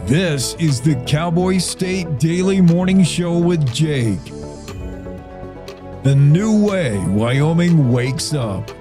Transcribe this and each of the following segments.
This is the Cowboy State Daily Morning Show with Jake. The new way Wyoming wakes up.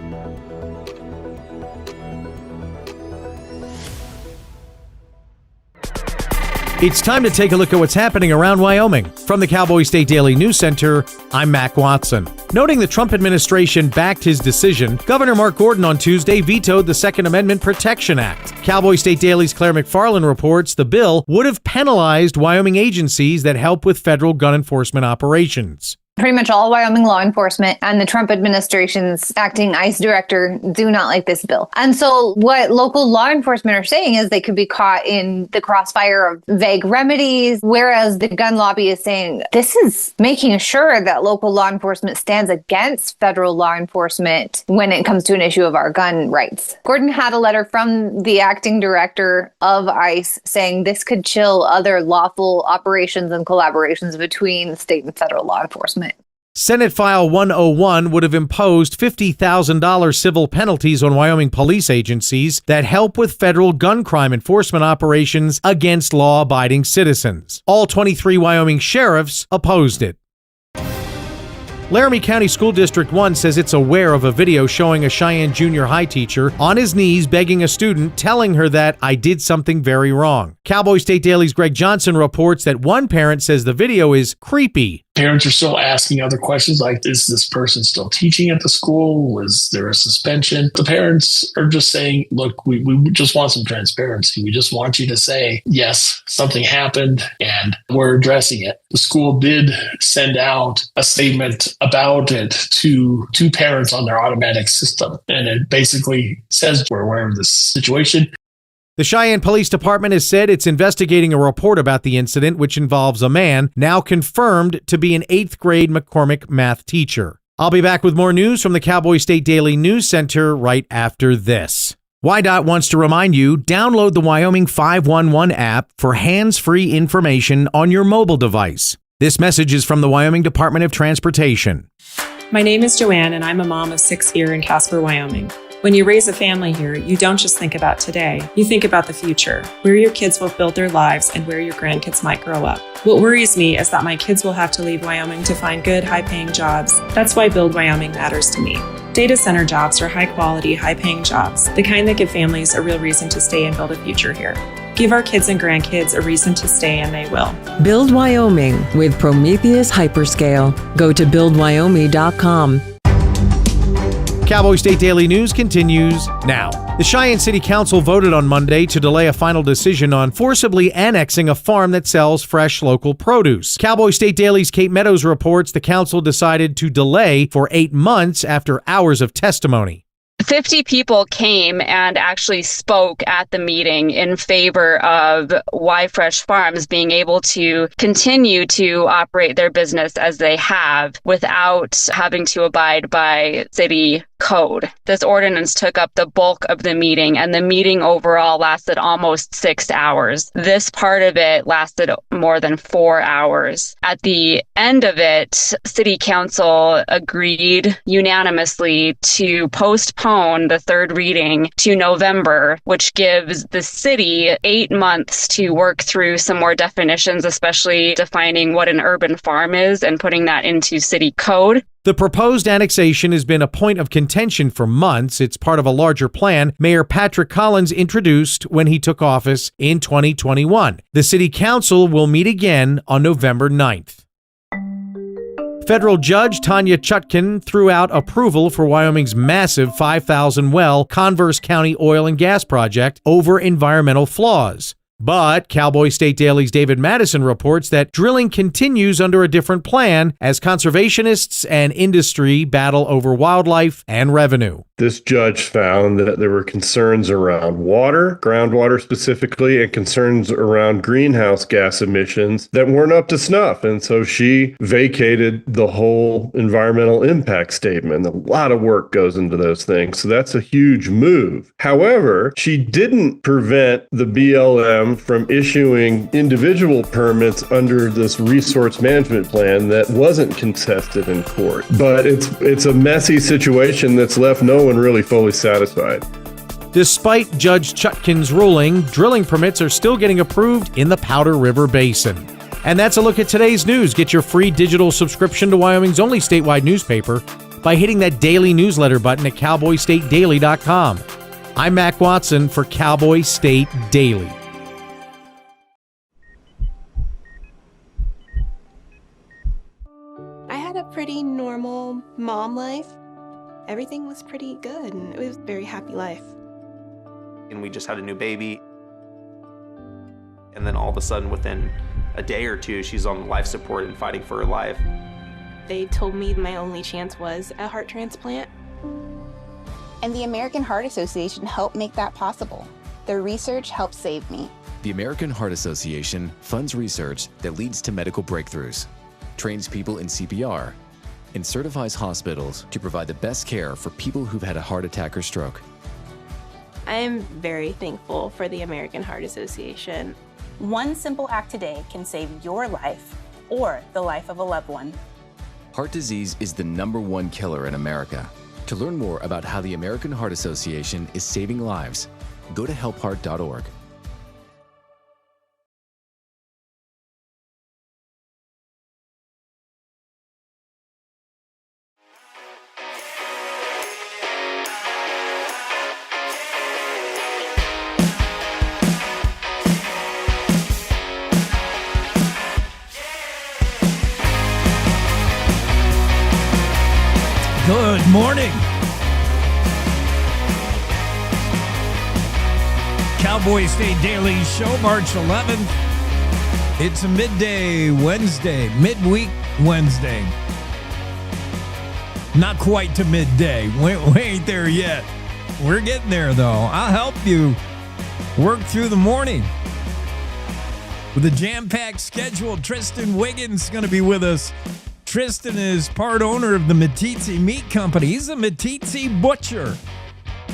It's time to take a look at what's happening around Wyoming. From the Cowboy State Daily News Center, I'm Mac Watson. Noting the Trump administration backed his decision, Governor Mark Gordon on Tuesday vetoed the Second Amendment Protection Act. Cowboy State Daily's Claire McFarland reports the bill would have penalized Wyoming agencies that help with federal gun enforcement operations. Pretty much all Wyoming law enforcement and the Trump administration's acting ICE director do not like this bill. And so what local law enforcement are saying is they could be caught in the crossfire of vague remedies, whereas the gun lobby is saying this is making sure that local law enforcement stands against federal law enforcement when it comes to an issue of our gun rights. Gordon had a letter from the acting director of ICE saying this could chill other lawful operations and collaborations between state and federal law enforcement. Senate File 101 would have imposed $50,000 civil penalties on Wyoming police agencies that help with federal gun crime enforcement operations against law-abiding citizens. All 23 Wyoming sheriffs opposed it. Laramie County School District 1 says it's aware of a video showing a Cheyenne junior high teacher on his knees begging a student, telling her that I did something very wrong. Cowboy State Daily's Greg Johnson reports that one parent says the video is creepy. Parents are still asking other questions like, is this person still teaching at the school? Was there a suspension? The parents are just saying, look, we just want some transparency. We just want you to say, yes, something happened and we're addressing it. The school did send out a statement about it to parents on their automatic system. And it basically says we're aware of this situation. The Cheyenne Police Department has said it's investigating a report about the incident, which involves a man now confirmed to be an 8th grade McCormick math teacher. I'll be back with more news from the Cowboy State Daily News Center right after this. WYDOT wants to remind you, download the Wyoming 511 app for hands-free information on your mobile device. This message is from the Wyoming Department of Transportation. My name is Joanne, and I'm a mom of 6 here in Casper, Wyoming. When you raise a family here, you don't just think about today, you think about the future, where your kids will build their lives and where your grandkids might grow up. What worries me is that my kids will have to leave Wyoming to find good, high-paying jobs. That's why Build Wyoming matters to me. Data center jobs are high-quality, high-paying jobs, the kind that give families a real reason to stay and build a future here. Give our kids and grandkids a reason to stay, and they will. Build Wyoming with Prometheus Hyperscale. Go to buildwyoming.com. Cowboy State Daily News continues now. The Cheyenne City Council voted on Monday to delay a final decision on forcibly annexing a farm that sells fresh local produce. Cowboy State Daily's Kate Meadows reports the council decided to delay for 8 months after hours of testimony. 50 people came and actually spoke at the meeting in favor of Y Fresh Farms being able to continue to operate their business as they have without having to abide by city code. This ordinance took up the bulk of the meeting, and the meeting overall lasted almost 6 hours. This part of it lasted more than 4 hours. At the end of it, City Council agreed unanimously to postpone the third reading to November, which gives the city 8 months to work through some more definitions, especially defining what an urban farm is and putting that into city code. The proposed annexation has been a point of contention for months. It's part of a larger plan Mayor Patrick Collins introduced when he took office in 2021. The City Council will meet again on November 9th. Federal Judge Tanya Chutkin threw out approval for Wyoming's massive 5,000-well Converse County oil and gas project over environmental flaws. But Cowboy State Daily's David Madison reports that drilling continues under a different plan as conservationists and industry battle over wildlife and revenue. This judge found that there were concerns around water, groundwater specifically, and concerns around greenhouse gas emissions that weren't up to snuff. And so she vacated the whole environmental impact statement. A lot of work goes into those things. So that's a huge move. However, she didn't prevent the BLM from issuing individual permits under this resource management plan that wasn't contested in court. But it's a messy situation that's left no one really fully satisfied. Despite Judge Chutkin's ruling, drilling permits are still getting approved in the Powder River Basin. And that's a look at today's news. Get your free digital subscription to Wyoming's only statewide newspaper by hitting that daily newsletter button at cowboystatedaily.com. I'm Mac Watson for Cowboy State Daily. I had a pretty normal mom life. Everything was pretty good, and it was a very happy life. And we just had a new baby. And then all of a sudden, within a day or two, she's on life support and fighting for her life. They told me my only chance was a heart transplant. And the American Heart Association helped make that possible. Their research helped save me. The American Heart Association funds research that leads to medical breakthroughs, trains people in CPR, and certifies hospitals to provide the best care for people who've had a heart attack or stroke. I am very thankful for the American Heart Association. One simple act today can save your life or the life of a loved one. Heart disease is the #1 killer in America. To learn more about how the American Heart Association is saving lives, go to helpheart.org. Good morning. Cowboy State Daily Show, March 11th. It's a midday Wednesday, midweek Wednesday. Not quite to midday. We ain't there yet. We're getting there, though. I'll help you work through the morning. With a jam-packed schedule, Tristin Wiggins is going to be with us. Tristin is part owner of the Matiti Meat Company. He's a Meteetse butcher.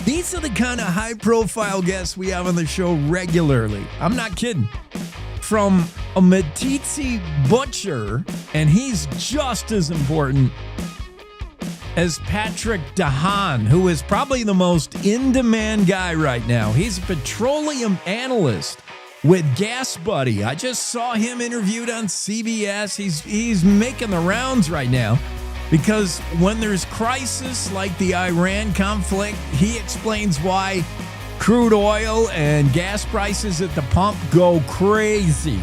These are the kind of high-profile guests we have on the show regularly. I'm not kidding. From a Meteetse butcher, and he's just as important as Patrick DeHaan, who is probably the most in-demand guy right now. He's a petroleum analyst with GasBuddy. I just saw him interviewed on CBS. He's making the rounds right now because when there's crisis like the Iran conflict, he explains why crude oil and gas prices at the pump go crazy.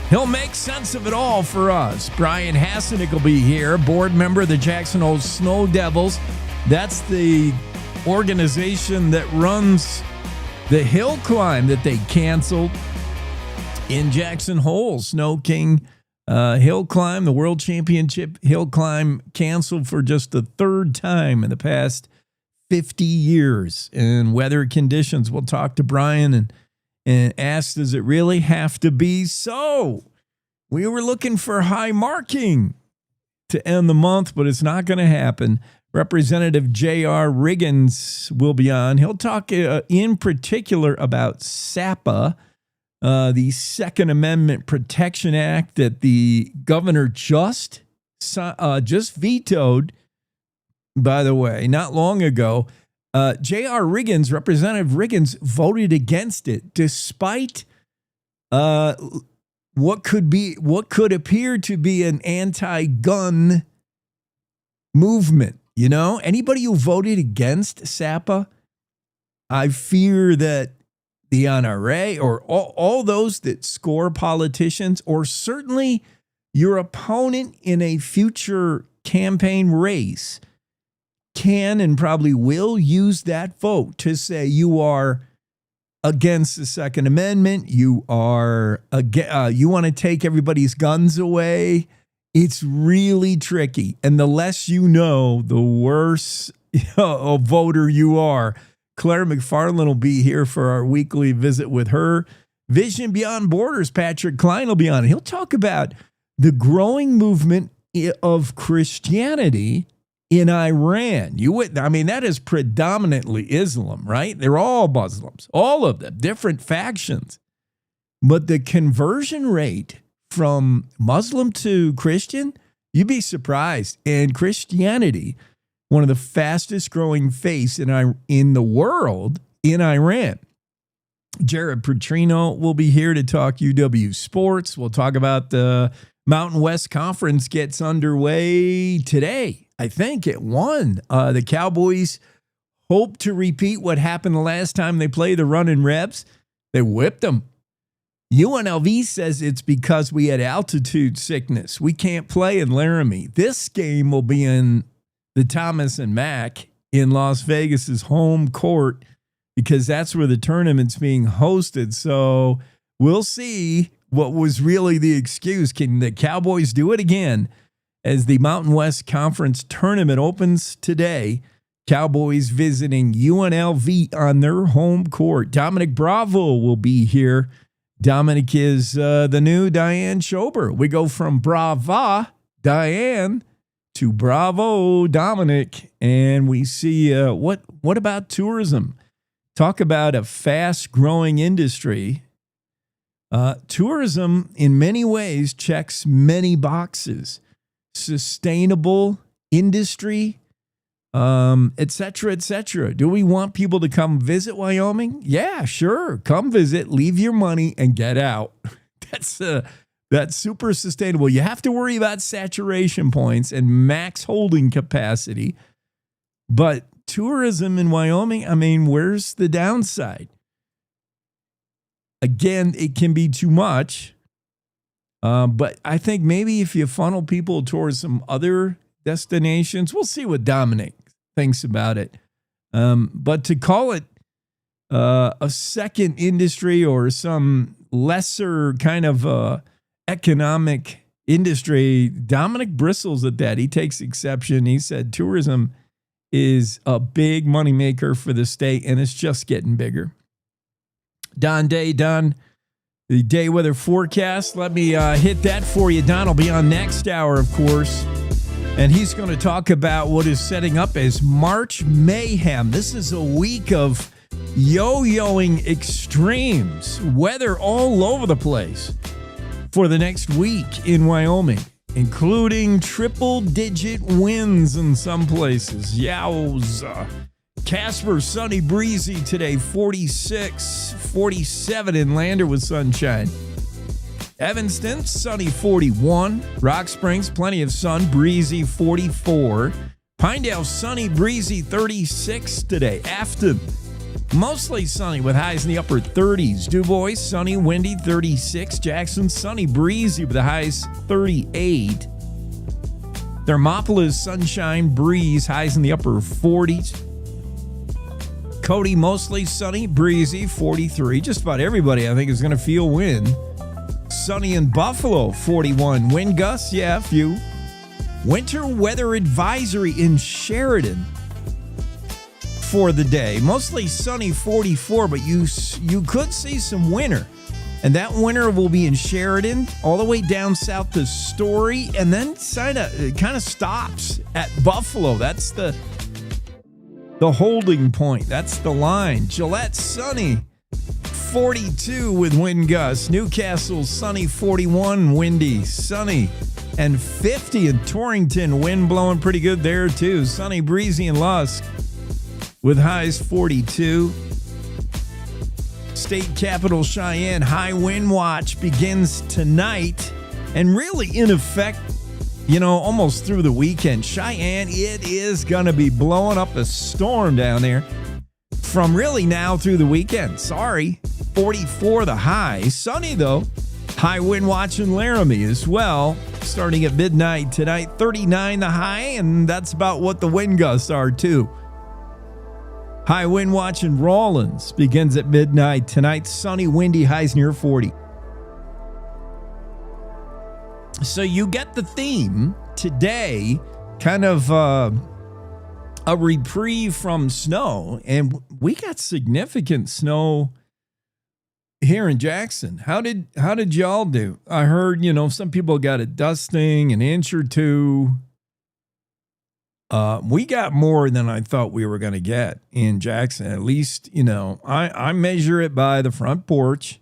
He'll make sense of it all for us. Brian Hasenack will be here, board member of the Jackson Hole Snow Devils. That's the organization that runs the hill climb that they canceled in Jackson Hole. Snow King hill climb, the world championship hill climb, canceled for just the third time in the past 50 years. And weather conditions, we'll talk to Brian and ask, does it really have to be so? We were looking for high marking to end the month, but it's not going to happen. Representative JR Riggins will be on. He'll talk in particular about SAPA, the Second Amendment Protection Act that the governor just vetoed, by the way, not long ago. JR Riggins, Representative Riggins, voted against it despite what could appear to be an anti-gun movement. You know, anybody who voted against SAPA, I fear that the NRA or all those that score politicians, or certainly your opponent in a future campaign race, can and probably will use that vote to say you are against the Second Amendment, you are you want to take everybody's guns away. It's really tricky. And the less you know, the worse a voter you are. Claire McFarland will be here for our weekly visit with her. Vision Beyond Borders, Patrick Klein will be on. He'll talk about the growing movement of Christianity in Iran. That is predominantly Islam, right? They're all Muslims, all of them, different factions. But the conversion rate from Muslim to Christian, you'd be surprised. And Christianity, one of the fastest growing faiths in the world, in Iran. Jared Petrino will be here to talk UW sports. We'll talk about the Mountain West Conference gets underway today. I think at 1. The Cowboys hope to repeat what happened the last time they played the Running Rebs. They whipped them. UNLV says it's because we had altitude sickness. We can't play in Laramie. This game will be in the Thomas and Mack in Las Vegas's home court because that's where the tournament's being hosted. So we'll see what was really the excuse. Can the Cowboys do it again as the Mountain West Conference tournament opens today? Cowboys visiting UNLV on their home court. Dominic Bravo will be here. Dominic is the new Diane Schober. We go from Brava, Diane, to Bravo, Dominic, and we see what about tourism? Talk about a fast-growing industry. Tourism, in many ways, checks many boxes. Sustainable industry, et cetera, et cetera. Do we want people to come visit Wyoming? Yeah, sure. Come visit, leave your money, and get out. That's super sustainable. You have to worry about saturation points and max holding capacity. But tourism in Wyoming, I mean, where's the downside? Again, it can be too much. But I think maybe if you funnel people towards some other destinations, we'll see what Dominic thinks about it. But to call it a second industry or some lesser kind of economic industry, Dominic bristles at that. He takes exception. He said tourism is a big moneymaker for the state, and it's just getting bigger. Don Day, Don, the day weather forecast. Let me hit that for you. Don will be on next hour, of course. And he's going to talk about what is setting up as March Mayhem. This is a week of yo-yoing extremes, weather all over the place for the next week in Wyoming, including triple-digit winds in some places. Yowza. Casper, sunny, breezy today, 46, 47 in Lander with sunshine. Evanston, sunny, 41. Rock Springs, plenty of sun, breezy, 44. Pinedale, sunny, breezy, 36 today. Afton, mostly sunny with highs in the upper 30s. DuBois, sunny, windy, 36. Jackson, sunny, breezy with the highs 38. Thermopolis, sunshine, breeze, highs in the upper 40s. Cody, mostly sunny, breezy, 43. Just about everybody, I think, is going to feel wind. Sunny in Buffalo, 41. Wind gusts, yeah, a few. Winter weather advisory in Sheridan for the day. Mostly sunny, 44, but you could see some winter. And that winter will be in Sheridan, all the way down south to Story, and then kind of stops at Buffalo. That's the holding point. That's the line. Gillette, sunny, 42 with wind gusts. Newcastle, sunny, 41, windy, sunny, and 50 in Torrington. Wind blowing pretty good there, too. Sunny, breezy in Lusk with highs 42. State capital Cheyenne, high wind watch begins tonight and really in effect, almost through the weekend. Cheyenne, it is going to be blowing up a storm down there from really now through the weekend. Sorry, 44 the high. Sunny, though. High wind watch in Laramie as well, starting at midnight tonight. 39 the high, and that's about what the wind gusts are, too. High wind watch in Rawlins begins at midnight tonight. Sunny, windy, highs near 40. So you get the theme today, kind of a reprieve from snow, and we got significant snow here in Jackson. How did y'all do? I heard, some people got a dusting, an inch or two. We got more than I thought we were going to get in Jackson. At least, I measure it by the front porch.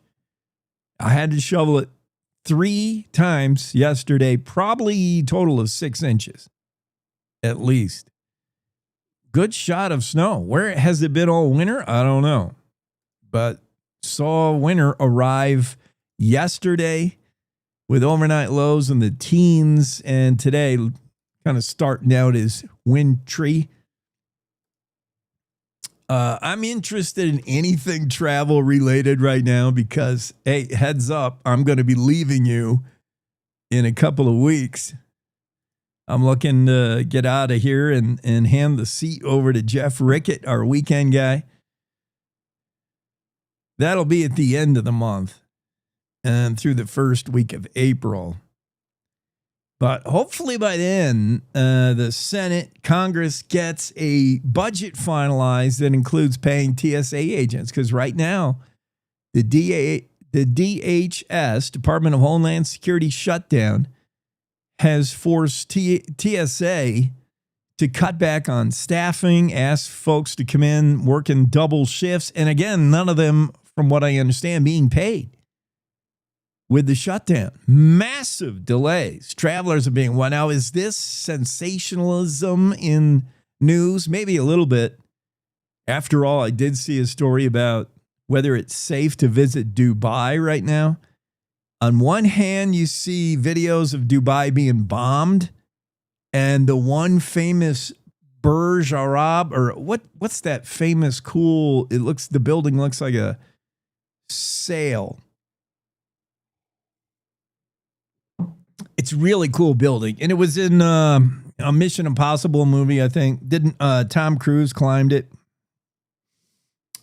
I had to shovel it 3 times yesterday, probably a total of 6 inches, at least. good shot of snow. Where has it been all winter? I don't know. But saw winter arrive yesterday with overnight lows in the teens, and today kind of starting out as wintry. I'm interested in anything travel related right now because, hey, heads up, I'm going to be leaving you in a couple of weeks. I'm looking to get out of here and hand the seat over to Jeff Rickett, our weekend guy. That'll be at the end of the month and through the first week of April. But hopefully by then, the Senate, Congress gets a budget finalized that includes paying TSA agents. Because right now, the DHS, Department of Homeland Security shutdown, has forced TSA to cut back on staffing, ask folks to come in working double shifts. And again, none of them, from what I understand, being paid. With the shutdown, massive delays. Travelers are being, well, now is this sensationalism in news? Maybe a little bit. After all, I did see a story about whether it's safe to visit Dubai right now. On one hand, you see videos of Dubai being bombed, and the one famous Burj Arab, or what's that famous cool? The building looks like a sail. It's a really cool building. And it was in a Mission Impossible movie, I think. Didn't Tom Cruise climbed it?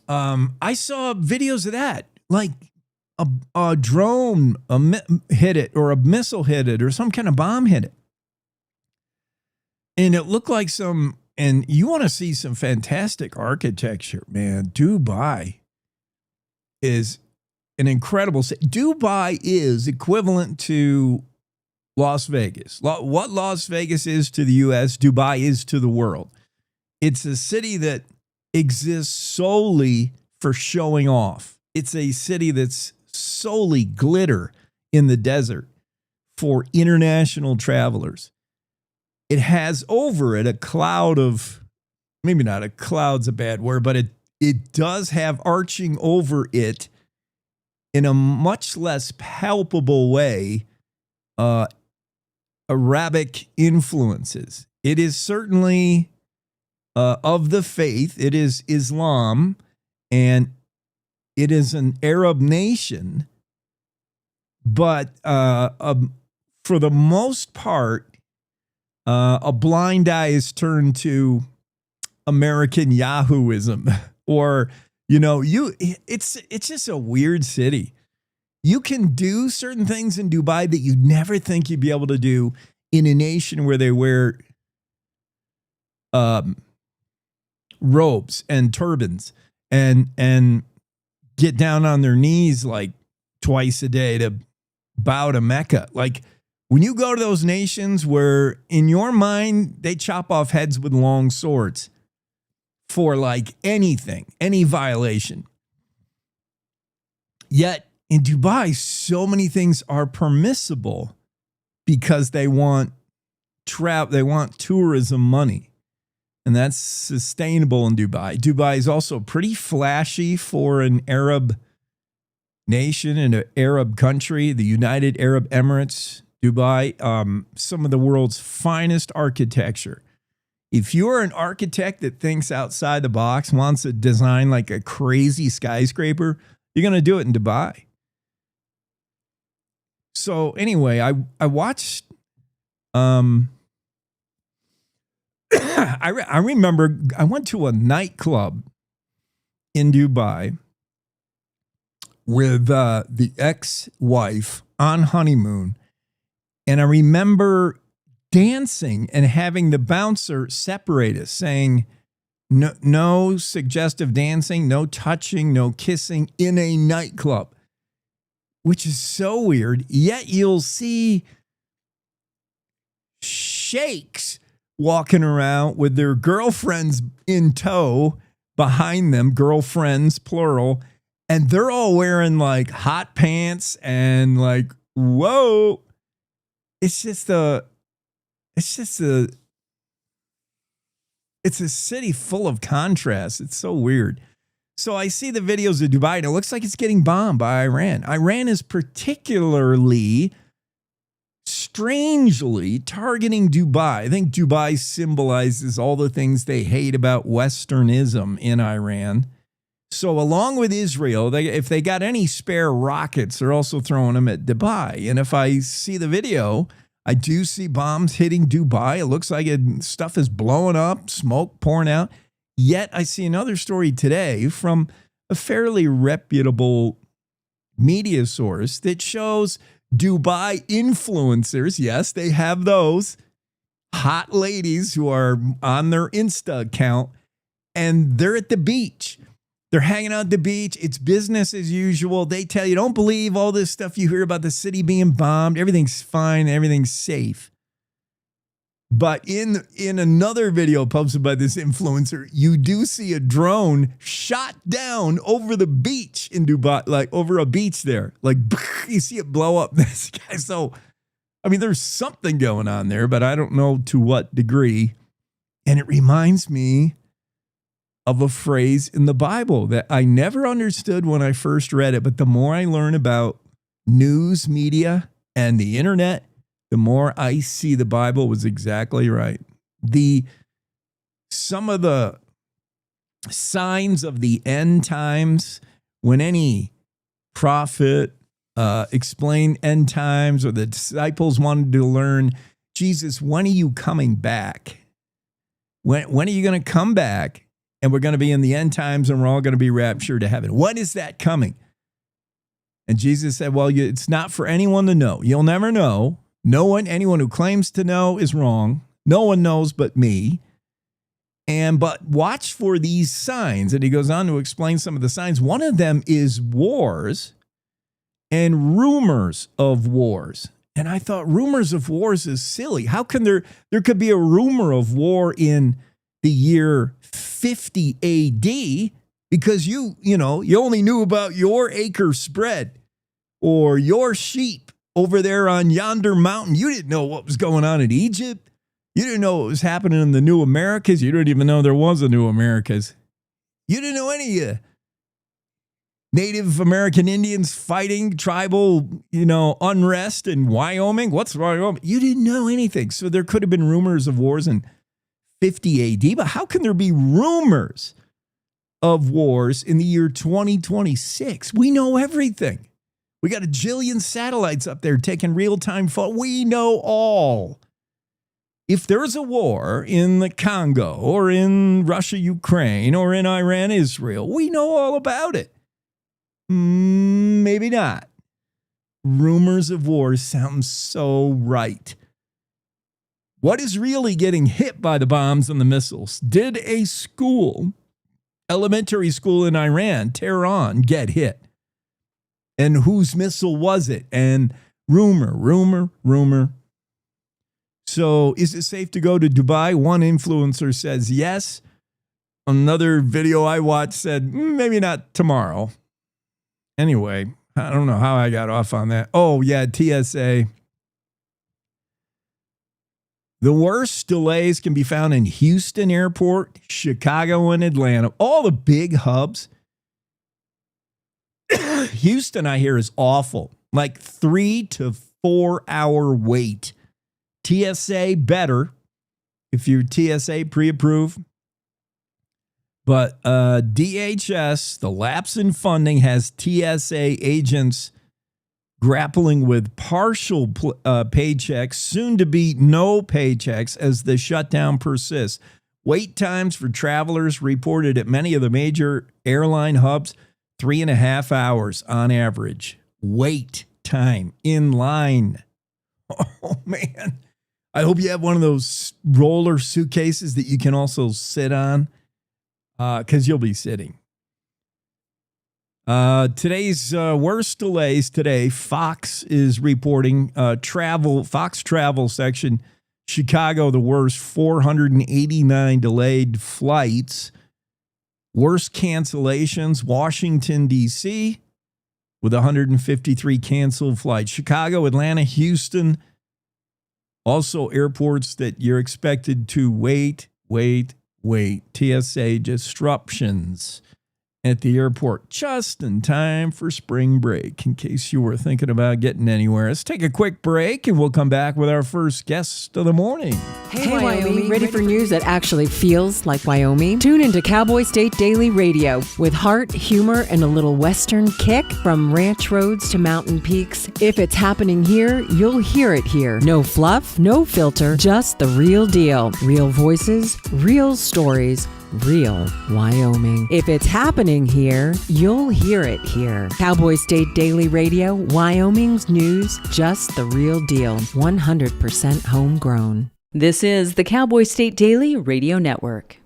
I saw videos of that. Like a drone hit it, or a missile hit it, or some kind of bomb hit it. And it looked like and you want to see some fantastic architecture, man. Dubai is an incredible city. Dubai is equivalent to Las Vegas. What Las Vegas is to the U.S., Dubai is to the world. It's a city that exists solely for showing off. It's a city that's solely glitter in the desert for international travelers. It has over it a cloud of, maybe not a cloud's a bad word, but it does have arching over it in a much less palpable way, Arabic influences. It is certainly of the faith. It is Islam, and it is an Arab nation. But for the most part, a blind eye is turned to American Yahooism, or it's just a weird city. You can do certain things in Dubai that you'd never think you'd be able to do in a nation where they wear robes and turbans and get down on their knees like twice a day to bow to Mecca. Like when you go to those nations where in your mind they chop off heads with long swords for like anything, any violation. Yet in Dubai, so many things are permissible because they want tourism money. And that's sustainable in Dubai. Dubai is also pretty flashy for an Arab nation and an Arab country, the United Arab Emirates, Dubai, some of the world's finest architecture. If you're an architect that thinks outside the box, wants to design like a crazy skyscraper, you're going to do it in Dubai. So anyway, I watched, I remember I went to a nightclub in Dubai with the ex-wife on honeymoon. And I remember dancing and having the bouncer separate us, saying, no suggestive dancing, no touching, no kissing in a nightclub, which is so weird. Yet you'll see sheikhs walking around with their girlfriends in tow behind them, girlfriends, plural, and they're all wearing like hot pants and like, whoa. It's just a It's a city full of contrasts. It's so weird. So I see the videos of Dubai, and it looks like it's getting bombed by Iran. Iran is particularly, strangely, targeting Dubai. I think Dubai symbolizes all the things they hate about Westernism in Iran. So along with Israel, if they got any spare rockets, they're also throwing them at Dubai. And if I see the video, I do see bombs hitting Dubai. It looks like stuff is blowing up, smoke pouring out. Yet I see another story today from a fairly reputable media source that shows Dubai influencers. Yes, they have those hot ladies who are on their Insta account, and they're at the beach. They're hanging out at the beach. It's business as usual. They tell you, don't believe all this stuff you hear about the city being bombed. Everything's fine. Everything's safe. But in another video posted by this influencer, you do see a drone shot down over the beach in Dubai, like over a beach there. Like you see it blow up this guy. So, I mean, there's something going on there, but I don't know to what degree. And it reminds me of a phrase in the Bible that I never understood when I first read it. But the more I learn about news media and the internet, the more I see the Bible was exactly right. Some of the signs of the end times, when any prophet explained end times or the disciples wanted to learn, Jesus, when are you coming back? When are you going to come back? And we're going to be in the end times and we're all going to be raptured to heaven. When is that coming? And Jesus said, well, it's not for anyone to know. You'll never know. Anyone who claims to know is wrong. No one knows but me. But watch for these signs. And he goes on to explain some of the signs. One of them is wars and rumors of wars. And I thought rumors of wars is silly. How can there could be a rumor of war in the year 50 AD because you only knew about your acre spread or your sheep over there on yonder mountain. You didn't know what was going on in Egypt. You didn't know what was happening in the New Americas. You didn't even know there was a New Americas. You didn't know any Native American Indians fighting tribal, unrest in Wyoming. What's Wyoming? You didn't know anything. So there could have been rumors of wars in 50 AD, but how can there be rumors of wars in the year 2026? We know everything. We got a jillion satellites up there taking real-time photos. We know all. If there's a war in the Congo or in Russia, Ukraine, or in Iran, Israel, we know all about it. Maybe not. Rumors of wars sound so right. What is really getting hit by the bombs and the missiles? Did a elementary school in Iran, Tehran, get hit? And whose missile was it? And rumor. So is it safe to go to Dubai? One influencer says yes. Another video I watched said maybe not tomorrow. Anyway, I don't know how I got off on that. Oh, yeah, TSA. The worst delays can be found in Houston Airport, Chicago, and Atlanta. All the big hubs. Houston, I hear, is awful. Like 3 to 4 hour wait. TSA, better if you're TSA pre-approved. But DHS, the lapse in funding, has TSA agents grappling with partial paychecks, soon to be no paychecks as the shutdown persists. Wait times for travelers reported at many of the major airline hubs, 3.5 hours on average. Wait time in line. Oh, man. I hope you have one of those roller suitcases that you can also sit on because you'll be sitting. Today's worst delays today, Fox is reporting Fox Travel section, Chicago, the worst, 489 delayed flights. Worst cancellations, Washington, D.C., with 153 canceled flights. Chicago, Atlanta, Houston, also airports that you're expected to wait wait. TSA disruptions at the airport just in time for spring break, in case you were thinking about getting anywhere. Let's take a quick break, and we'll come back with our first guest of the morning. Hey, Wyoming, ready for news that actually feels like Wyoming? Tune into Cowboy State Daily Radio with heart, humor, and a little Western kick. From ranch roads to mountain peaks, if it's happening here, you'll hear it here. No fluff, no filter, just the real deal. Real voices, real stories, real Wyoming. If it's happening here, you'll hear it here. Cowboy State Daily Radio, Wyoming's news, just the real deal. 100% homegrown. This is the Cowboy State Daily Radio Network.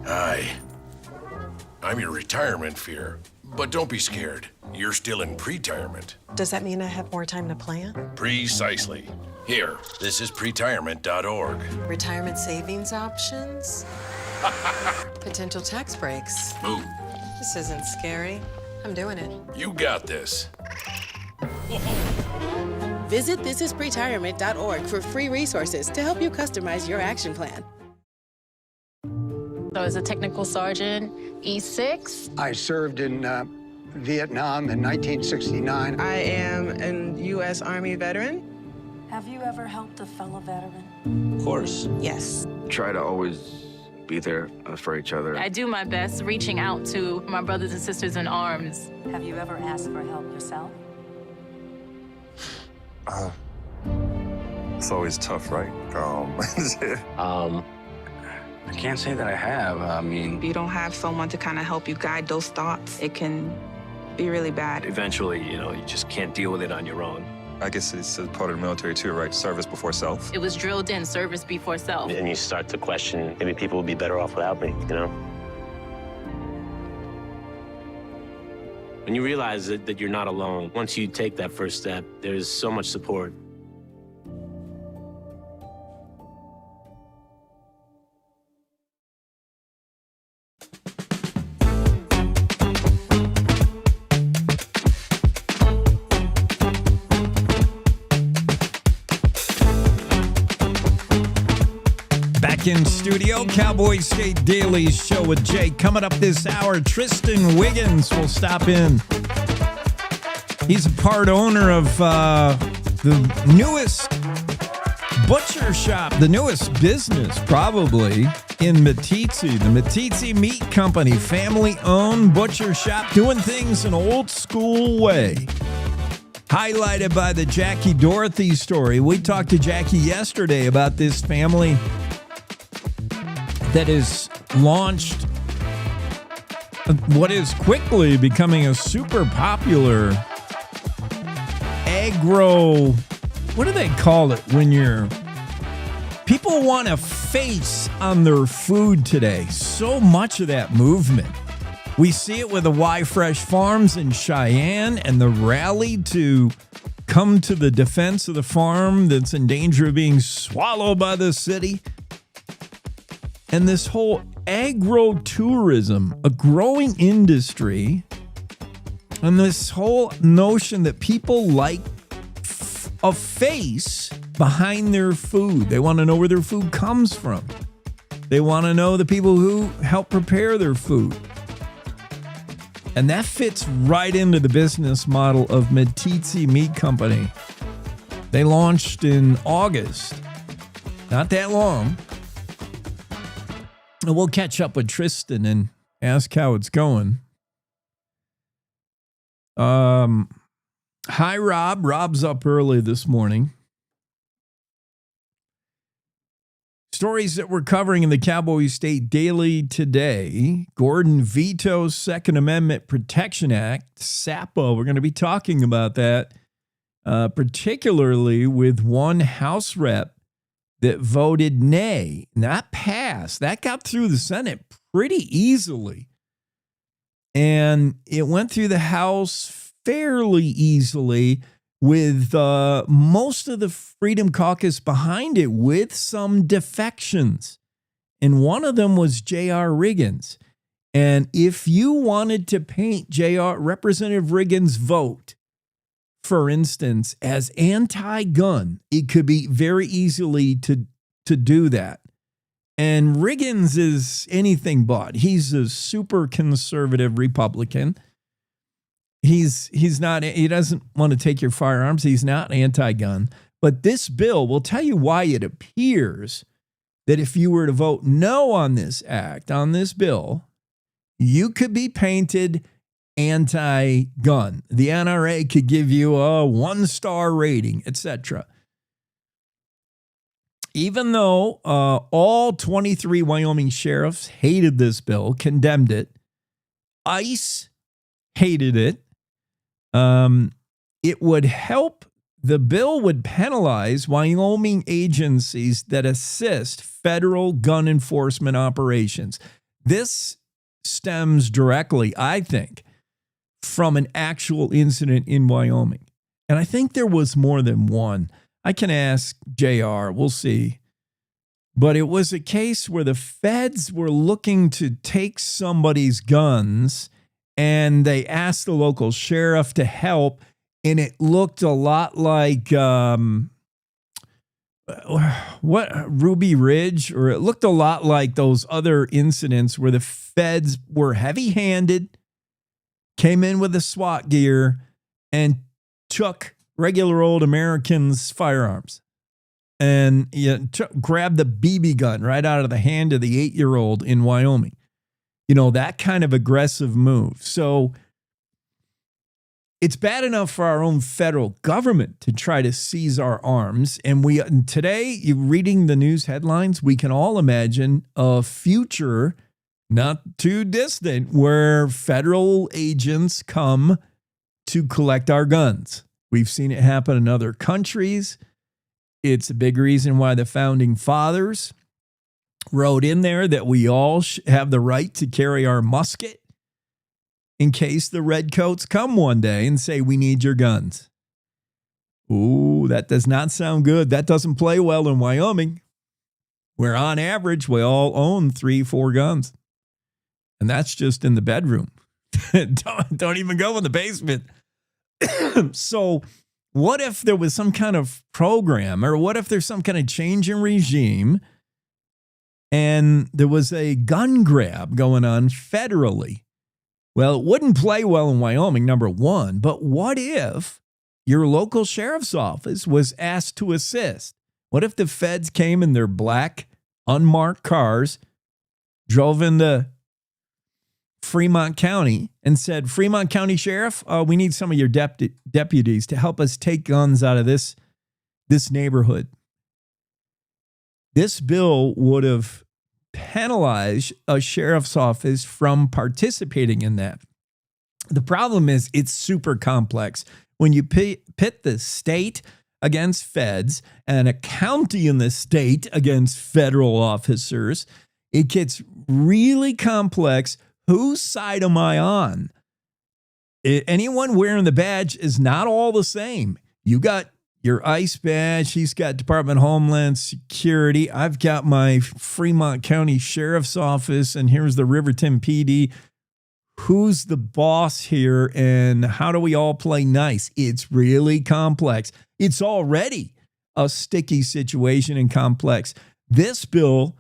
Hi. I'm your retirement fear. But don't be scared. You're still in pre-retirement. Does that mean I have more time to plan? Precisely. Here, this is pretirement.org. Retirement savings options? Potential tax breaks? Ooh. This isn't scary. I'm doing it. You got this. Visit thisispretirement.org for free resources to help you customize your action plan. So as a technical sergeant, E6. I served in Vietnam in 1969. I am a U.S. Army veteran. Have you ever helped a fellow veteran? Of course. Yes. Try to always be there for each other. I do my best reaching out to my brothers and sisters in arms. Have you ever asked for help yourself? It's always tough, right? I can't say that I have. I mean, If you don't have someone to kind of help you guide those thoughts, it can be really bad. eventually, you just can't deal with it on your own. I guess it's a part of the military too, right? Service before self. It was drilled in, service before self. And you start to question, maybe people would be better off without me, When you realize that you're not alone, once you take that first step, there's so much support. Back in studio, Cowboy State Daily Show with Jay. Coming up this hour, Tristin Wiggins will stop in. He's a part owner of the newest butcher shop, the newest business probably in Meteetse, the Matiti Meat Company, family-owned butcher shop, doing things an old-school way. Highlighted by the Jackie Dorothy story. We talked to Jackie yesterday about this family that is launched what is quickly becoming a super popular agro, what do they call it when people want a face on their food today. So much of that movement. We see it with the Y Fresh Farms in Cheyenne and the rally to come to the defense of the farm that's in danger of being swallowed by the city. And this whole agro-tourism, a growing industry, and this whole notion that people like a face behind their food. They want to know where their food comes from. They want to know the people who help prepare their food. And that fits right into the business model of Matiti Meat Company. They launched in August. Not that long. And we'll catch up with Tristin and ask how it's going. Hi, Rob. Rob's up early this morning. Stories that we're covering in the Cowboy State Daily today. Gordon vetoes Second Amendment Protection Act, SAPA. We're going to be talking about that, particularly with one House rep that voted nay, not pass. That got through the Senate pretty easily. And it went through the House fairly easily with most of the Freedom Caucus behind it with some defections. And one of them was JR Riggins. And if you wanted to paint Representative Riggins' vote, for instance, as anti-gun, it could be very easily to do that. And Riggins is anything but. He's a super conservative Republican. He doesn't want to take your firearms. He's not anti-gun. But this bill will tell you why it appears that if you were to vote no on this act, on this bill, you could be painted anti-gun. The NRA could give you a 1-star rating, etc. Even though all 23 Wyoming sheriffs hated this bill, condemned it, ICE hated it, it would help. The bill would penalize Wyoming agencies that assist federal gun enforcement operations. This stems directly, I think, from an actual incident in Wyoming. And I think there was more than one. I can ask JR, we'll see. But it was a case where the feds were looking to take somebody's guns and they asked the local sheriff to help. And it looked a lot like Ruby Ridge, or it looked a lot like those other incidents where the feds were heavy-handed, came in with the SWAT gear, and took regular old Americans' firearms and grabbed the BB gun right out of the hand of the 8-year-old in Wyoming. You know, that kind of aggressive move. So it's bad enough for our own federal government to try to seize our arms. And today, you reading the news headlines, we can all imagine a future not too distant where federal agents come to collect our guns. We've seen it happen in other countries. It's a big reason why the founding fathers wrote in there that we all have the right to carry our musket in case the redcoats come one day and say, we need your guns. Ooh, that does not sound good. That doesn't play well in Wyoming, where on average, we all own 3-4 guns. And that's just in the bedroom. Don't even go in the basement. So what if there was some kind of program, or what if there's some kind of change in regime and there was a gun grab going on federally? Well, it wouldn't play well in Wyoming, number one, but what if your local sheriff's office was asked to assist? What if the feds came in their black, unmarked cars, drove into Fremont County and said, Fremont County Sheriff, we need some of your deputies to help us take guns out of this neighborhood. This bill would have penalize a sheriff's office from participating in that. The problem is it's super complex. When you pit the state against feds and a county in the state against federal officers, it gets really complex. Whose side am I on? Anyone wearing the badge is not all the same. You got your ICE badge. He's got Department of Homeland Security. I've got my Fremont County Sheriff's Office, and here's the Riverton PD. Who's the boss here, and how do we all play nice? It's really complex. It's already a sticky situation and complex. This bill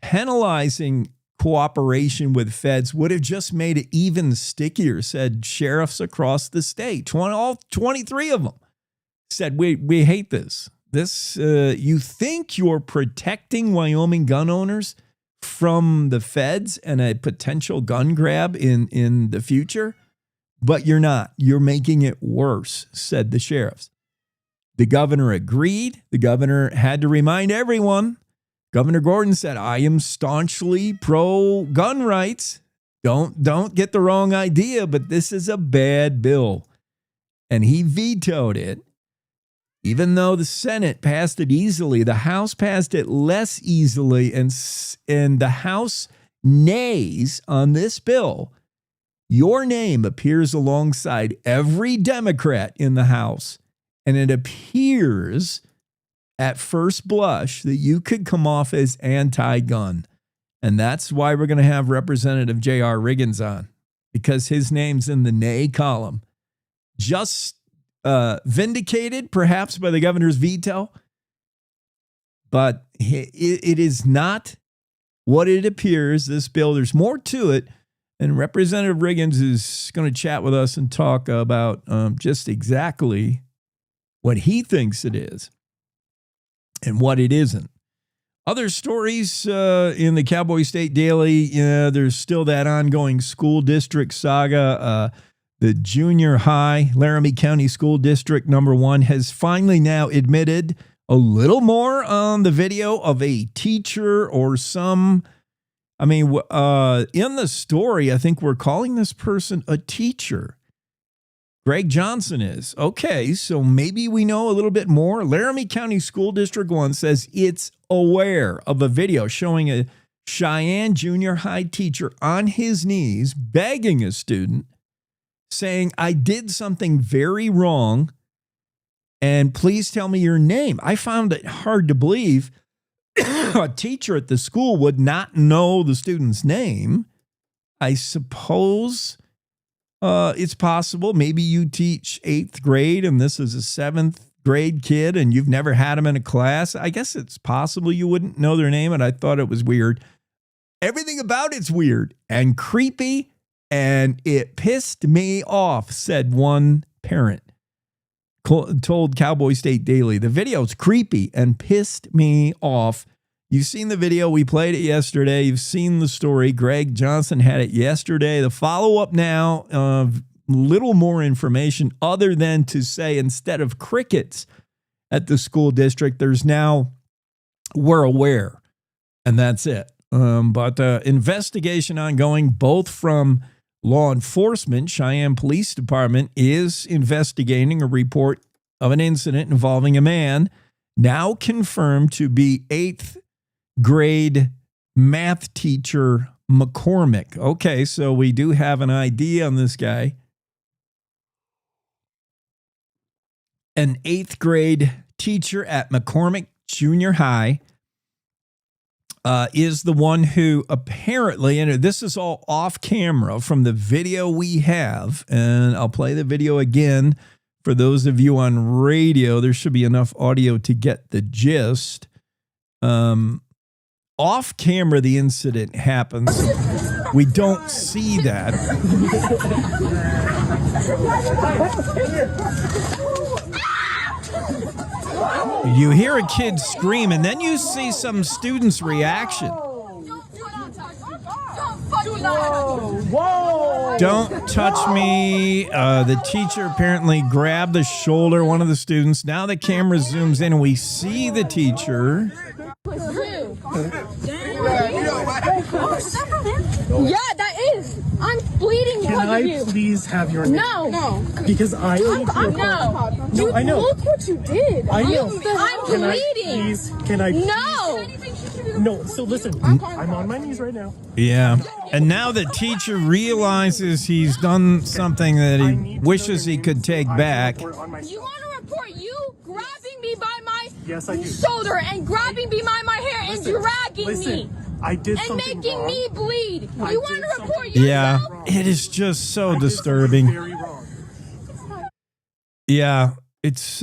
penalizing cooperation with feds would have just made it even stickier, said sheriffs across the state. All 23 of them said, we hate this. You think you're protecting Wyoming gun owners from the feds and a potential gun grab in the future, but you're not. You're making it worse, said the sheriffs. The governor agreed. The governor had to remind everyone. Governor Gordon said, I am staunchly pro-gun rights. Don't get the wrong idea, but this is a bad bill. And he vetoed it. Even though the Senate passed it easily, the House passed it less easily, and the House nays on this bill. Your name appears alongside every Democrat in the House, and it appears at first blush that you could come off as anti-gun. And that's why we're going to have Representative JR Riggins on, because his name's in the nay column. Just vindicated, perhaps, by the governor's veto, but it is not what it appears, this bill. There's more to it, and Representative Riggins is going to chat with us and talk about just exactly what he thinks it is and what it isn't. Other stories in the Cowboy State Daily, there's still that ongoing school district saga. The junior high Laramie County School District #1 has finally now admitted a little more on the video of a teacher or some. I mean, in the story, I think we're calling this person a teacher. Greg Johnson is. Okay, so maybe we know a little bit more. Laramie County School District 1 says it's aware of a video showing a Cheyenne junior high teacher on his knees begging a student, saying, I did something very wrong, and please tell me your name. I found it hard to believe a teacher at the school would not know the student's name. I suppose it's possible. Maybe you teach 8th grade, and this is a 7th grade kid, and you've never had him in a class. I guess it's possible you wouldn't know their name, and I thought it was weird. Everything about it's weird and creepy, and it pissed me off, said one parent. Told Cowboy State Daily. The video's creepy and pissed me off. You've seen the video. We played it yesterday. You've seen the story. Greg Johnson had it yesterday. The follow-up now, little more information other than to say instead of crickets at the school district, there's now we're aware. And that's it. But investigation ongoing, both from law enforcement. Cheyenne Police Department is investigating a report of an incident involving a man now confirmed to be 8th grade math teacher McCormick. Okay, so we do have an ID on this guy. An 8th grade teacher at McCormick Junior High is the one who apparently, and this is all off camera from the video we have, and I'll play the video again for those of you on radio. There should be enough audio to get the gist. Off camera, the incident happens. We don't see that. You hear a kid scream, and then you see some students' reaction. Whoa. Don't touch me. The teacher apparently grabbed the shoulder of one of the students. Now the camera zooms in, and we see the teacher. Yeah, that is. I'm bleeding because of you. Can I please have your name? No. Because I owe you for No, I know. Look what you did. I know. I'm bleeding. Can I please? No. No, so listen. I'm on my knees right now. Yeah. And now the teacher realizes he's done something that he wishes he could take back. You want to report you grabbing me by my I do. shoulder and grabbing me by my hair and dragging me. I did and something making wrong. me bleed. You want to report yourself? Yeah, it is just so disturbing. Yeah, it's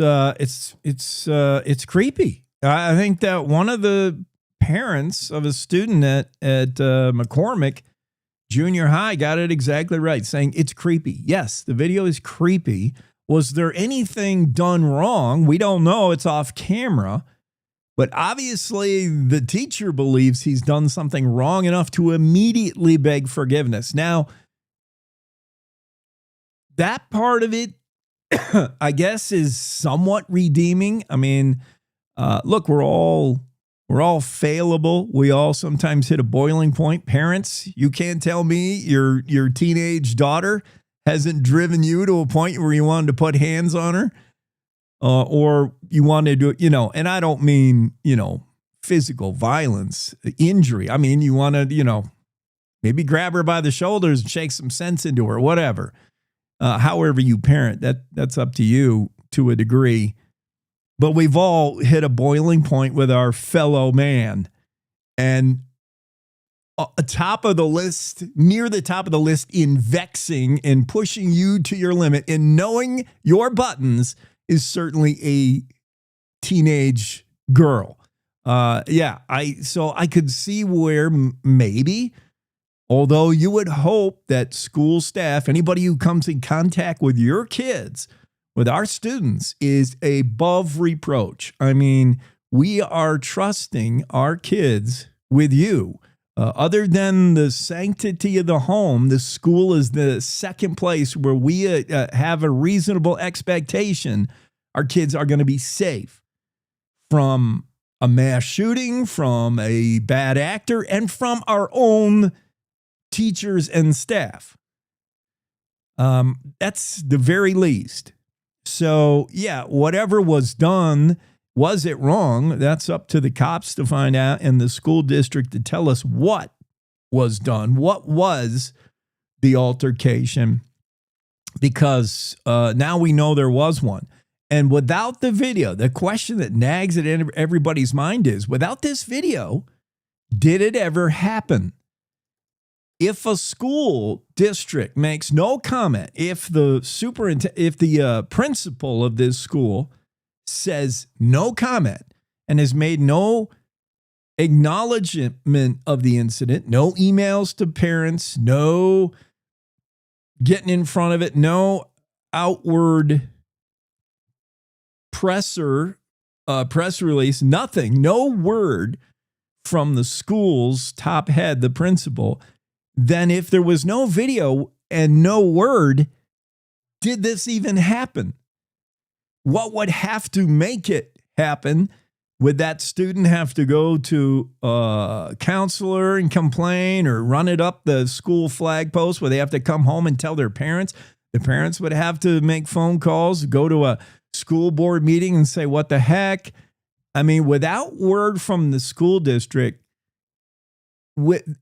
creepy. I think that one of the parents of a student at McCormick Junior High got it exactly right, saying it's creepy. Yes, the video is creepy. Was there anything done wrong? We don't know. It's off camera. But obviously, the teacher believes he's done something wrong enough to immediately beg forgiveness. Now, that part of it, I guess, is somewhat redeeming. I mean, look, we're all failable. We all sometimes hit a boiling point. Parents, you can't tell me your teenage daughter hasn't driven you to a point where you wanted to put hands on her. or you want to do, and I don't mean, physical violence, injury. I mean, you want to, maybe grab her by the shoulders and shake some sense into her, whatever. However you parent, that's up to you to a degree. But we've all hit a boiling point with our fellow man. And top of the list, near the top of the list in vexing and pushing you to your limit and knowing your buttons is certainly a teenage girl. So I could see where maybe, although you would hope that school staff, anybody who comes in contact with your kids, with our students, is above reproach. I mean, we are trusting our kids with you. Other than the sanctity of the home, the school is the second place where we have a reasonable expectation our kids are going to be safe from a mass shooting, from a bad actor, and from our own teachers and staff. That's the very least. So, yeah, whatever was done, was it wrong? That's up to the cops to find out and the school district to tell us what was done. What was the altercation? Because now we know there was one. And without the video, the question that nags at everybody's mind is, without this video, did it ever happen? If a school district makes no comment, if the principal of this school says no comment and has made no acknowledgement of the incident, no emails to parents, no getting in front of it, no outward press release, nothing, no word from the school's top head, the principal, then if there was no video and no word, did this even happen? What would have to make it happen? Would that student have to go to a counselor and complain, or run it up the school flag post where they have to come home and tell their parents? The parents would have to make phone calls, go to a school board meeting and say, what the heck? I mean, without word from the school district,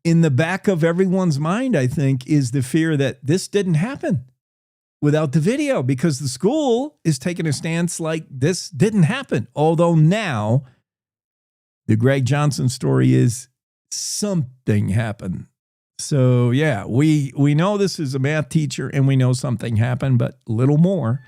in the back of everyone's mind, I think, is the fear that this didn't happen without the video, because the school is taking a stance like this didn't happen. Although now the Greg Johnson story is something happened. So yeah, we know this is a math teacher and we know something happened, but little more.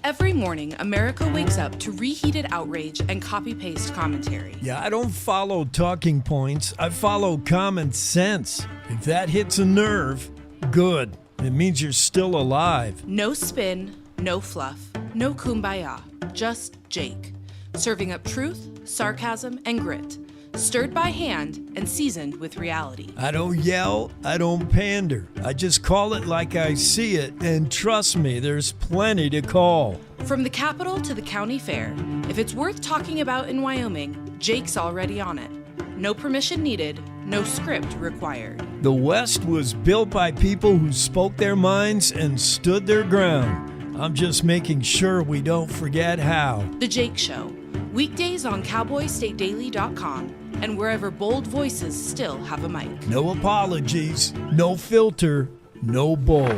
Every morning, America wakes up to reheated outrage and copy-paste commentary. Yeah, I don't follow talking points. I follow common sense. If that hits a nerve, good. It means you're still alive. No spin, no fluff, no kumbaya, just Jake. Serving up truth, sarcasm, and grit. Stirred by hand and seasoned with reality. I don't yell, I don't pander. I just call it like I see it, and trust me, there's plenty to call. From the capital to the county fair, if it's worth talking about in Wyoming, Jake's already on it. No permission needed, no script required. The West was built by people who spoke their minds and stood their ground. I'm just making sure we don't forget how. The Jake Show, weekdays on cowboystatedaily.com and wherever bold voices still have a mic. No apologies, no filter, no bull.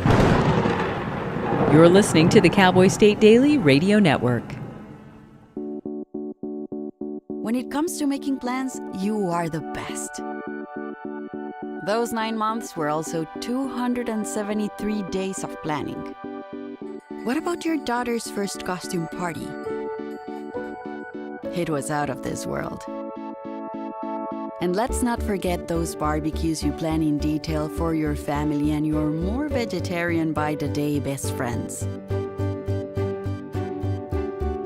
You're listening to the Cowboy State Daily Radio Network. When it comes to making plans, you are the best. Those 9 months were also 273 days of planning. What about your daughter's first costume party? It was out of this world. And let's not forget those barbecues you plan in detail for your family and your more vegetarian by the day best friends.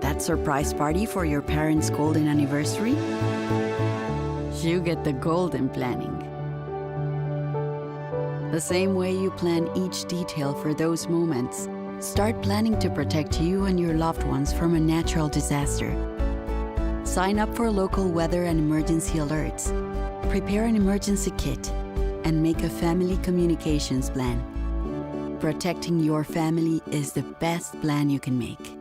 That surprise party for your parents' golden anniversary? You get the golden planning. The same way you plan each detail for those moments, start planning to protect you and your loved ones from a natural disaster. Sign up for local weather and emergency alerts. Prepare an emergency kit and make a family communications plan. Protecting your family is the best plan you can make.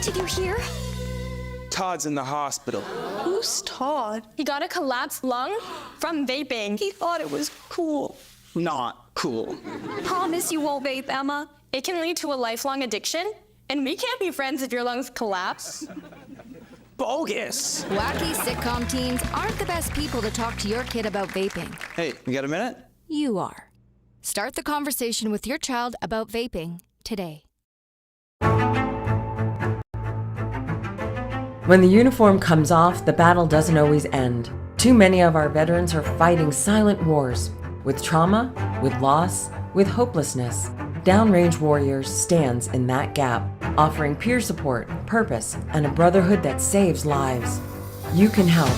Did you hear? Todd's in the hospital. Who's Todd? He got a collapsed lung from vaping. He thought it was cool. Not cool. Promise you won't vape, Emma. It can lead to a lifelong addiction, and we can't be friends if your lungs collapse. Bogus. Wacky sitcom teens aren't the best people to talk to your kid about vaping. Hey, you got a minute? You are. Start the conversation with your child about vaping today. When the uniform comes off, the battle doesn't always end. Too many of our veterans are fighting silent wars with trauma, with loss, with hopelessness. Downrange Warriors stands in that gap, offering peer support, purpose, and a brotherhood that saves lives. You can help.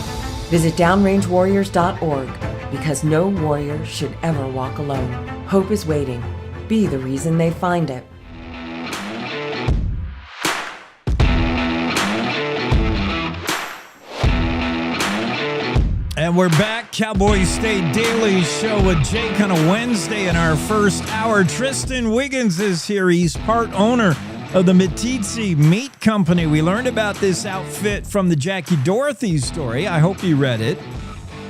Visit downrangewarriors.org because no warrior should ever walk alone. Hope is waiting. Be the reason they find it. And we're back, Cowboy State Daily Show with Jake on a Wednesday in our first hour. Tristin Wiggins is here. He's part owner of the Matiti Meat Company. We learned about this outfit from the Jackie Dorothy story. I hope you read it.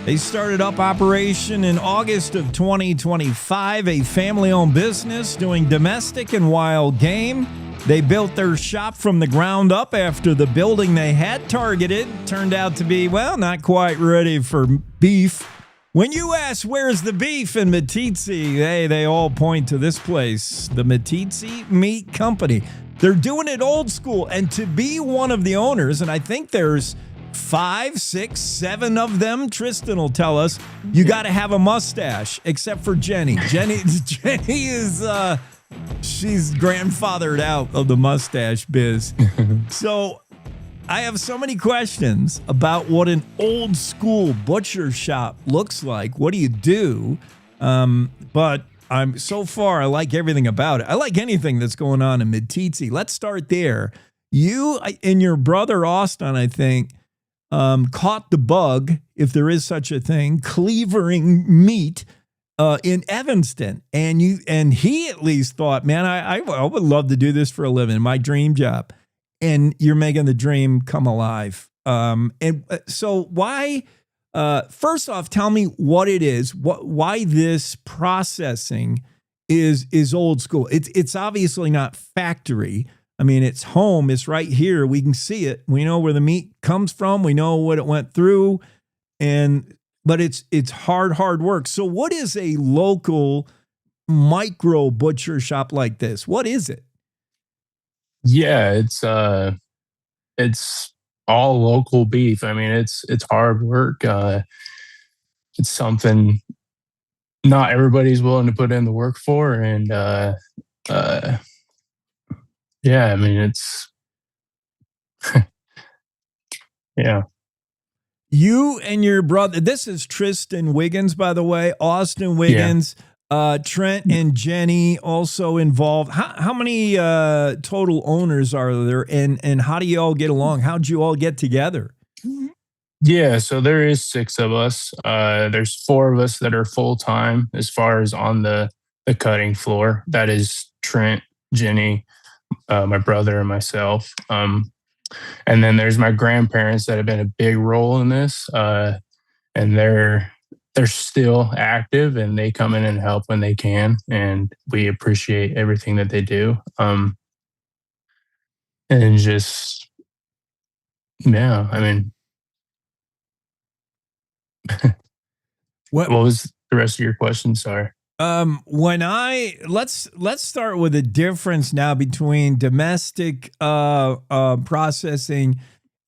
They started up operation in August of 2025, a family-owned business doing domestic and wild game. They built their shop from the ground up after the building they had targeted turned out to be, well, not quite ready for beef. When you ask where's the beef in Meteetse, they all point to this place, the Matiti Meat Company. They're doing it old school, and to be one of the owners, and I think there's 5, 6, 7 of them, Tristin will tell us, you got to have a mustache, except for Jenny. Jenny is... she's grandfathered out of the mustache biz. So I have so many questions about what an old school butcher shop looks like. What do you do? But I like everything about it. I like anything that's going on in Midweek. Let's start there. You and your brother Austin, I think, caught the bug, if there is such a thing, cleavering meat in Evanston, and he at least thought, man, I would love to do this for a living, my dream job, and you're making the dream come alive. So why? First off, tell me what it is. Why this processing is old school? It's obviously not factory. I mean, it's home. It's right here. We can see it. We know where the meat comes from. We know what it went through, but it's hard work. So what is a local micro butcher shop like this? What is it? Yeah, it's all local beef. I mean, it's hard work. It's something not everybody's willing to put in the work for. And yeah, I mean, it's yeah. You and your brother, this is Tristin Wiggins, by the way, Austin Wiggins, Trent and Jenny also involved. How many total owners are there, and how do you all get along? How'd you all get together? Yeah, so there is 6 of us. There's 4 of us that are full-time as far as on the cutting floor. That is Trent, Jenny, my brother, and myself. And then there's my grandparents that have been a big role in this, and they're still active, and they come in and help when they can, and we appreciate everything that they do. And just, yeah, I mean, what was the rest of your question? Sorry. Let's start with the difference now between domestic processing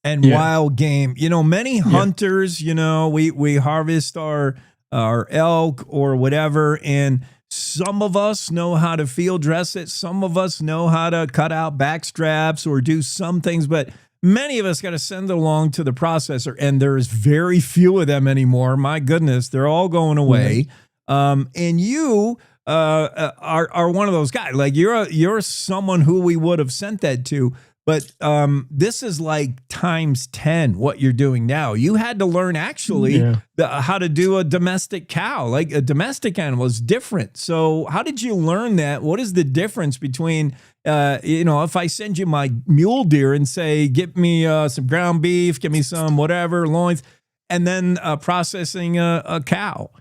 and wild game. You know, many hunters, you know, we harvest our elk or whatever, and some of us know how to field dress it. Some of us know how to cut out back straps or do some things, but many of us got to send it along to the processor, and there's very few of them anymore. My goodness, they're all going away. And you are one of those guys. Like you're someone who we would have sent that to. But this is like times 10 what you're doing now. You had to learn actually how to do a domestic cow. Like a domestic animal is different. So how did you learn that? What is the difference between, if I send you my mule deer and say, get me some ground beef, give me some whatever, loins, and then processing a cow?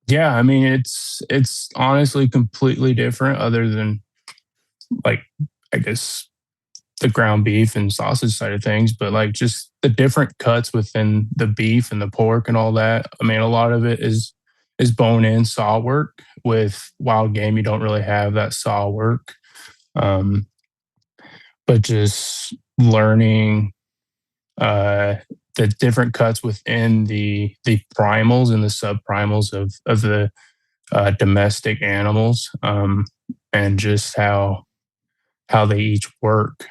Yeah, I mean, it's honestly completely different other than, like, I guess, the ground beef and sausage side of things, but like just the different cuts within the beef and the pork and all that. I mean, a lot of it is bone in saw work. With wild game, you don't really have that saw work. But just learning the different cuts within the primals and the subprimals of the domestic animals, and just how they each work.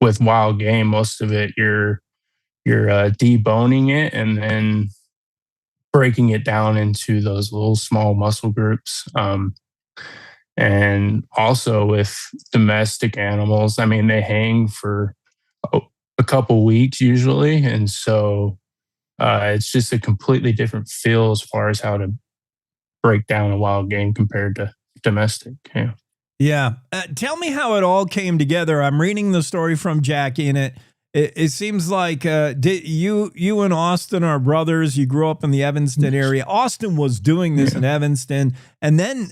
With wild game, most of it you're deboning it and then breaking it down into those little small muscle groups. And also with domestic animals, I mean, they hang for a couple weeks usually, and so it's just a completely different feel as far as how to break down a wild game compared to domestic. Yeah. Yeah. Tell me how it all came together. I'm reading the story from Jackie, and it seems like you and Austin are brothers. You grew up in the Evanston area. Austin was doing this in Evanston. And then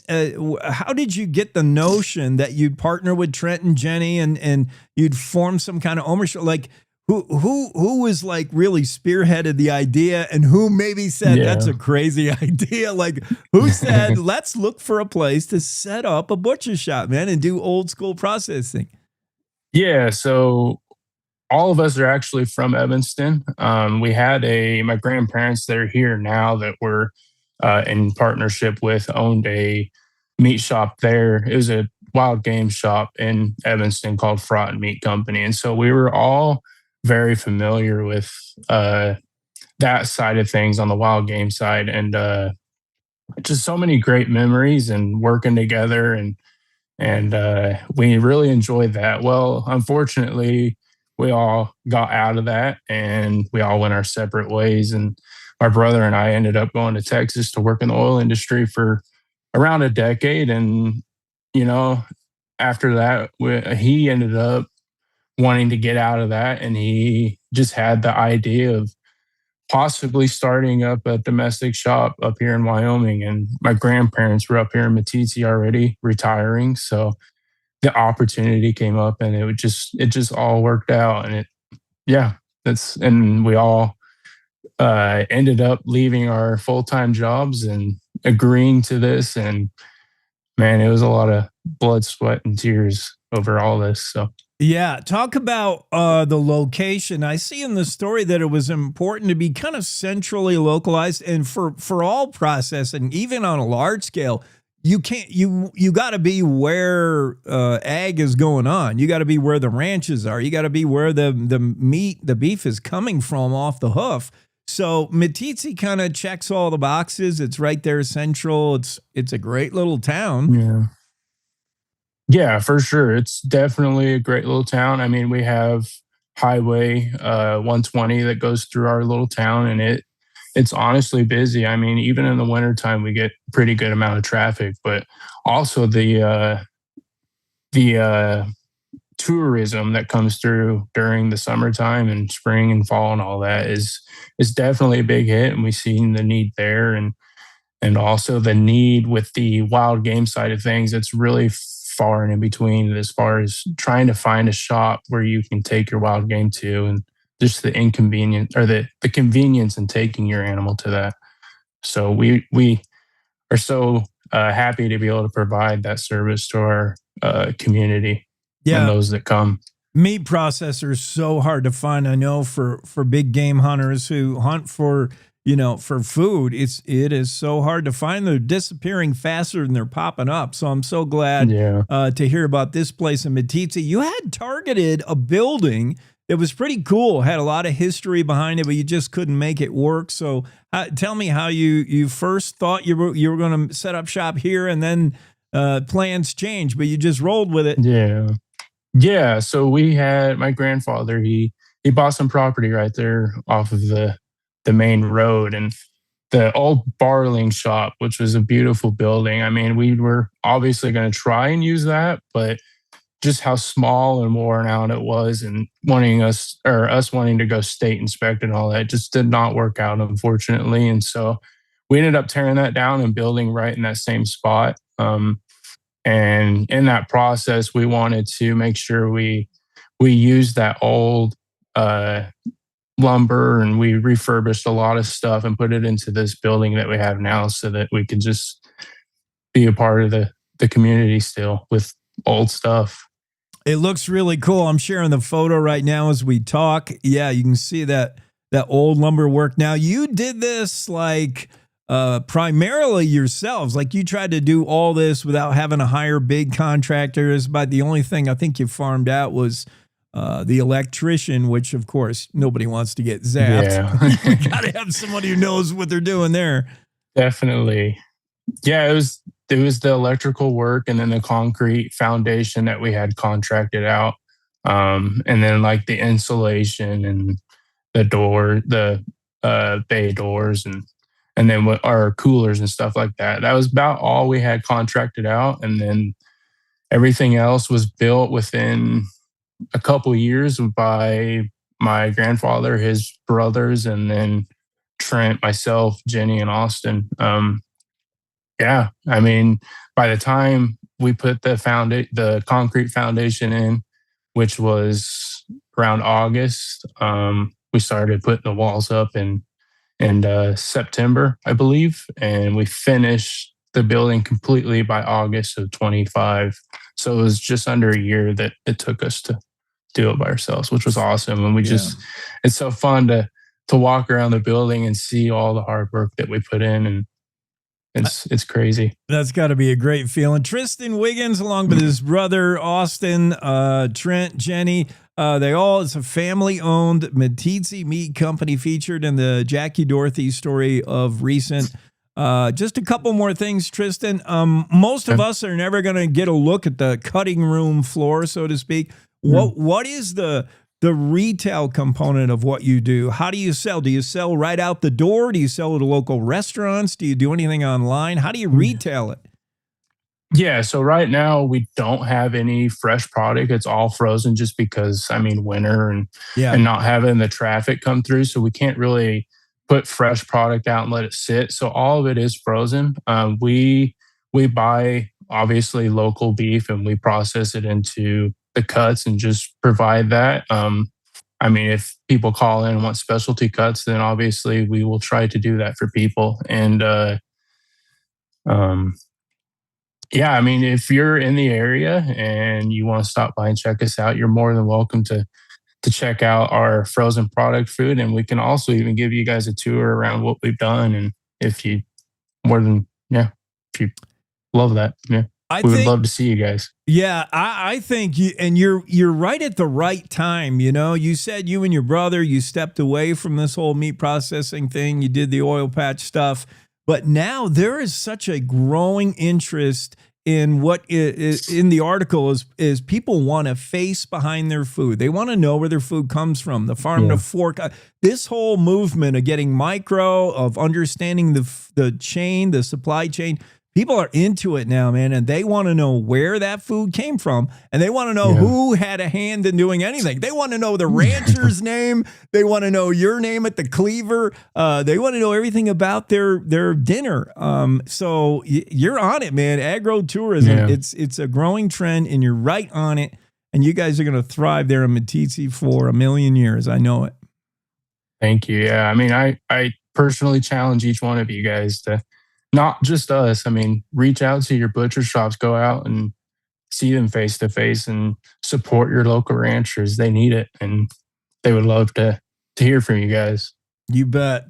how did you get the notion that you'd partner with Trent and Jenny and you'd form some kind of ownership? Like, who was like really spearheaded the idea, and who maybe said that's a crazy idea? Like, who said let's look for a place to set up a butcher shop, man, and do old school processing? Yeah, so all of us are actually from Evanston. We had my grandparents that are here now that were in partnership with, owned a meat shop there. It was a wild game shop in Evanston called Fraught and Meat Company, and so we were all very familiar with that side of things on the wild game side, and just so many great memories and working together, and we really enjoyed that. Well, unfortunately, we all got out of that and we all went our separate ways, and my brother and I ended up going to Texas to work in the oil industry for around a decade. And after that, he ended up wanting to get out of that, and he just had the idea of possibly starting up a domestic shop up here in Wyoming. And my grandparents were up here in Meteetse already, retiring, so the opportunity came up, and it just all worked out. And and we all ended up leaving our full-time jobs and agreeing to this. And man, it was a lot of blood, sweat, and tears over all this. So yeah, talk about the location. I see in the story that it was important to be kind of centrally localized, and for all processing, even on a large scale, you got to be where ag is going on. You got to be where the ranches are. You got to be where the beef is coming from off the hoof. So Meteetse kind of checks all the boxes. It's right there central. It's a great little town. Yeah. Yeah, for sure. It's definitely a great little town. I mean, we have Highway 120 that goes through our little town, and it's honestly busy. I mean, even in the wintertime, we get pretty good amount of traffic, but also the tourism that comes through during the summertime and spring and fall and all that is definitely a big hit. And we've seen the need there, and also the need with the wild game side of things. It's really far and in between as far as trying to find a shop where you can take your wild game to, and just the inconvenience or the convenience in taking your animal to that. So we are so happy to be able to provide that service to our community and those that come. Meat processors so hard to find. I know for big game hunters who hunt for food, it is so hard to find. They're disappearing faster than they're popping up. So I'm so glad to hear about this place in Meteetse. You had targeted a building that was pretty cool, had a lot of history behind it, but you just couldn't make it work. So tell me how you first thought you were going to set up shop here, and then plans changed, but you just rolled with it. Yeah. Yeah, so we had my grandfather. He bought some property right there off of the main road, and the old barling shop, which was a beautiful building. I mean, we were obviously going to try and use that, but just how small and worn out it was, and us wanting to go state inspect and all that just did not work out, unfortunately. And so we ended up tearing that down and building right in that same spot. And in that process, we wanted to make sure we used that old lumber, and we refurbished a lot of stuff and put it into this building that we have now, so that we could just be a part of the community still with old stuff. It looks really cool. I'm sharing the photo right now as we talk. Yeah, you can see that old lumber work. Now, you did this like primarily yourselves. Like, you tried to do all this without having to hire big contractors. But the only thing I think you farmed out was the electrician, which of course nobody wants to get zapped. Yeah. You got to have somebody who knows what they're doing there. Definitely. Yeah, it was the electrical work, and then the concrete foundation that we had contracted out. And then like the insulation and the bay doors, and then what our coolers and stuff like that. That was about all we had contracted out. And then everything else was built within a couple of years by my grandfather, his brothers, and then Trent, myself, Jenny, and Austin. Yeah, I mean, by the time we put the concrete foundation in, which was around August, we started putting the walls up in September, I believe, and we finished the building completely by August of 25. So it was just under a year that it took us to do it by ourselves, which was awesome. And it's so fun to walk around the building and see all the hard work that we put in, and it's crazy. That's got to be a great feeling. Tristin Wiggins, along with his brother Austin, Trent, Jenny, it's a family-owned Matiti Meat company featured in the Jackie Dorothy story of recent. Just a couple more things, Tristin. Most of us are never going to get a look at the cutting room floor, so to speak. What is the retail component of what you do? How do you sell? Do you sell right out the door? Do you sell to local restaurants? Do you do anything online? How do you retail it? Yeah, so right now we don't have any fresh product. It's all frozen, just because, I mean, winter and not having the traffic come through. So we can't really put fresh product out and let it sit. So all of it is frozen. We buy, obviously, local beef, and we process it into the cuts and just provide that. I mean, if people call in and want specialty cuts, then obviously we will try to do that for people. And yeah, I mean, if you're in the area and you want to stop by and check us out, you're more than welcome to check out our frozen product food. And we can also even give you guys a tour around what we've done. And if you if you love that, we would love to see you guys. Yeah, I think you're right at the right time. You know, you said you and your brother, you stepped away from this whole meat processing thing. You did the oil patch stuff. But now there is such a growing interest in what is in the article is people want a face behind their food. They want to know where their food comes from, the farm to fork. This whole movement of getting micro, of understanding the chain, the supply chain. People are into it now, man, and they want to know where that food came from, and they want to know who had a hand in doing anything. They want to know the rancher's name. They want to know your name at the cleaver. They want to know everything about their dinner. So you're on it, man. Agro-tourism, it's a growing trend, and you're right on it, and you guys are going to thrive there in Meteetse for a million years. I know it. Thank you. Yeah, I mean, I personally challenge each one of you guys to, not just us. I mean, reach out to your butcher shops, go out and see them face to face, and support your local ranchers. They need it, and they would love to hear from you guys. You bet.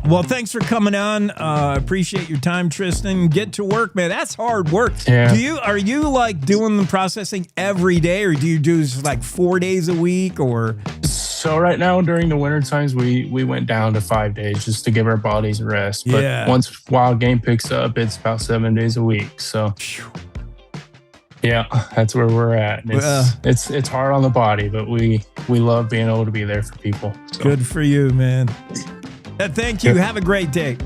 Well, thanks for coming on. Appreciate your time, Tristin. Get to work, man. That's hard work. Yeah. Are you like doing the processing every day, or do you do like 4 days a week, or? So right now during the winter times, we went down to 5 days just to give our bodies a rest. But once wild game picks up, it's about 7 days a week. So Yeah, that's where we're at. It's hard on the body, but we love being able to be there for people. So. Good for you, man. Thank you. Have a great day.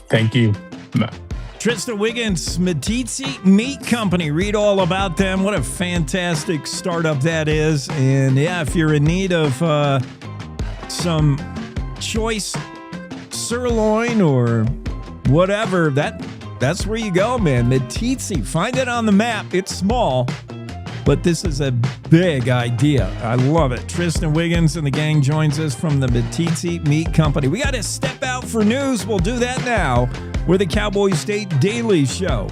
Thank you. Bye. Tristin Wiggins, Matiti Meat Company. Read all about them. What a fantastic startup that is. And yeah, if you're in need of some choice sirloin or whatever, that's where you go, man. Meteetse. Find it on the map. It's small, but this is a big idea. I love it. Tristin Wiggins and the gang joins us from the Matiti Meat Company. We got to step out for news. We'll do that now. We're the Cowboy State Daily Show.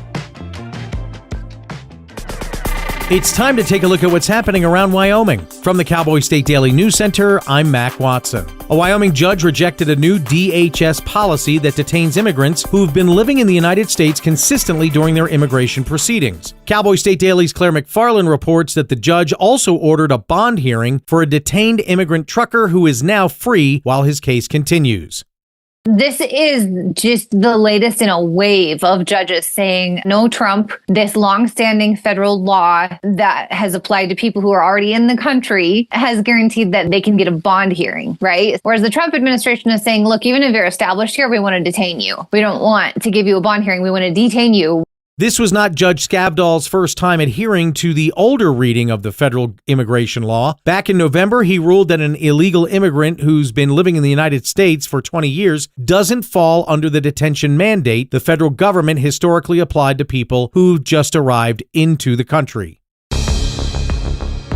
It's time to take a look at what's happening around Wyoming. From the Cowboy State Daily News Center, I'm Mac Watson. A Wyoming judge rejected a new DHS policy that detains immigrants who've been living in the United States consistently during their immigration proceedings. Cowboy State Daily's Claire McFarland reports that the judge also ordered a bond hearing for a detained immigrant trucker who is now free while his case continues. This is just the latest in a wave of judges saying no Trump, this longstanding federal law that has applied to people who are already in the country has guaranteed that they can get a bond hearing, right? Whereas the Trump administration is saying, look, even if you're established here, we want to detain you. We don't want to give you a bond hearing. We want to detain you. This was not Judge Skavdal's first time adhering to the older reading of the federal immigration law. Back in November, he ruled that an illegal immigrant who's been living in the United States for 20 years doesn't fall under the detention mandate the federal government historically applied to people who just arrived into the country.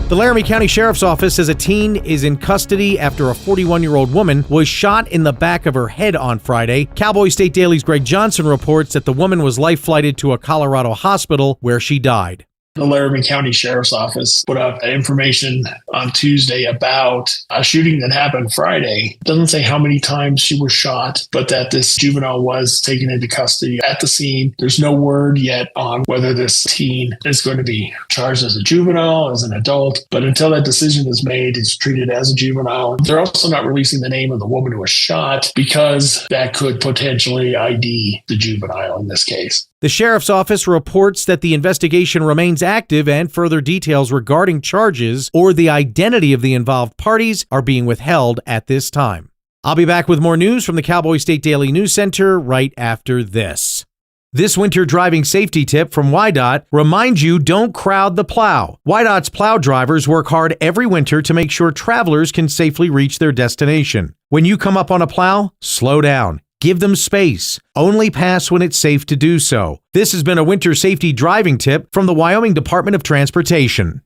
The Laramie County Sheriff's Office says a teen is in custody after a 41-year-old woman was shot in the back of her head on Friday. Cowboy State Daily's Greg Johnson reports that the woman was life-flighted to a Colorado hospital where she died. The Laramie County Sheriff's Office put up information on Tuesday about a shooting that happened Friday. It doesn't say how many times she was shot, but that this juvenile was taken into custody at the scene. There's no word yet on whether this teen is going to be charged as a juvenile, as an adult, but until that decision is made, it's treated as a juvenile. They're also not releasing the name of the woman who was shot because that could potentially ID the juvenile in this case. The sheriff's office reports that the investigation remains active and further details regarding charges or the identity of the involved parties are being withheld at this time. I'll be back with more news from the Cowboy State Daily News Center right after this. This winter driving safety tip from WYDOT reminds you don't crowd the plow. WYDOT's plow drivers work hard every winter to make sure travelers can safely reach their destination. When you come up on a plow, slow down. Give them space. Only pass when it's safe to do so. This has been a winter safety driving tip from the Wyoming Department of Transportation.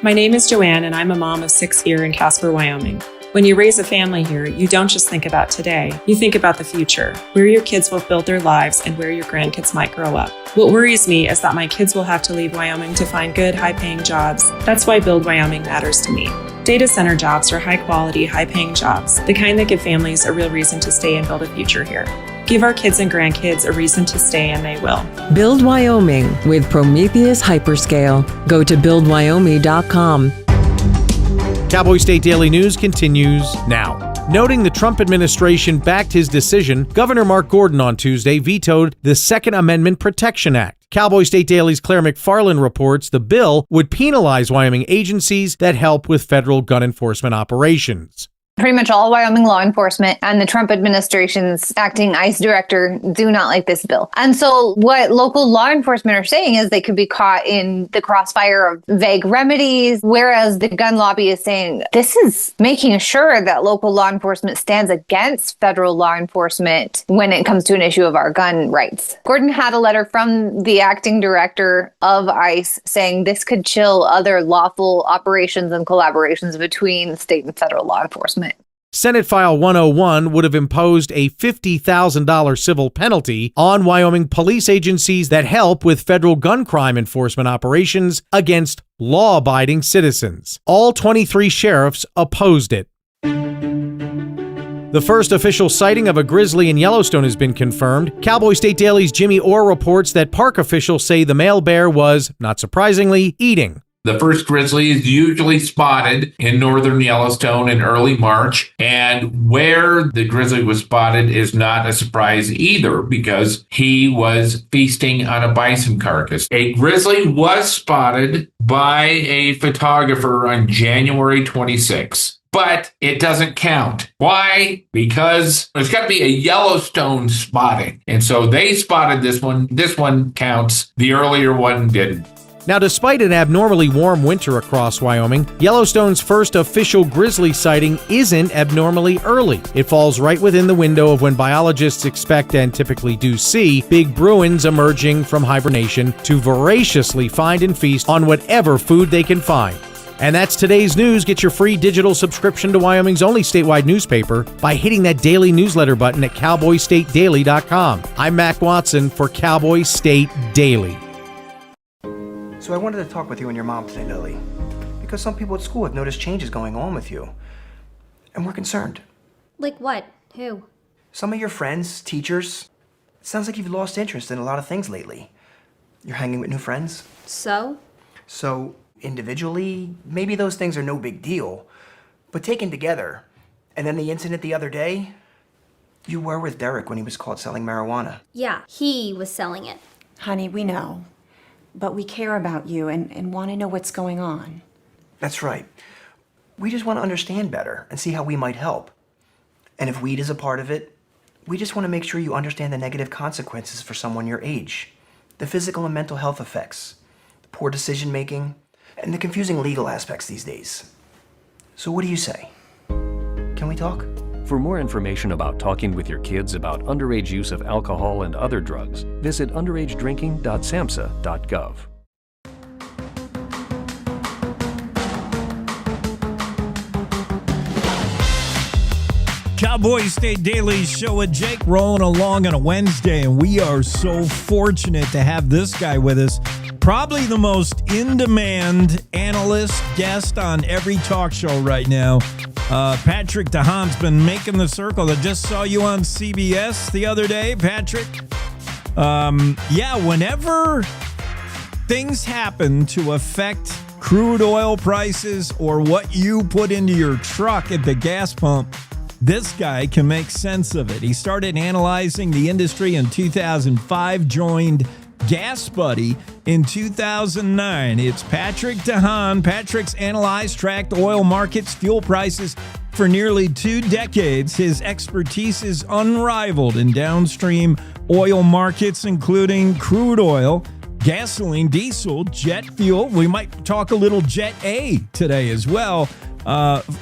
My name is Joanne, and I'm a mom of 6 here in Casper, Wyoming. When you raise a family here, you don't just think about today, you think about the future, where your kids will build their lives and where your grandkids might grow up. What worries me is that my kids will have to leave Wyoming to find good, high-paying jobs. That's why Build Wyoming matters to me. Data center jobs are high-quality, high-paying jobs, the kind that give families a real reason to stay and build a future here. Give our kids and grandkids a reason to stay, and they will. Build Wyoming with Prometheus Hyperscale. Go to buildwyoming.com. Cowboy State Daily News continues now. Noting the Trump administration backed his decision, Governor Mark Gordon on Tuesday vetoed the Second Amendment Protection Act. Cowboy State Daily's Claire McFarland reports the bill would penalize Wyoming agencies that help with federal gun enforcement operations. Pretty much all Wyoming law enforcement and the Trump administration's acting ICE director do not like this bill. And so what local law enforcement are saying is they could be caught in the crossfire of vague remedies, whereas the gun lobby is saying this is making sure that local law enforcement stands against federal law enforcement when it comes to an issue of our gun rights. Gordon had a letter from the acting director of ICE saying this could chill other lawful operations and collaborations between state and federal law enforcement. Senate File 101 would have imposed a $50,000 civil penalty on Wyoming police agencies that help with federal gun crime enforcement operations against law-abiding citizens. All 23 sheriffs opposed it. The first official sighting of a grizzly in Yellowstone has been confirmed. Cowboy State Daily's Jimmy Orr reports that park officials say the male bear was, not surprisingly, eating. The first grizzly is usually spotted in northern Yellowstone in early March, and where the grizzly was spotted is not a surprise either because he was feasting on a bison carcass. A grizzly was spotted by a photographer on January 26. But it doesn't count. Why? Because there's got to be a Yellowstone spotting. And so they spotted this one. This one counts. The earlier one didn't. Now, despite an abnormally warm winter across Wyoming, Yellowstone's first official grizzly sighting isn't abnormally early. It falls right within the window of when biologists expect and typically do see big Bruins emerging from hibernation to voraciously find and feast on whatever food they can find. And that's today's news. Get your free digital subscription to Wyoming's only statewide newspaper by hitting that daily newsletter button at cowboystatedaily.com. I'm Mac Watson for Cowboy State Daily. So I wanted to talk with you and your mom today, Lily, because some people at school have noticed changes going on with you, and we're concerned. Like what? Who? Some of your friends, teachers. It sounds like you've lost interest in a lot of things lately. You're hanging with new friends. So, individually, maybe those things are no big deal, but taken together, and then the incident the other day, you were with Derek when he was caught selling marijuana. yeah, he was selling it. Honey, we know. But we care about you and want to know what's going on. That's right. We just want to understand better and see how we might help. And if weed is a part of it, we just want to make sure you understand the negative consequences for someone your age, the physical and mental health effects, the poor decision making, and the confusing legal aspects these days. So what do you say? Can we talk? For more information about talking with your kids about underage use of alcohol and other drugs, visit underagedrinking.samhsa.gov. Cowboy State Daily Show with Jake rolling along on a Wednesday, and we are so fortunate to have this guy with us. Probably the most in-demand analyst guest on every talk show right now. Patrick DeHaan's been making the circle. I just saw you on CBS the other day, Patrick. Whenever things happen to affect crude oil prices or what you put into your truck at the gas pump, this guy can make sense of it. He started analyzing the industry in 2005, joined GasBuddy in 2009. It's Patrick DeHaan. Patrick's analyzed, tracked oil markets, fuel prices for nearly 2 decades. His expertise is unrivaled in downstream oil markets, including crude oil, gasoline, diesel, jet fuel. We might talk a little Jet A today as well.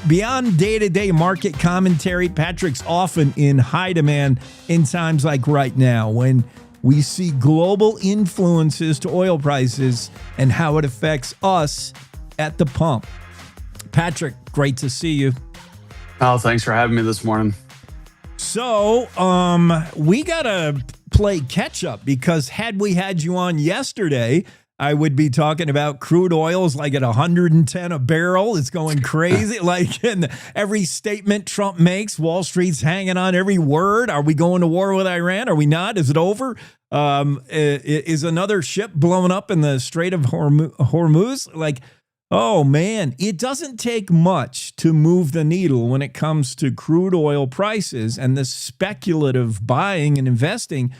Beyond day-to-day market commentary, Patrick's often in high demand in times like right now when we see global influences to oil prices and how it affects us at the pump. Patrick, great to see you. Oh, thanks for having me this morning. So, we got to play catch up because had we had you on yesterday, I would be talking about crude oils like at 110 a barrel. It's going crazy. Like in every statement Trump makes, Wall Street's hanging on every word. Are we going to war with Iran? Are we not? Is it over? Is another ship blowing up in the Strait of Hormuz? Like, oh man, it doesn't take much to move the needle when it comes to crude oil prices and the speculative buying and investing.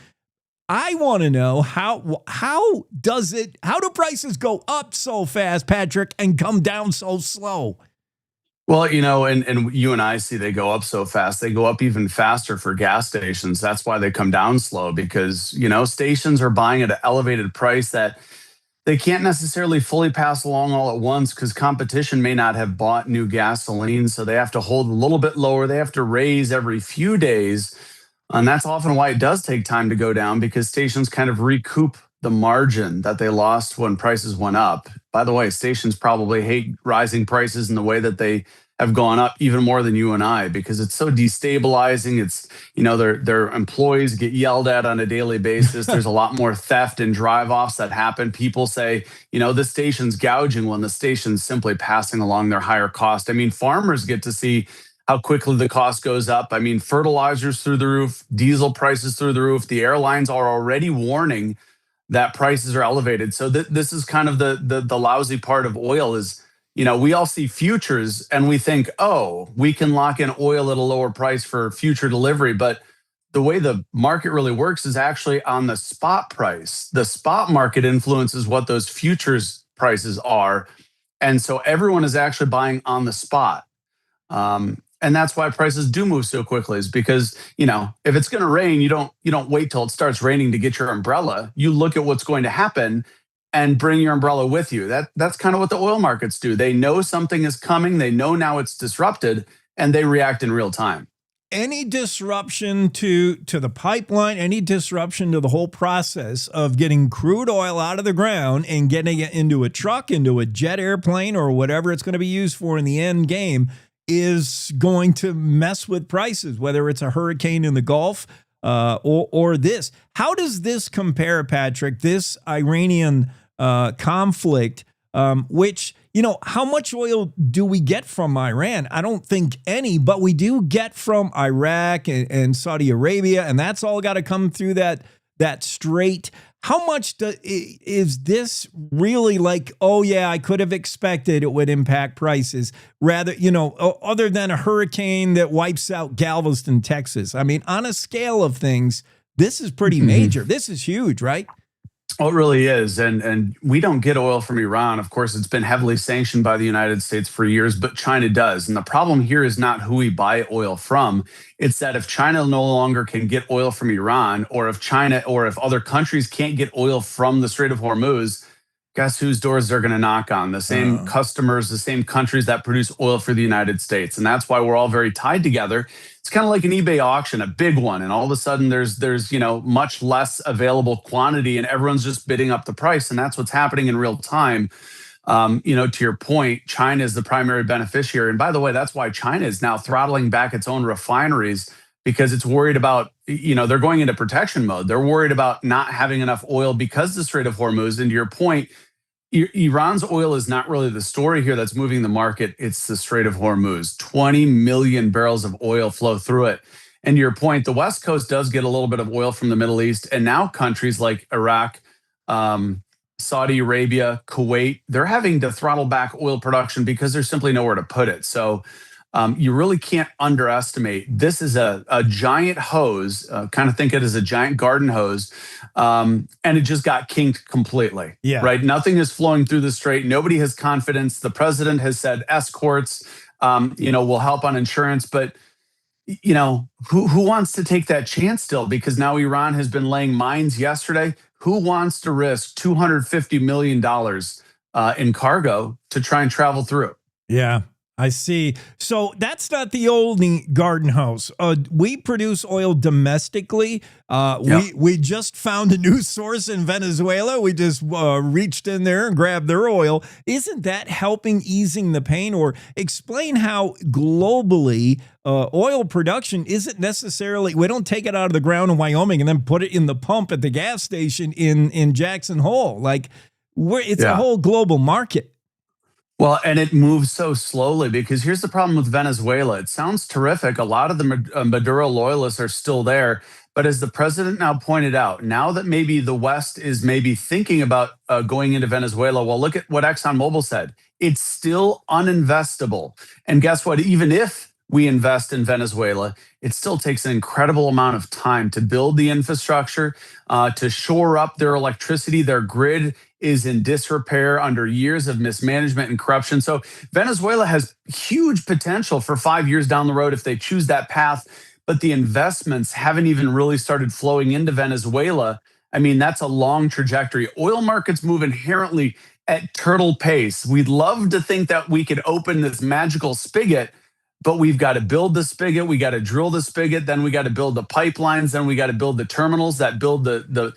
I want to know how do prices go up so fast, Patrick, and come down so slow? Well, and you and I see they go up so fast. They go up even faster for gas stations. That's why they come down slow because, stations are buying at an elevated price that they can't necessarily fully pass along all at once because competition may not have bought new gasoline. So they have to hold a little bit lower. They have to raise every few days. And that's often why it does take time to go down because stations kind of recoup the margin that they lost when prices went up. By the way, stations probably hate rising prices in the way that they have gone up even more than you and I because it's so destabilizing. It's, their employees get yelled at on a daily basis. There's a lot more theft and drive-offs that happen. People say, this station's gouging when the station's simply passing along their higher cost. I mean, farmers get to see how quickly the cost goes up. I mean, fertilizers through the roof, diesel prices through the roof. The airlines are already warning that prices are elevated. So this is kind of the lousy part of oil is, we all see futures and we think, oh, we can lock in oil at a lower price for future delivery. But the way the market really works is actually on the spot price. The spot market influences what those futures prices are. And so everyone is actually buying on the spot. And that's why prices do move so quickly, is because, if it's going to rain, you don't wait till it starts raining to get your umbrella. You look at what's going to happen and bring your umbrella with you. That's kind of what the oil markets do. They know something is coming. They know now it's disrupted, and they react in real time. Any disruption to the pipeline, any disruption to the whole process of getting crude oil out of the ground and getting it into a truck, into a jet airplane, or whatever it's going to be used for in the end game, is going to mess with prices, whether it's a hurricane in the Gulf or this. How does this compare, Patrick, this Iranian conflict, which, how much oil do we get from Iran? I don't think any, but we do get from Iraq and Saudi Arabia, and that's all got to come through that strait. How much is this really like, oh, yeah, I could have expected it would impact prices, rather, other than a hurricane that wipes out Galveston, Texas? I mean, on a scale of things, this is pretty major. This is huge, right? Oh, it really is. And we don't get oil from Iran. Of course, it's been heavily sanctioned by the United States for years, but China does. And the problem here is not who we buy oil from. It's that if China no longer can get oil from Iran, or if other countries can't get oil from the Strait of Hormuz, guess whose doors they're going to knock on? The same customers, the same countries that produce oil for the United States. And that's why we're all very tied together. It's kind of like an eBay auction, a big one. And all of a sudden there's much less available quantity and everyone's just bidding up the price. And that's what's happening in real time. To your point, China is the primary beneficiary. And by the way, that's why China is now throttling back its own refineries, because it's worried about, they're going into protection mode. They're worried about not having enough oil because the Strait of Hormuz. And to your point, Iran's oil is not really the story here that's moving the market. It's the Strait of Hormuz. 20 million barrels of oil flow through it. And to your point, the West Coast does get a little bit of oil from the Middle East. And now countries like Iraq, Saudi Arabia, Kuwait, they're having to throttle back oil production because there's simply nowhere to put it. So you really can't underestimate. This is a giant hose, kind of think it as a giant garden hose, and it just got kinked completely. Yeah. Right? Nothing is flowing through the strait. Nobody has confidence. The president has said escorts, will help on insurance. But, who wants to take that chance still? Because now Iran has been laying mines yesterday. Who wants to risk $250 million in cargo to try and travel through? Yeah. I see. So that's not the only garden hose. We produce oil domestically. We just found a new source in Venezuela. We just reached in there and grabbed their oil. Isn't that helping easing the pain? Or explain how globally oil production isn't necessarily, we don't take it out of the ground in Wyoming and then put it in the pump at the gas station in Jackson Hole. Like, it's a whole global market. Well, and it moves so slowly because here's the problem with Venezuela. It sounds terrific. A lot of the Maduro loyalists are still there. But as the president now pointed out, now that maybe the West is maybe thinking about going into Venezuela, well, look at what ExxonMobil said. It's still uninvestable. And guess what? Even if we invest in Venezuela, it still takes an incredible amount of time to build the infrastructure, to shore up their electricity. Their grid is in disrepair under years of mismanagement and corruption. So Venezuela has huge potential for 5 years down the road if they choose that path. But the investments haven't even really started flowing into Venezuela. I mean, that's a long trajectory. Oil markets move inherently at turtle pace. We'd love to think that we could open this magical spigot, but we've got to build the spigot. We got to drill the spigot. Then we got to build the pipelines. Then we got to build the terminals that build the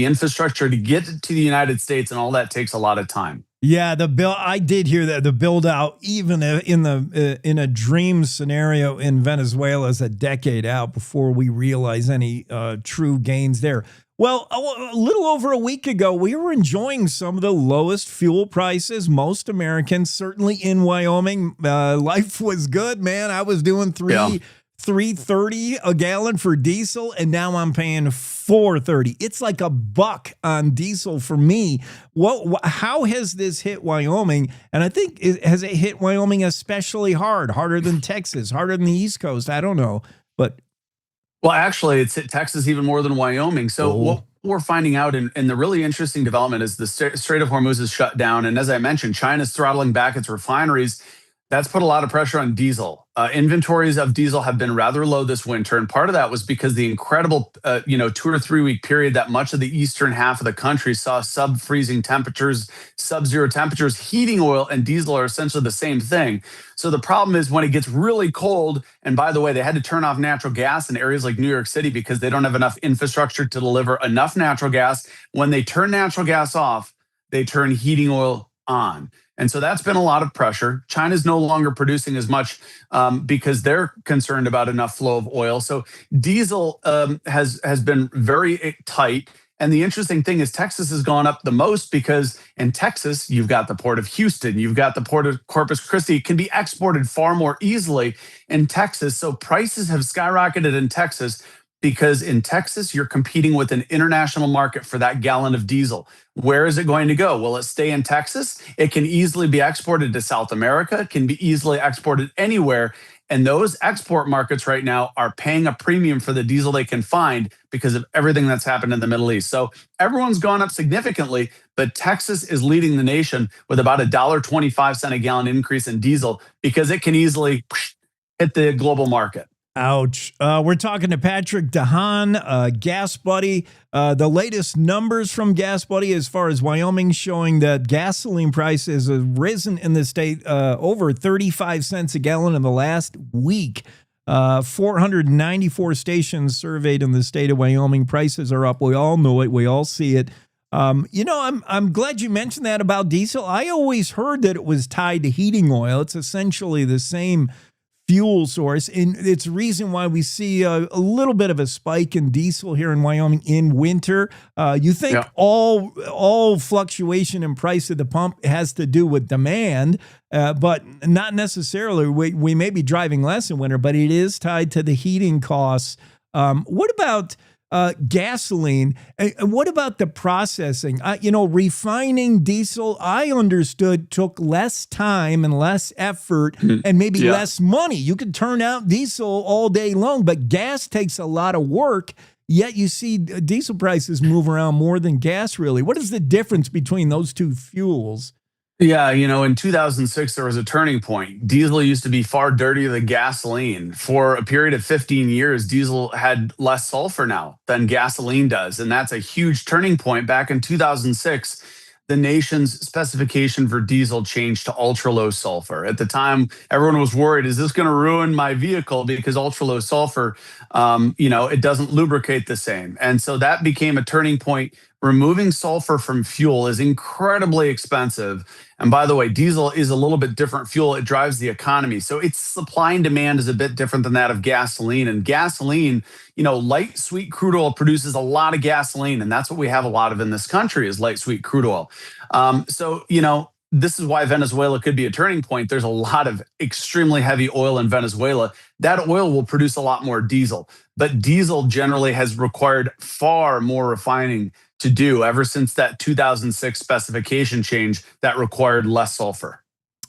infrastructure to get to the United States. And all that takes a lot of time. Yeah, I did hear that the build out, even in a dream scenario in Venezuela, is a decade out before we realize any true gains there. Well, a little over a week ago, we were enjoying some of the lowest fuel prices. Most Americans, certainly in Wyoming, life was good, man. I was doing $3.30 a gallon for diesel, and now I'm paying $4.30. It's like $1 on diesel for me. How has this hit Wyoming? And I think has it hit Wyoming especially harder than Texas, harder than the East Coast? I don't know, but well, actually, it's hit Texas even more than Wyoming. So what we're finding out, and the really interesting development is the Strait of Hormuz is shut down, and as I mentioned, China's throttling back its refineries. That's put a lot of pressure on diesel. Inventories of diesel have been rather low this winter, and part of that was because the incredible, 2 or 3 week period that much of the eastern half of the country saw sub-freezing temperatures, sub-zero temperatures. Heating oil and diesel are essentially the same thing. So the problem is when it gets really cold, and by the way, they had to turn off natural gas in areas like New York City because they don't have enough infrastructure to deliver enough natural gas. When they turn natural gas off, they turn heating oil on. And so that's been a lot of pressure. China's no longer producing as much because they're concerned about enough flow of oil. So diesel has been very tight. And the interesting thing is Texas has gone up the most because in Texas, you've got the port of Houston, you've got the port of Corpus Christi. It can be exported far more easily in Texas. So prices have skyrocketed in Texas because in Texas, you're competing with an international market for that gallon of diesel. Where is it going to go? Will it stay in Texas? It can easily be exported to South America. It can be easily exported anywhere. And those export markets right now are paying a premium for the diesel they can find because of everything that's happened in the Middle East. So everyone's gone up significantly, but Texas is leading the nation with about $1.25 a gallon increase in diesel because it can easily hit the global market. Ouch. We're talking to Patrick DeHaan, GasBuddy. The latest numbers from GasBuddy as far as Wyoming showing that gasoline prices have risen in the state over 35 cents a gallon in the last week. 494 stations surveyed in the state of Wyoming. Prices are up. We all know it. We all see it. I'm glad you mentioned that about diesel. I always heard that it was tied to heating oil. It's essentially the same fuel source, and it's the reason why we see a little bit of a spike in diesel here in Wyoming in winter. You think all fluctuation in price at the pump has to do with demand, but not necessarily. We may be driving less in winter, but it is tied to the heating costs. What about gasoline? And what about the processing? Refining diesel, I understood, took less time and less effort and maybe less money. You could turn out diesel all day long, but gas takes a lot of work, yet you see diesel prices move around more than gas, really. What is the difference between those two fuels? Yeah, in 2006, there was a turning point. Diesel used to be far dirtier than gasoline. For a period of 15 years, diesel had less sulfur now than gasoline does. And that's a huge turning point. Back in 2006, the nation's specification for diesel changed to ultra low sulfur. At the time, everyone was worried, is this going to ruin my vehicle? Because ultra low sulfur, it doesn't lubricate the same. And so that became a turning point. Removing sulfur from fuel is incredibly expensive. And by the way, diesel is a little bit different fuel. It drives the economy. So its supply and demand is a bit different than that of gasoline. And gasoline, light sweet crude oil produces a lot of gasoline. And that's what we have a lot of in this country is light sweet crude oil. This is why Venezuela could be a turning point. There's a lot of extremely heavy oil in Venezuela. That oil will produce a lot more diesel. But diesel generally has required far more refining to do ever since that 2006 specification change that required less sulfur.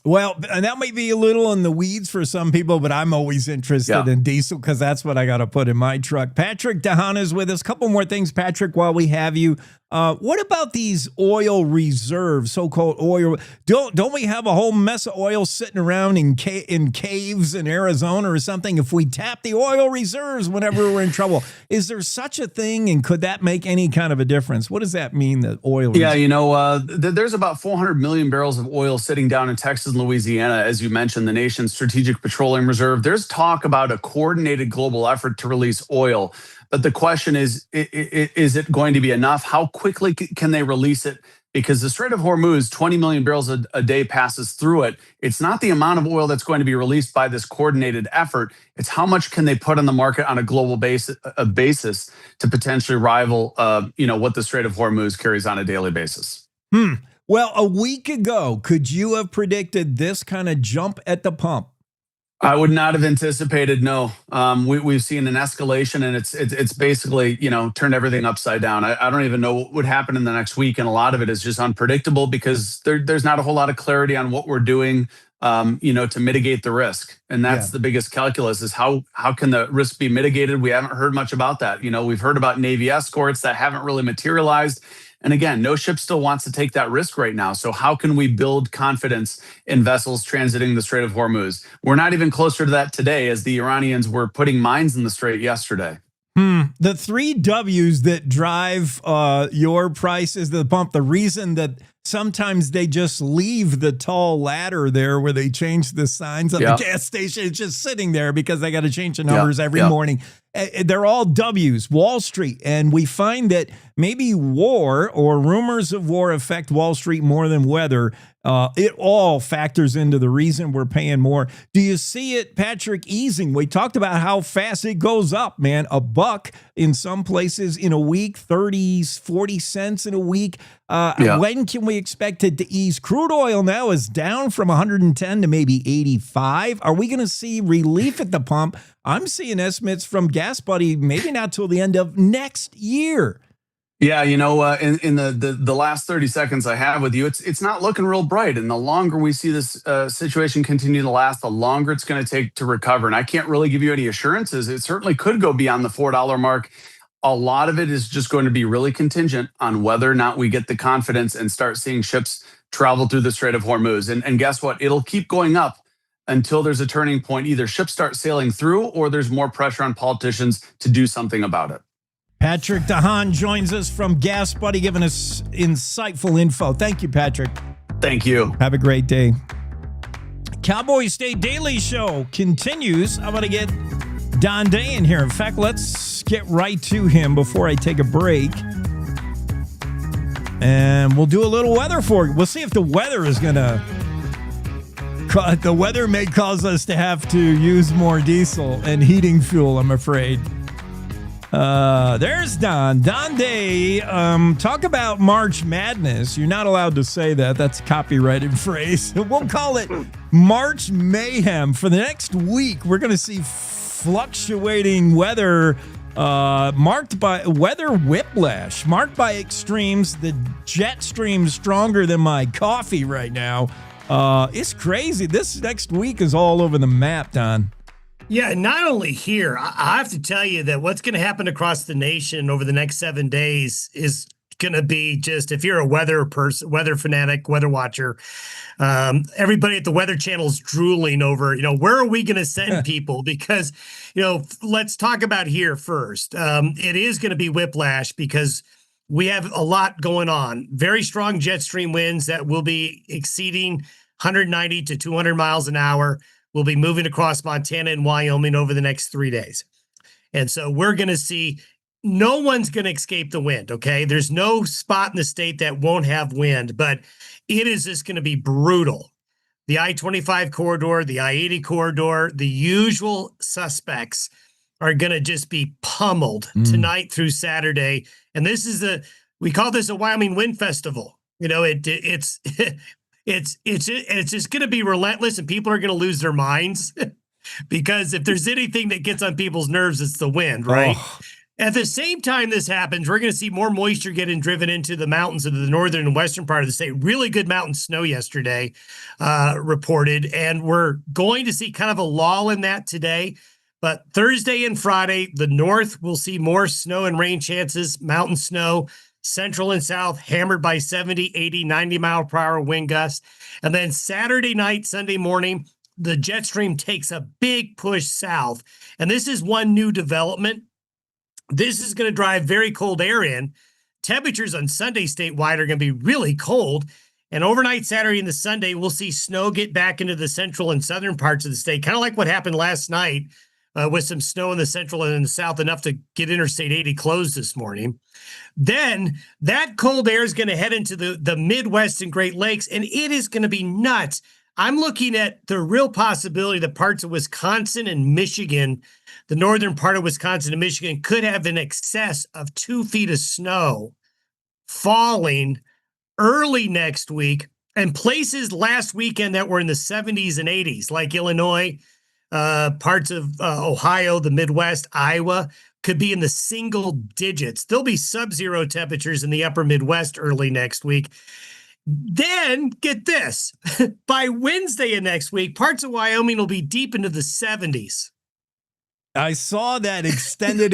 Well, and that might be a little in the weeds for some people, but I'm always interested in diesel because that's what I got to put in my truck. Patrick DeHaan is with us. A couple more things, Patrick, while we have you. What about these oil reserves, so-called oil? Don't we have a whole mess of oil sitting around in caves in Arizona or something? If we tap the oil reserves whenever we're in trouble, is there such a thing? And could that make any kind of a difference? What does that mean, that oil reserves? There's about 400 million barrels of oil sitting down in Texas and Louisiana, as you mentioned, the nation's strategic petroleum reserve. There's talk about a coordinated global effort to release oil. But the question is it going to be enough? How quickly can they release it? Because the Strait of Hormuz, 20 million barrels a day passes through it. It's not the amount of oil that's going to be released by this coordinated effort. It's how much can they put on the market on a global basis to potentially rival, what the Strait of Hormuz carries on a daily basis. Well, a week ago, could you have predicted this kind of jump at the pump? I would not have anticipated. No, we've seen an escalation, and it's basically turned everything upside down. I don't even know what would happen in the next week, and a lot of it is just unpredictable because there's not a whole lot of clarity on what we're doing, to mitigate the risk, and that's the biggest calculus: is how can the risk be mitigated? We haven't heard much about that. We've heard about Navy escorts that haven't really materialized. And again, no ship still wants to take that risk right now. So how can we build confidence in vessels transiting the Strait of Hormuz? We're not even closer to that today, as the Iranians were putting mines in the strait yesterday. The 3 W's that drive your prices to the pump, the reason that sometimes they just leave the tall ladder there where they change the signs on the gas station, it's just sitting there because they got to change the numbers every morning. They're all W's, Wall Street. And we find that maybe war or rumors of war affect Wall Street more than weather. It all factors into the reason we're paying more. Do you see it, Patrick, easing? We talked about how fast it goes up, man. $1 in some places in a week, 30, 40 cents in a week. When can we expect it to ease? Crude oil now is down from 110 to maybe 85. Are we going to see relief at the pump? I'm seeing estimates from GasBuddy, maybe not till the end of next year. Yeah, in the last 30 seconds I have with you, it's not looking real bright. And the longer we see this situation continue to last, the longer it's going to take to recover. And I can't really give you any assurances. It certainly could go beyond the $4 mark. A lot of it is just going to be really contingent on whether or not we get the confidence and start seeing ships travel through the Strait of Hormuz. And guess what? It'll keep going up until there's a turning point. Either ships start sailing through or there's more pressure on politicians to do something about it. Patrick DeHaan joins us from GasBuddy, giving us insightful info. Thank you, Patrick. Thank you. Have a great day. Cowboy State Daily Show continues. I'm going to get Don Day in here. In fact, let's get right to him before I take a break. And we'll do a little weather for you. We'll see if the weather is going to... The weather may cause us to have to use more diesel and heating fuel, I'm afraid. There's Don Day. Talk about March Madness. You're not allowed to say that. That's a copyrighted phrase. We'll call it March Mayhem. For the next week, we're going to see fluctuating weather marked by weather whiplash, marked by extremes. The jet stream stronger than my coffee right now. It's crazy. This next week is all over the map, Don. Yeah, not only here, I have to tell you that what's going to happen across the nation over the next 7 days is going to be just, if you're a weather person, weather fanatic, weather watcher, everybody at the Weather Channel is drooling over, where are we going to send people? Because, let's talk about here first. It is going to be whiplash because we have a lot going on. Very strong jet stream winds that will be exceeding 190 to 200 miles an hour. Will be moving across Montana and Wyoming over the next 3 days. And so we're going to see, no one's going to escape the wind, okay? There's no spot in the state that won't have wind, but it is just going to be brutal. The I-25 corridor, the I-80 corridor, the usual suspects are going to just be pummeled tonight through Saturday. And this is we call this a Wyoming Wind Festival. It's just going to be relentless, and people are going to lose their minds because if there's anything that gets on people's nerves, it's the wind, right? Oh. At the same time this happens, we're going to see more moisture getting driven into the mountains of the northern and western part of the state. Really good mountain snow yesterday reported, and we're going to see kind of a lull in that today. But Thursday and Friday, the north will see more snow and rain chances, mountain snow. Central and south hammered by 70, 80, 90 mile per hour wind gusts. And then Saturday night, Sunday morning, the jet stream takes a big push south. And this is one new development. This is going to drive very cold air in. Temperatures on Sunday statewide are going to be really cold. And overnight Saturday and the Sunday, we'll see snow get back into the central and southern parts of the state, kind of like what happened last night with some snow in the central and in the south, enough to get Interstate 80 closed this morning. Then that cold air is going to head into the Midwest and Great Lakes, and it is going to be nuts. I'm looking at the real possibility that parts of Wisconsin and Michigan, the northern part of Wisconsin and Michigan, could have an excess of 2 feet of snow falling early next week, and places last weekend that were in the 70s and 80s, like Illinois, Parts of Ohio, the Midwest, Iowa could be in the single digits. There'll be sub-zero temperatures in the upper Midwest early next week. Then, get this, by Wednesday of next week, parts of Wyoming will be deep into the 70s. I saw that extended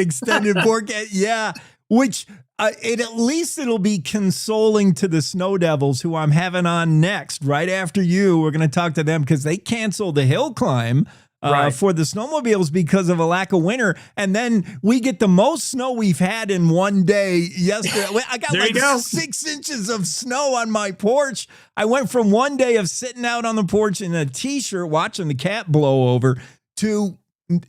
forecast. Yeah, which at least it'll be consoling to the Snow Devils, who I'm having on next, right after you. We're going to talk to them because they canceled the hill climb for the snowmobiles because of a lack of winter. And then we get the most snow we've had in one day yesterday. I got like 6 inches of snow on my porch. I went from one day of sitting out on the porch in a t-shirt watching the cat blow over to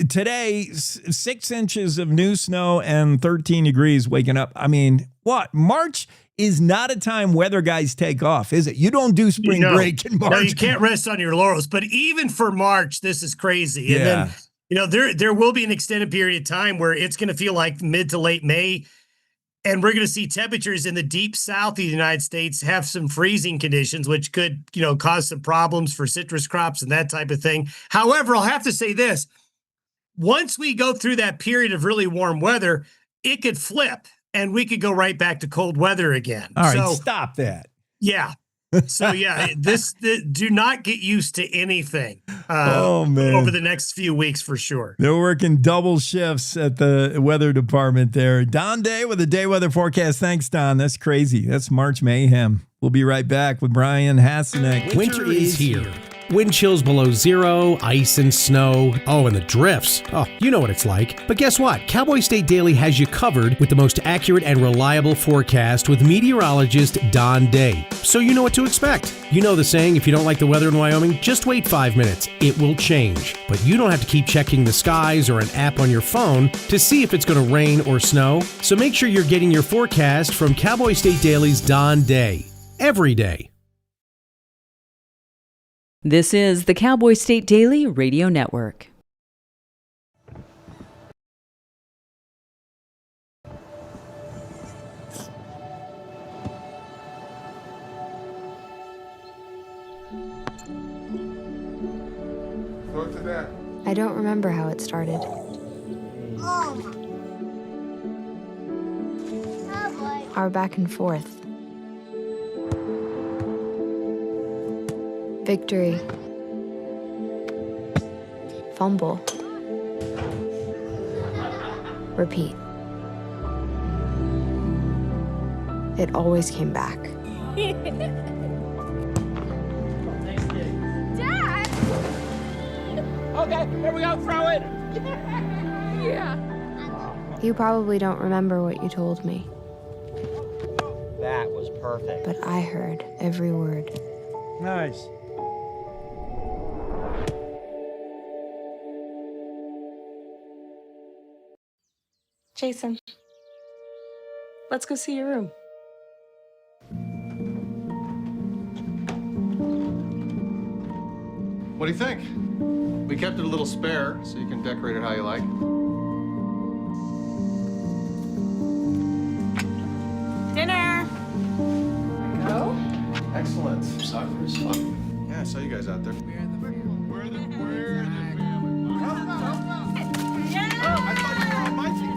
today, 6 inches of new snow and 13 degrees waking up. I mean, what? March is not a time weather guys take off, is it? You don't do spring break in March. No, you can't rest on your laurels. But even for March, this is crazy. And then, you know, there will be an extended period of time where it's going to feel like mid to late May. And we're going to see temperatures in the deep south of the United States have some freezing conditions, which could, you know, cause some problems for citrus crops and that type of thing. However, I'll have to say this. Once we go through that period of really warm weather, it could flip and we could go right back to cold weather again. All right, stop that. Yeah. So, yeah, do not get used to anything man, over the next few weeks for sure. They're working double shifts at the weather department there. Don Day with the day weather forecast. Thanks, Don. That's crazy. That's March mayhem. We'll be right back with Brian Hasenack. Winter is here. Wind chills below zero, ice and snow. Oh, and the drifts. Oh, you know what it's like. But guess what? Cowboy State Daily has you covered with the most accurate and reliable forecast with meteorologist Don Day. So you know what to expect. You know the saying, if you don't like the weather in Wyoming, just wait 5 minutes. It will change. But you don't have to keep checking the skies or an app on your phone to see if it's going to rain or snow. So make sure you're getting your forecast from Cowboy State Daily's Don Day. Every day. This is the Cowboy State Daily Radio Network. I don't remember how it started. Our back and forth. Victory. Fumble. Repeat. It always came back. Dad! Okay, here we go, throw it! Yeah. You probably don't remember what you told me, That was perfect. but I heard every word. Nice. Jason, let's go see your room. What do you think? We kept it a little spare, so you can decorate it how you like. Dinner! Go. Excellent. Suckers. Yeah, I saw you guys out there. We're the family. Yeah! Oh, I thought you were on my team.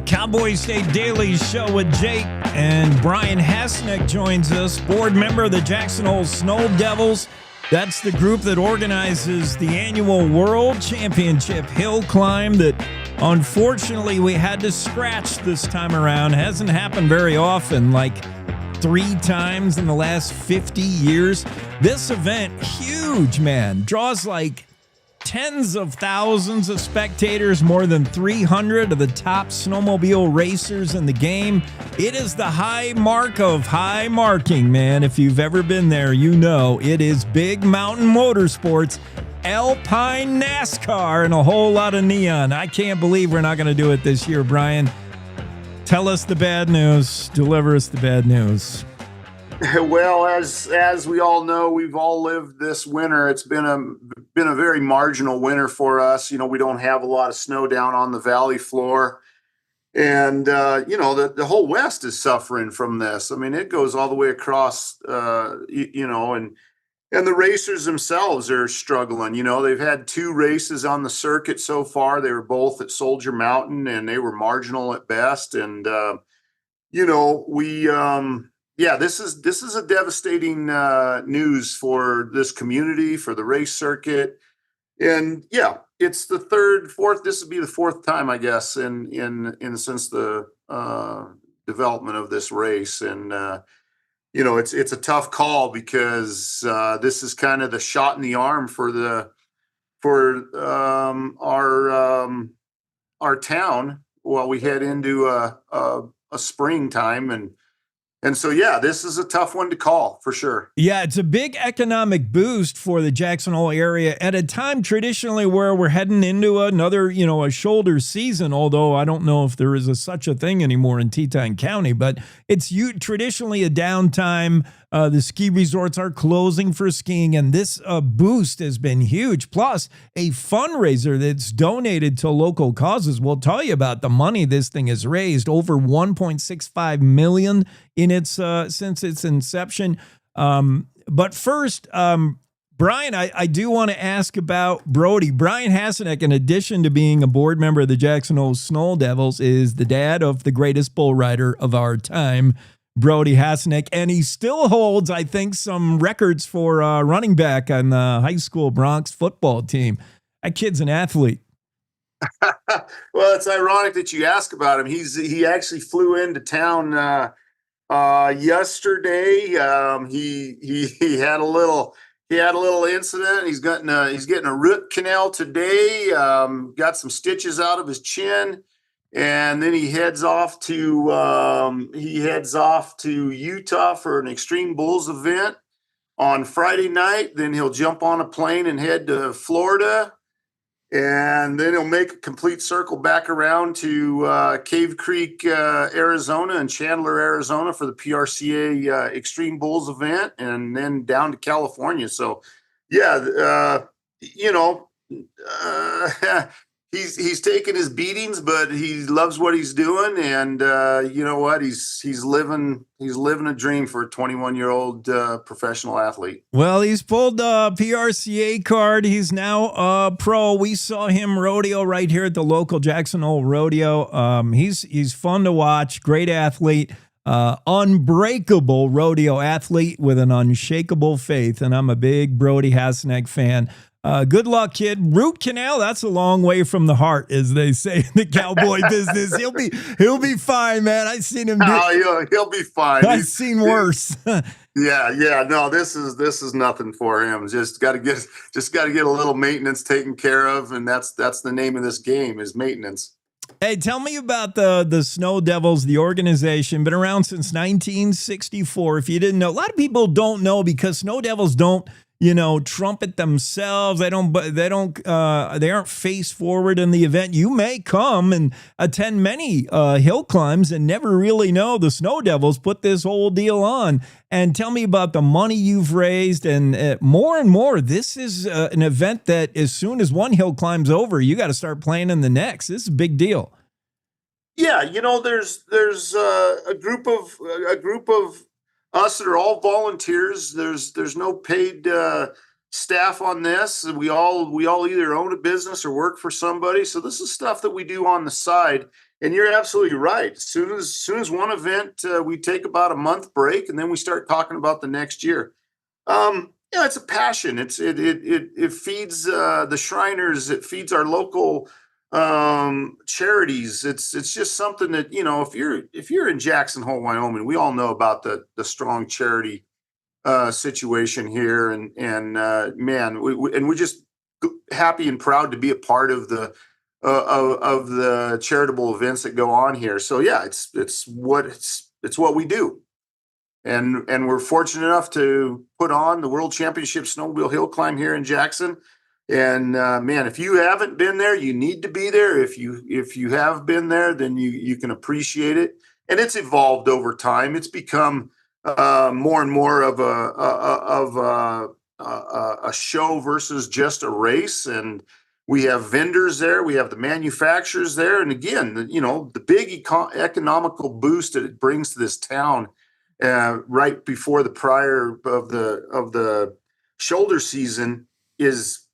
Cowboy State Daily Show with Jake and Brian Hasenack joins us, board member of the Jackson Hole Snow Devils. That's the group that organizes the annual World Championship hill climb that unfortunately we had to scratch this time around. Hasn't happened very often, like 3 times in the last 50 years. This event, huge, man, draws like tens of thousands of spectators, more than 300 of the top snowmobile racers in the game. It is the high mark of high marking, man. If you've ever been there, you know it is Big Mountain Motorsports, Alpine NASCAR, and a whole lot of neon. I can't believe we're not going to do it this year, Brian. Tell us the bad news. Deliver us the bad news. Well, as we all know, we've all lived this winter. It's been a very marginal winter for us. You know, we don't have a lot of snow down on the valley floor, and you know, the whole West is suffering from this. I mean, it goes all the way across. You know, and the racers themselves are struggling. You know, they've had 2 races on the circuit so far. They were both at Soldier Mountain, and they were marginal at best. And you know, yeah, this is a devastating news for this community, for the race circuit, and yeah, it's the fourth. This would be the 4th time, I guess, in since the development of this race, and you know, it's a tough call because this is kind of the shot in the arm for our town while we head into a springtime. And so, yeah, this is a tough one to call for sure. Yeah, it's a big economic boost for the Jackson Hole area at a time traditionally where we're heading into another, you know, a shoulder season, although I don't know if there is such a thing anymore in Teton County, but it's traditionally a downtime. The ski resorts are closing for skiing, and this boost has been huge. Plus, a fundraiser that's donated to local causes. We'll tell you about the money this thing has raised, over $1.65 million in its since its inception. But first, Brian, I do want to ask about Brody. Brian Hasenack, in addition to being a board member of the Jackson Hole Snow Devils, is the dad of the greatest bull rider of our time, Brody Hasenack, and he still holds, I think, some records for running back on the high school Bronx football team. That kid's an athlete. Well, it's ironic that you ask about him. He actually flew into town yesterday. He had a little incident. He's getting a root canal today. Got some stitches out of his chin. And then he heads off to Utah for an Extreme Bulls event on Friday night. Then he'll jump on a plane and head to Florida, and then he'll make a complete circle back around to Cave Creek, Arizona, and Chandler, Arizona for the PRCA Extreme Bulls event, and then down to California. So, yeah, you know. He's taking his beatings, but he loves what he's doing, and you know what? He's living a dream for a 21-year-old professional athlete. Well, he's pulled a PRCA card. He's now a pro. We saw him rodeo right here at the local Jackson Hole Rodeo. He's fun to watch. Great athlete. Unbreakable rodeo athlete with an unshakable faith, and I'm a big Brody Hasenack fan. Good luck, kid. Root canal, that's a long way from the heart, as they say in the cowboy business. He'll be fine, man. I've seen him he'll be fine. I've seen worse. Yeah. No, this is nothing for him. Just got to get a little maintenance taken care of, and that's the name of this game, is maintenance. Hey, tell me about the Snow Devils, the organization. Been around since 1964. If you didn't know, a lot of people don't know because Snow Devils don't, you know, trumpet themselves. They aren't face forward in the event. You may come and attend many hill climbs and never really know the Snow Devils put this whole deal on. And tell me about the money you've raised, and more. This is an event that as soon as one hill climb's over, you got to start planning the next. This is a big deal. Yeah, you know, there's a group of us that are all volunteers. There's no paid staff on this. We all either own a business or work for somebody. So this is stuff that we do on the side. And you're absolutely right. As soon as one event, we take about a month break, and then we start talking about the next year. Yeah, it's a passion. It feeds the Shriners. It feeds our local charities. It's just something that, you know, if you're in Jackson Hole, Wyoming, we all know about the strong charity situation here, and man, we just happy and proud to be a part of the charitable events that go on here. So yeah, it's what we do. And we're fortunate enough to put on the World Championship Snowmobile Hill Climb here in Jackson. And man, if you haven't been there, you need to be there. If you have been there, then you can appreciate it. And it's evolved over time. It's become more and more of a show versus just a race. And we have vendors there. We have the manufacturers there. And again, the big economical boost that it brings to this town right before the prior of the shoulder season is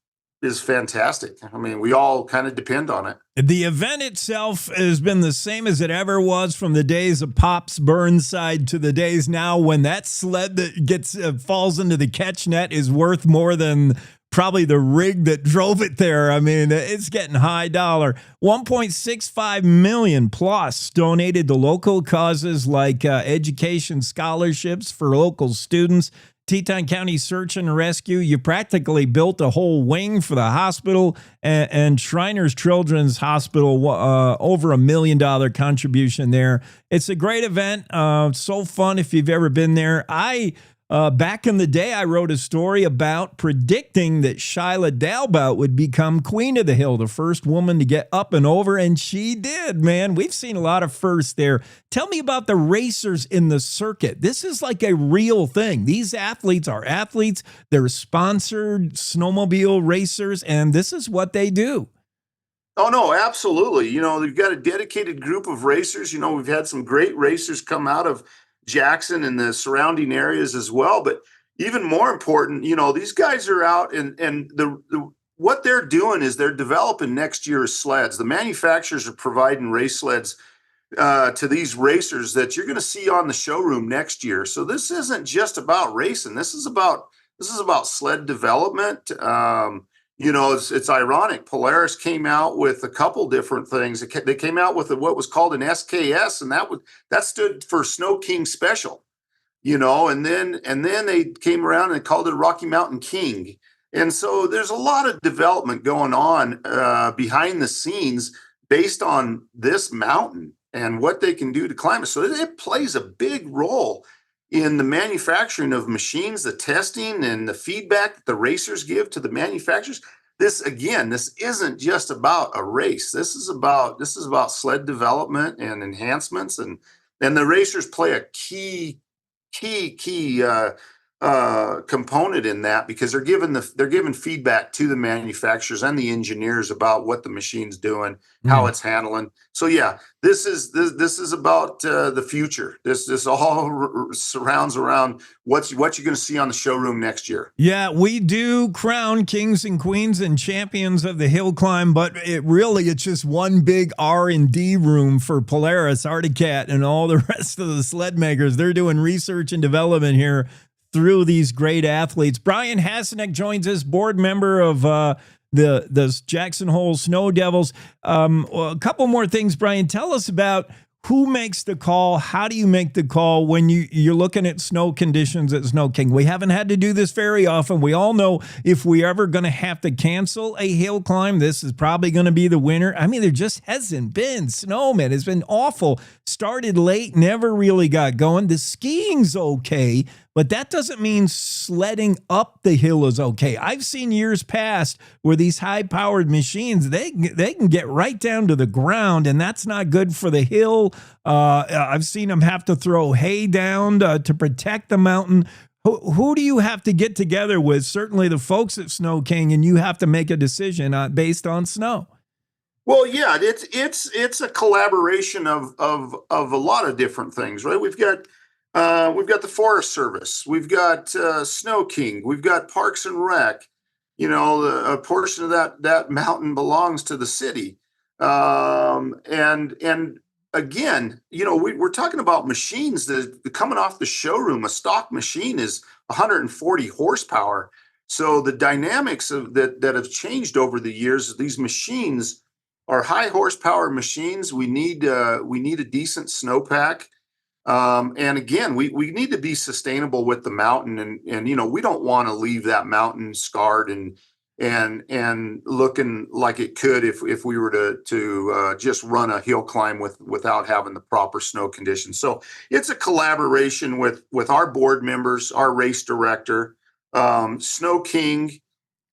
fantastic. I mean, we all kind of depend on it. The event itself has been the same as it ever was from the days of Pops Burnside to the days now when that sled that falls into the catch net is worth more than probably the rig that drove it there. I mean, it's getting high dollar. 1.65 million plus donated to local causes like education scholarships for local students. Teton County Search and Rescue, you practically built a whole wing for the hospital, and Shriners Children's Hospital, over $1 million contribution there. It's a great event. So fun if you've ever been there. Back in the day, I wrote a story about predicting that Shyla Dalbout would become Queen of the Hill, the first woman to get up and over, and she did, man. We've seen a lot of firsts there. Tell me about the racers in the circuit. This is like a real thing. These athletes are athletes. They're sponsored snowmobile racers, and this is what they do. Oh, no, absolutely. They've got a dedicated group of racers. We've had some great racers come out of Jackson and the surrounding areas as well. But even more important, these guys are out and what they're doing is they're developing next year's sleds. The manufacturers are providing race sleds to these racers that you're going to see on the showroom next year. So this isn't just about racing. This is about sled development. It's ironic. Polaris came out with a couple different things. They came out with what was called an SKS, and that stood for Snow King Special. And then they came around and they called it Rocky Mountain King. And so there's a lot of development going on behind the scenes based on this mountain and what they can do to climb it. So it plays a big role in the manufacturing of machines, the testing and the feedback that the racers give to the manufacturers. This isn't just about a race. This is about sled development and enhancements, and the racers play a key component in that because they're giving feedback to the manufacturers and the engineers about what the machine's doing, how it's handling. So yeah, this is about the future. This all surrounds around what you're going to see on the showroom next year. Yeah, we do crown kings and queens and champions of the hill climb, but it's just one big R&D room for Polaris, Arctic Cat, and all the rest of the sled makers. They're doing research and development here through these great athletes. Brian Hasenack joins us, board member of the Jackson Hole Snow Devils. A couple more things, Brian. Tell us about who makes the call. How do you make the call when you're looking at snow conditions at Snow King? We haven't had to do this very often. We all know if we're ever going to have to cancel a hill climb, this is probably going to be the winter. I mean, there just hasn't been snow, man. It's been awful. Started late, never really got going. The skiing's okay, but that doesn't mean sledding up the hill is okay. I've seen years past where these high-powered machines, they can get right down to the ground, and that's not good for the hill. I've seen them have to throw hay down to protect the mountain. Who do you have to get together with? Certainly the folks at Snow King, and you have to make a decision based on snow. Well, yeah, it's a collaboration of a lot of different things, right? We've got the Forest Service, we've got Snow King, we've got Parks and Rec. A portion of that mountain belongs to the city, and again, we're talking about machines that coming off the showroom. A stock machine is 140 horsepower. So the dynamics that have changed over the years. These machines are high horsepower machines. We need a decent snowpack. And again, we need to be sustainable with the mountain, and we don't want to leave that mountain scarred and and looking like it could if we were to just run a hill climb without having the proper snow conditions. So it's a collaboration with our board members, our race director, Snow King,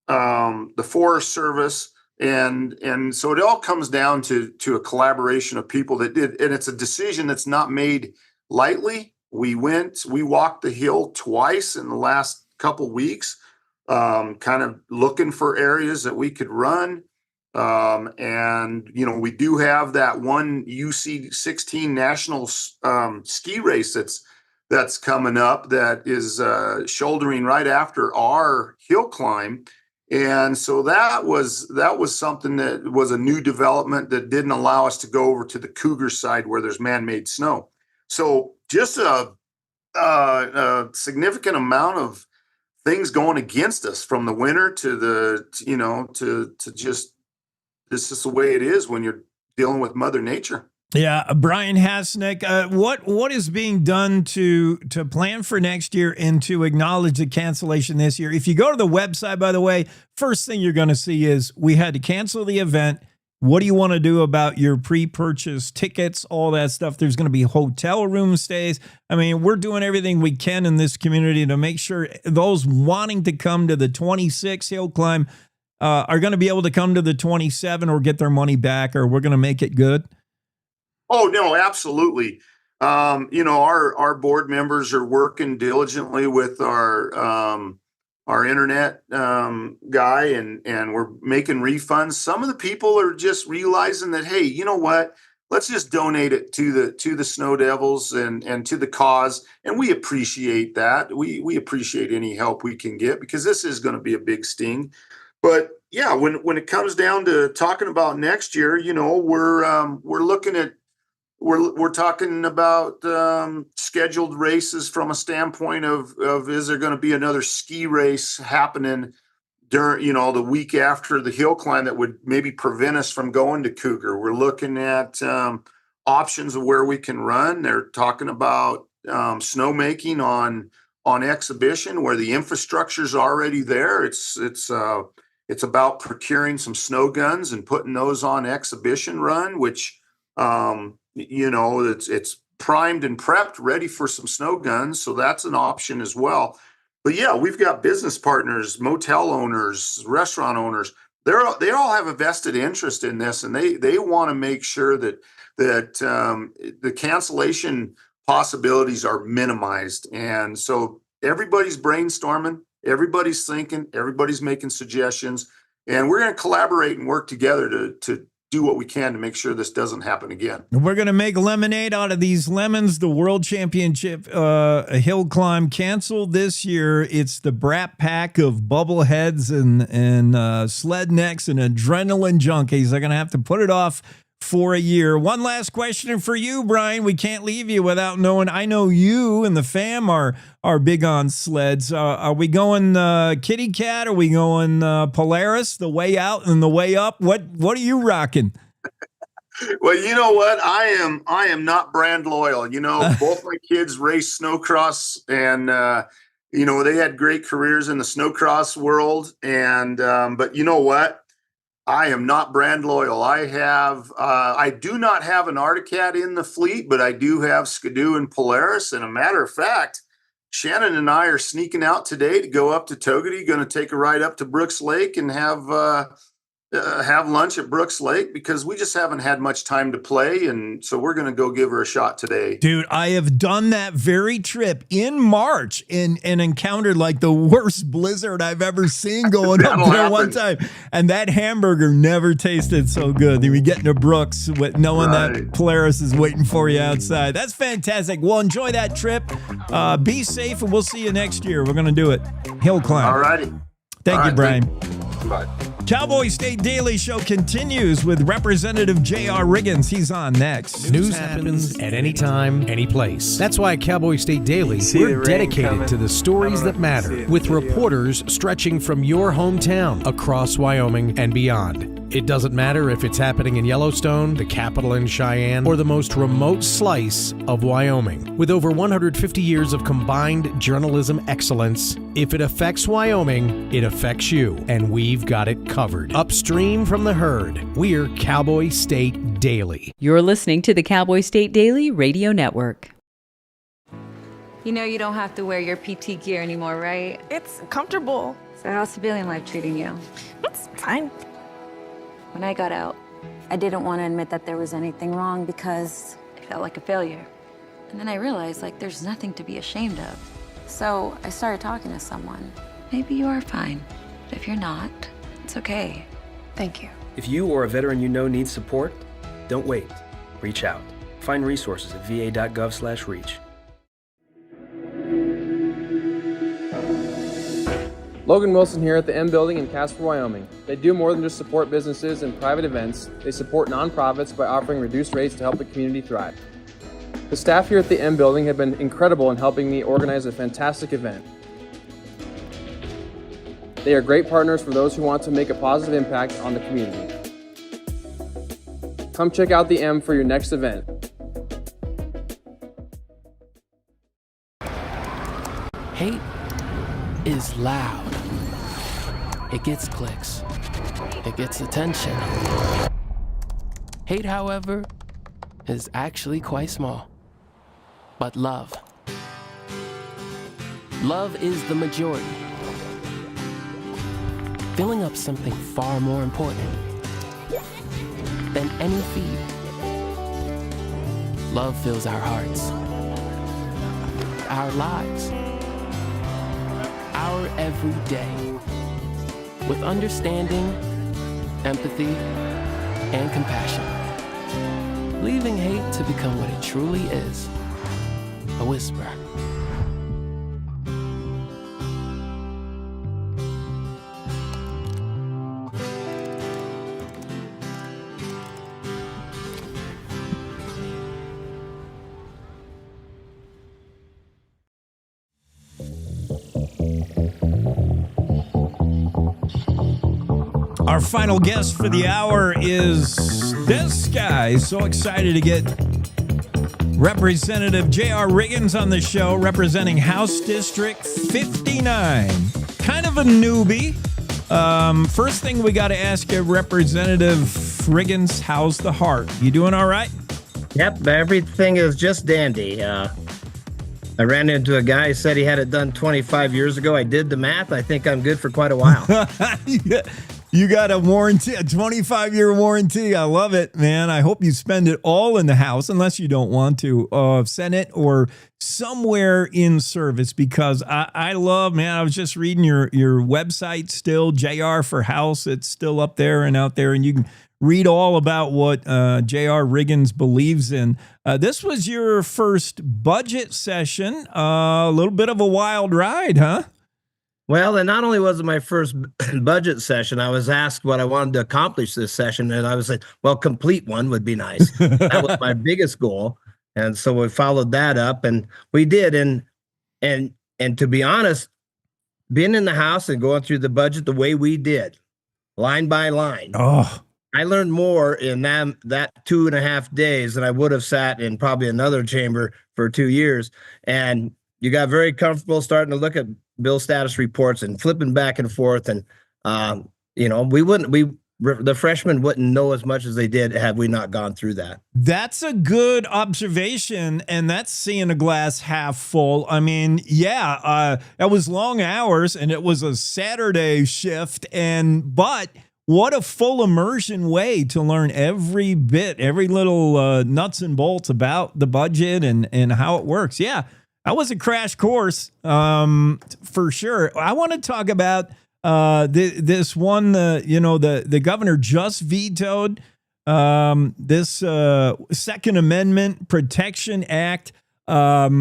the Forest Service, and so it all comes down to a collaboration of people that did, and it's a decision that's not made lightly. We walked the hill twice in the last couple weeks, kind of looking for areas that we could run. And, we do have that one UC 16 national ski race that's coming up that is shouldering right after our hill climb. And so that was something that was a new development that didn't allow us to go over to the Cougar side where there's man-made snow. So just a significant amount of things going against us from the winter to to just, this is the way it is when you're dealing with Mother Nature. Yeah, Brian Hasenack, what is being done to plan for next year and to acknowledge the cancellation this year? If you go to the website, by the way, first thing you're going to see is we had to cancel the event. What do you want to do about your pre-purchase tickets, all that stuff? There's going to be hotel room stays. I mean, we're doing everything we can in this community to make sure those wanting to come to the 26 hill climb are going to be able to come to the 27 or get their money back, or we're going to make it good. Oh, no, absolutely. Our board members are working diligently with our internet guy, and we're making refunds. Some of the people are just realizing that, hey, you know what? Let's just donate it to the Snow Devils and to the cause. And we appreciate that. We appreciate any help we can get, because this is going to be a big sting. But yeah, when it comes down to talking about next year, we're looking at, we're talking about scheduled races from a standpoint of is there going to be another ski race happening during, the week after the hill climb that would maybe prevent us from going to Cougar. We're looking at options of where we can run. They're talking about snowmaking on exhibition where the infrastructure is already there. It's about procuring some snow guns and putting those on exhibition run, which it's primed and prepped, ready for some snow guns. So that's an option as well. But yeah, we've got business partners, motel owners, restaurant owners. They all have a vested interest in this, and they want to make sure that the cancellation possibilities are minimized. And so everybody's brainstorming, everybody's thinking, everybody's making suggestions, and we're going to collaborate and work together to do what we can to make sure this doesn't happen again. We're going to make lemonade out of these lemons. The World Championship hill climb canceled this year. It's the brat pack of bubbleheads and sled necks and adrenaline junkies. They're going to have to put it off for a year. One last question for you, Brian. We can't leave you without knowing. I know you and the fam are big on sleds. Are we going Kitty Cat? Are we going Polaris? The way out and the way up? What are you rocking? Well, you know what? I am not brand loyal. Both my kids race snowcross, and they had great careers in the snowcross world. And but you know what? I am not brand loyal. I do not have an Arctic Cat in the fleet, but I do have Skidoo and Polaris. And a matter of fact, Shannon and I are sneaking out today to go up to Togety, going to take a ride up to Brooks Lake and have lunch at Brooks Lake, because we just haven't had much time to play. And so we're going to go give her a shot today. Dude, I have done that very trip in March and encountered like the worst blizzard I've ever seen going up there one time. And that hamburger never tasted so good. Then we get into Brooks with knowing that Polaris is waiting for you outside. That's fantastic. Well, enjoy that trip. Be safe, and we'll see you next year. We're going to do it. Hill climb. All righty. Thank you, Brian. Bye. Cowboy State Daily Show continues with Representative JR Riggins. He's on next. News happens at any time, any place. That's why at Cowboy State Daily, we're dedicated to the stories that matter, with reporters stretching from your hometown across Wyoming and beyond. It doesn't matter if it's happening in Yellowstone, the capital in Cheyenne, or the most remote slice of Wyoming. With over 150 years of combined journalism excellence, if it affects Wyoming, it affects you, and we've got it covered. Upstream from the herd, we're Cowboy State Daily. You're listening to the Cowboy State Daily Radio Network. You know you don't have to wear your PT gear anymore, right? It's comfortable. So how's civilian life treating you? It's fine. When I got out, I didn't want to admit that there was anything wrong because I felt like a failure. And then I realized, like, there's nothing to be ashamed of. So I started talking to someone. Maybe you are fine. But if you're not, it's okay. Thank you. If you or a veteran you know needs support, don't wait. Reach out. Find resources at va.gov/reach. Logan Wilson here at the M Building in Casper, Wyoming. They do more than just support businesses and private events. They support nonprofits by offering reduced rates to help the community thrive. The staff here at the M Building have been incredible in helping me organize a fantastic event. They are great partners for those who want to make a positive impact on the community. Come check out the M for your next event. Hate is loud. It gets clicks. It gets attention. Hate, however, is actually quite small. But love is the majority. Filling up something far more important than any feed. Love fills our hearts, our lives, our every day with understanding, empathy, and compassion. Leaving hate to become what it truly is, a whisper. Our final guest for the hour is this guy. So excited to get Representative JR Riggins on the show, representing House District 59. Kind of a newbie. First thing we got to ask you, Representative Riggins, how's the heart? You doing all right? Yep, everything is just dandy. I ran into a guy who said he had it done 25 years ago. I did the math. I think I'm good for quite a while. You got a warranty, a 25-year warranty. I love it, man. I hope you spend it all in the House, unless you don't want to, Senate or somewhere in service, because I love, man, I was just reading your website still, JR for House. It's still up there and out there, and you can read all about what JR Riggins believes in. This was your first budget session. A little bit of a wild ride, huh? Well, and not only was it my first budget session, I was asked what I wanted to accomplish this session, and I was like, well, complete one would be nice. That was my biggest goal. And so we followed that up, and we did. And to be honest, being in the House and going through the budget the way we did, line by line, I learned more in that 2.5 days than I would have sat in probably another chamber for 2 years. And you got very comfortable starting to look at bill status reports and flipping back and forth. And, the freshmen wouldn't know as much as they did had we not gone through that. That's a good observation, and that's seeing a glass half full. I mean, that was long hours, and it was a Saturday shift, but what a full immersion way to learn every bit, every little nuts and bolts about the budget and how it works. Yeah, that was a crash course for sure. I want to talk about this one. The governor just vetoed this Second Amendment Protection Act. At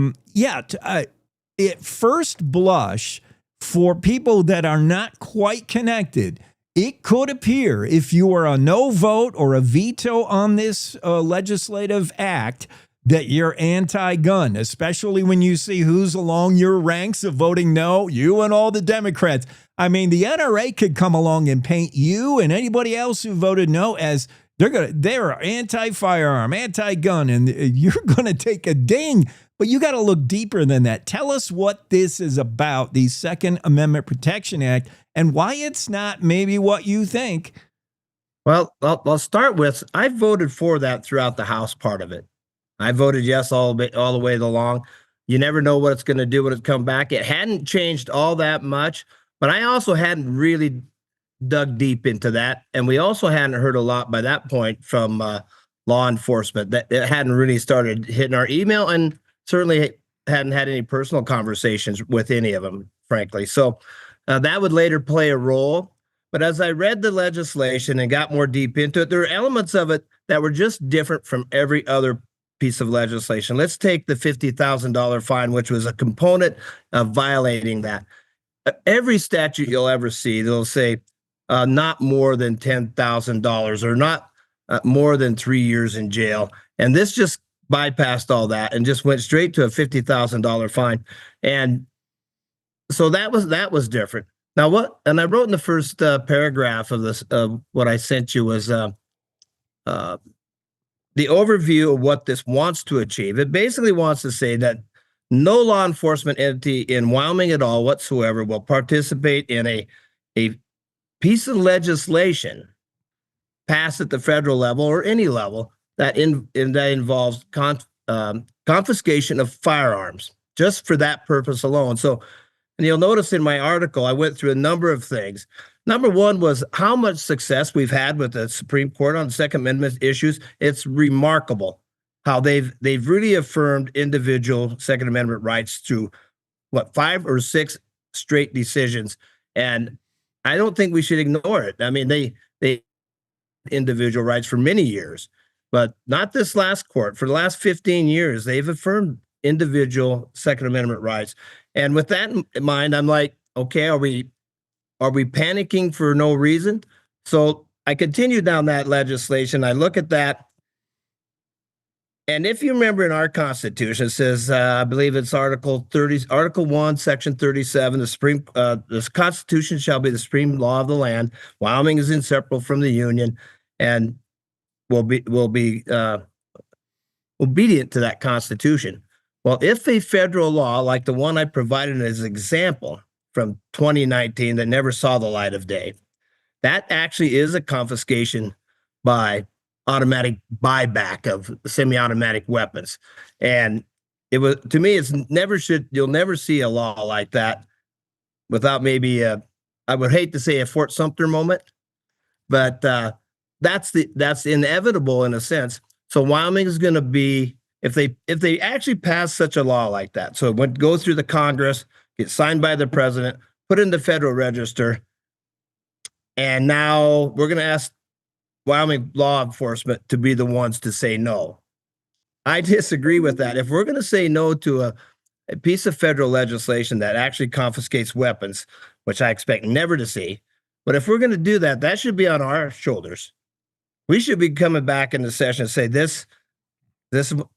first blush, for people that are not quite connected, it could appear, if you are a no vote or a veto on this legislative act, that you're anti-gun, especially when you see who's along your ranks of voting no, you and all the Democrats. I mean, the NRA could come along and paint you and anybody else who voted no as they're anti-firearm, anti-gun, and you're going to take a ding. But you got to look deeper than that. Tell us what this is about, the Second Amendment Protection Act, and why it's not maybe what you think. Well, I'll start with, I voted for that throughout the House part of it. I voted yes all the way along. You never know what it's going to do when it comes back. It hadn't changed all that much, but I also hadn't really dug deep into that. And we also hadn't heard a lot by that point from law enforcement. That it hadn't really started hitting our email, and certainly hadn't had any personal conversations with any of them, frankly. So that would later play a role. But as I read the legislation and got more deep into it, there were elements of it that were just different from every other piece of legislation. Let's take the $50,000 fine, which was a component of violating that. Every statute you'll ever see, they'll say not more than $10,000 or not more than 3 years in jail. And this just bypassed all that and just went straight to a $50,000 fine. And so that was different. Now and I wrote in the first paragraph of this, what I sent you was the overview of what this wants to achieve. It basically wants to say that no law enforcement entity in Wyoming at all whatsoever will participate in a piece of legislation passed at the federal level or any level that involves confiscation of firearms, just for that purpose alone. So, and you'll notice in my article, I went through a number of things. Number one was how much success we've had with the Supreme Court on Second Amendment issues. It's remarkable how they've really affirmed individual Second Amendment rights through 5 or 6 straight decisions. And I don't think we should ignore it. I mean, they individual rights for many years, but not this last court. For the last 15 years, they've affirmed individual Second Amendment rights. And with that in mind, I'm like, okay, are we panicking for no reason? So I continue down that legislation. I look at that. And if you remember in our Constitution, it says, I believe it's Article 1, Section 37, the Constitution shall be the supreme law of the land. Wyoming is inseparable from the Union and will be obedient to that Constitution. Well, if a federal law, like the one I provided as an example from 2019 that never saw the light of day, that actually is a confiscation by automatic buyback of semi-automatic weapons. And it was, to me, you'll never see a law like that without maybe I would hate to say a Fort Sumter moment, but that's inevitable in a sense. So Wyoming is going to be, if they actually pass such a law like that, so it would go through the Congress, get signed by the president, put in the Federal Register, and now we're going to ask Wyoming law enforcement to be the ones to say no. I disagree with that. If we're going to say no to a piece of federal legislation that actually confiscates weapons, which I expect never to see, but if we're going to do that, that should be on our shoulders. We should be coming back in the session and say this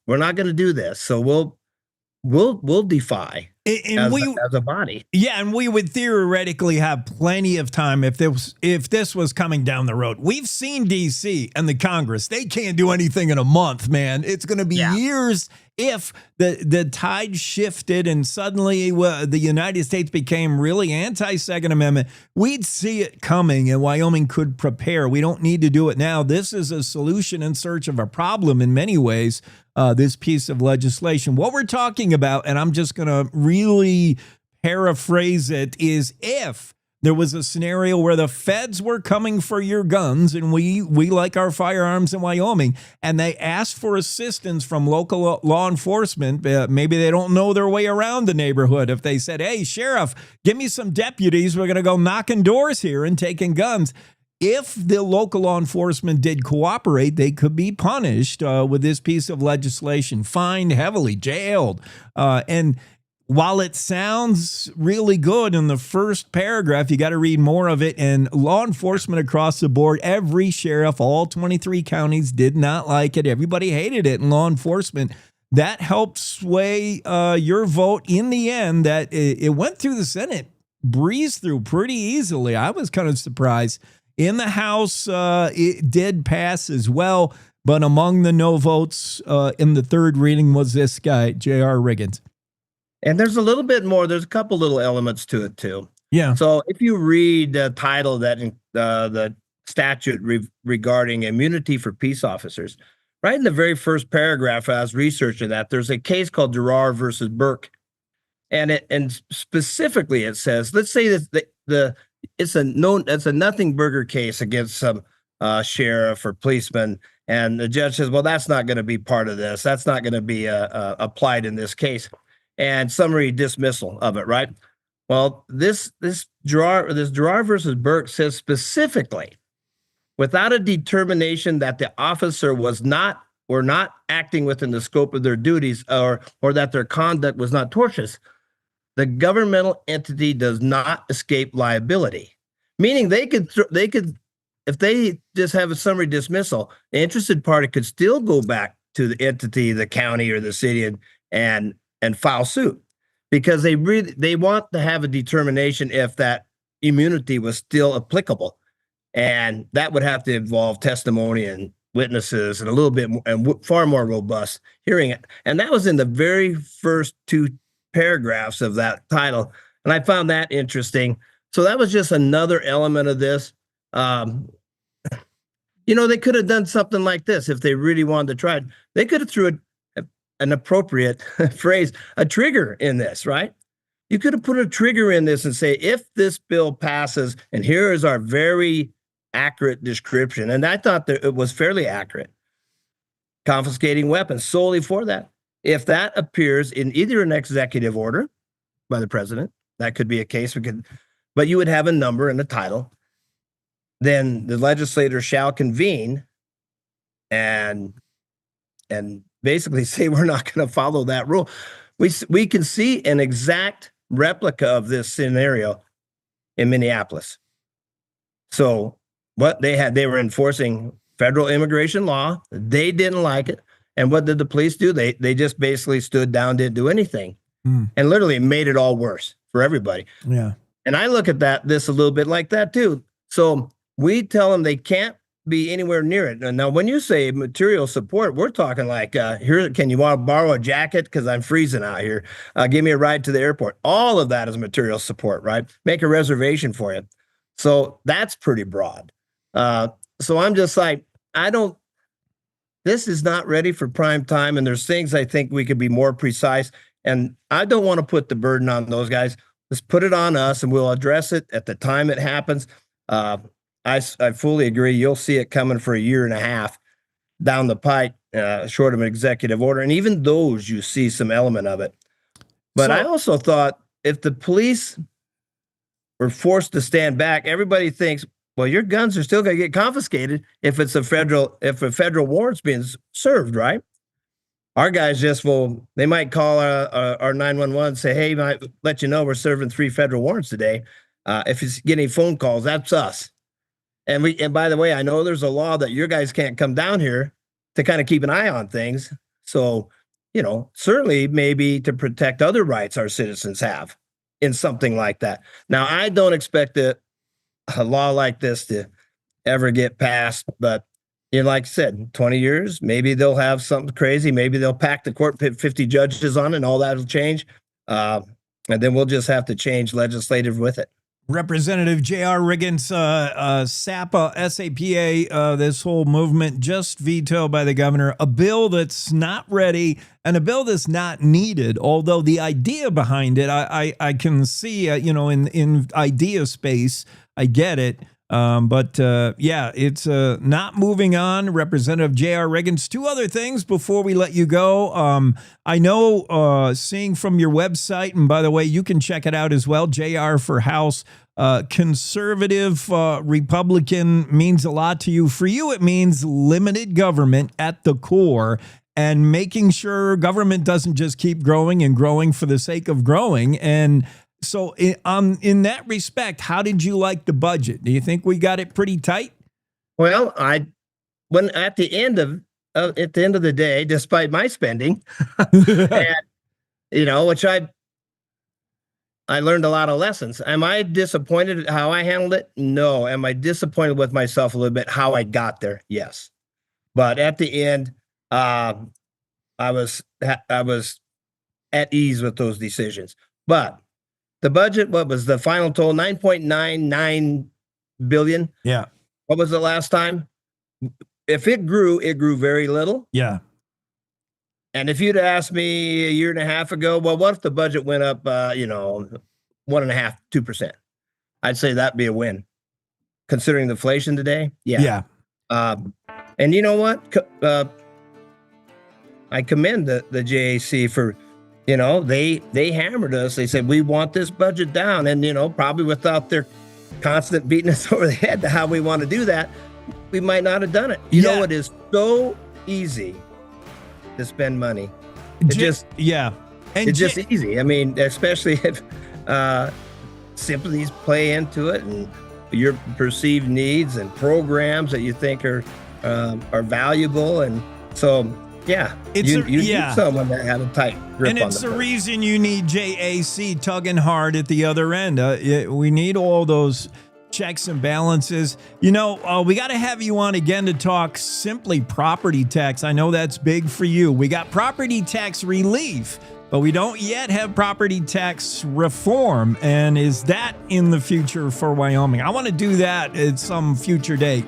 we're not going to do this. So we'll defy as a body. Yeah, and we would theoretically have plenty of time if this was coming down the road. We've seen DC and the Congress. They can't do anything in a month, man. It's going to be years if the tide shifted and suddenly the United States became really anti-Second Amendment. We'd see it coming and Wyoming could prepare. We don't need to do it now. This is a solution in search of a problem in many ways. This piece of legislation. What we're talking about, and I'm just going to really paraphrase it, is if there was a scenario where the feds were coming for your guns, and we like our firearms in Wyoming, and they asked for assistance from local law enforcement. Maybe they don't know their way around the neighborhood. If they said, hey, sheriff, give me some deputies, we're going to go knocking doors here and taking guns. If the local law enforcement did cooperate, they could be punished with this piece of legislation, fined heavily, jailed. And while it sounds really good in the first paragraph, you got to read more of it. And law enforcement across the board, every sheriff, all 23 counties did not like it. Everybody hated it in law enforcement. That helped sway your vote in the end, that it went through the Senate breezed through pretty easily. I was kind of surprised. In the House, it did pass as well, but among the no votes in the third reading was this guy, JR Riggins. And there's a little bit more. There's a couple little elements to it, too. Yeah. So if you read the title that the statute regarding immunity for peace officers, right in the very first paragraph, I was researching that, there's a case called JR versus Burke. And specifically it says, let's say that it's a nothing burger case against some sheriff or policeman, and the judge says, well, that's not going to be part of this. That's not going to be applied in this case, and summary dismissal of it, right? Well, this JR versus Burke says specifically, without a determination that the officer were not acting within the scope of their duties or that their conduct was not tortious, the governmental entity does not escape liability. Meaning they could, if they just have a summary dismissal, the interested party could still go back to the entity, the county or the city, and file suit, because they want to have a determination if that immunity was still applicable, and that would have to involve testimony and witnesses and a little bit more, and far more robust hearing. And that was in the very first two paragraphs of that title, and I found that interesting. So that was just another element of this. They could have done something like this if they really wanted to try it. They could have threw an appropriate phrase, a trigger in this, right? You could have put a trigger in this and say, if this bill passes, and here is our very accurate description. And I thought that it was fairly accurate. Confiscating weapons solely for that. If that appears in either an executive order by the president, that could be a case but you would have a number and a title. Then the legislator shall convene and basically say we're not going to follow that rule. We can see an exact replica of this scenario in Minneapolis. So what they were enforcing federal immigration law. They didn't like it. And what did the police do? They just basically stood down, didn't do anything, and literally made it all worse for everybody. Yeah. And I look at this a little bit like that too. So we tell them they can't be anywhere near it. And now, when you say material support, we're talking like, here, can you want to borrow a jacket? Because I'm freezing out here. Give me a ride to the airport. All of that is material support, right? Make a reservation for you. So that's pretty broad. So I'm just like, this is not ready for prime time. And there's things I think we could be more precise. And I don't want to put the burden on those guys. Let's put it on us and we'll address it at the time it happens. I fully agree. You'll see it coming for a year and a half down the pipe, short of an executive order. And even those, you see some element of it. But I also thought if the police were forced to stand back, everybody thinks, well, your guns are still going to get confiscated if a federal warrant's being served, right? Our guys they might call our 911 and say, hey, might let you know we're serving 3 federal warrants today. If it's getting phone calls, that's us. And by the way, I know there's a law that your guys can't come down here to kind of keep an eye on things. So, certainly maybe to protect other rights our citizens have in something like that. Now, I don't expect a law like this to ever get passed, but like I said, 20 years, maybe they'll have something crazy. Maybe they'll pack the court, put 50 judges on it, and all that will change. And then we'll just have to change legislative with it. Representative JR Riggins, SAPA, SAPA, this whole movement just vetoed by the governor, a bill that's not ready and a bill that's not needed. Although the idea behind it, I can see, in idea space, I get it. But it's not moving on. Representative JR Riggins, 2 other things before we let you go. I know seeing from your website, and by the way, you can check it out as well, JR for House, conservative Republican means a lot to you. For you, it means limited government at the core and making sure government doesn't just keep growing and growing for the sake of growing. And so in that respect, how did you like the budget? Do you think we got it pretty tight? Well, when at the end of the day, despite my spending, and, which I I learned a lot of lessons. Am I disappointed at how I handled it? No. Am I disappointed with myself a little bit how I got there? Yes. But at the end, I was at ease with those decisions. But the budget, what was the final total? $9.99 billion. Yeah. What was the last time? If it grew very little. Yeah. And if you'd asked me a year and a half ago, well, what if the budget went up, 1.5%, 2%? I'd say that'd be a win. Considering the inflation today. Yeah. And you know what? I commend the JAC for, they hammered us. They said, we want this budget down. And, probably without their constant beating us over the head to how we want to do that, we might not have done it. It is so easy to spend money. It's just easy. I mean, especially if sympathies play into it and your perceived needs and programs that you think are valuable. And so, you need someone that has a tight grip and on it's the reason you need JAC tugging hard at the other end. We need all those checks and balances. We got to have you on again to talk simply property tax. I know that's big for you. We got property tax relief, but we don't yet have property tax reform. And is that in the future for Wyoming? I want to do that at some future date.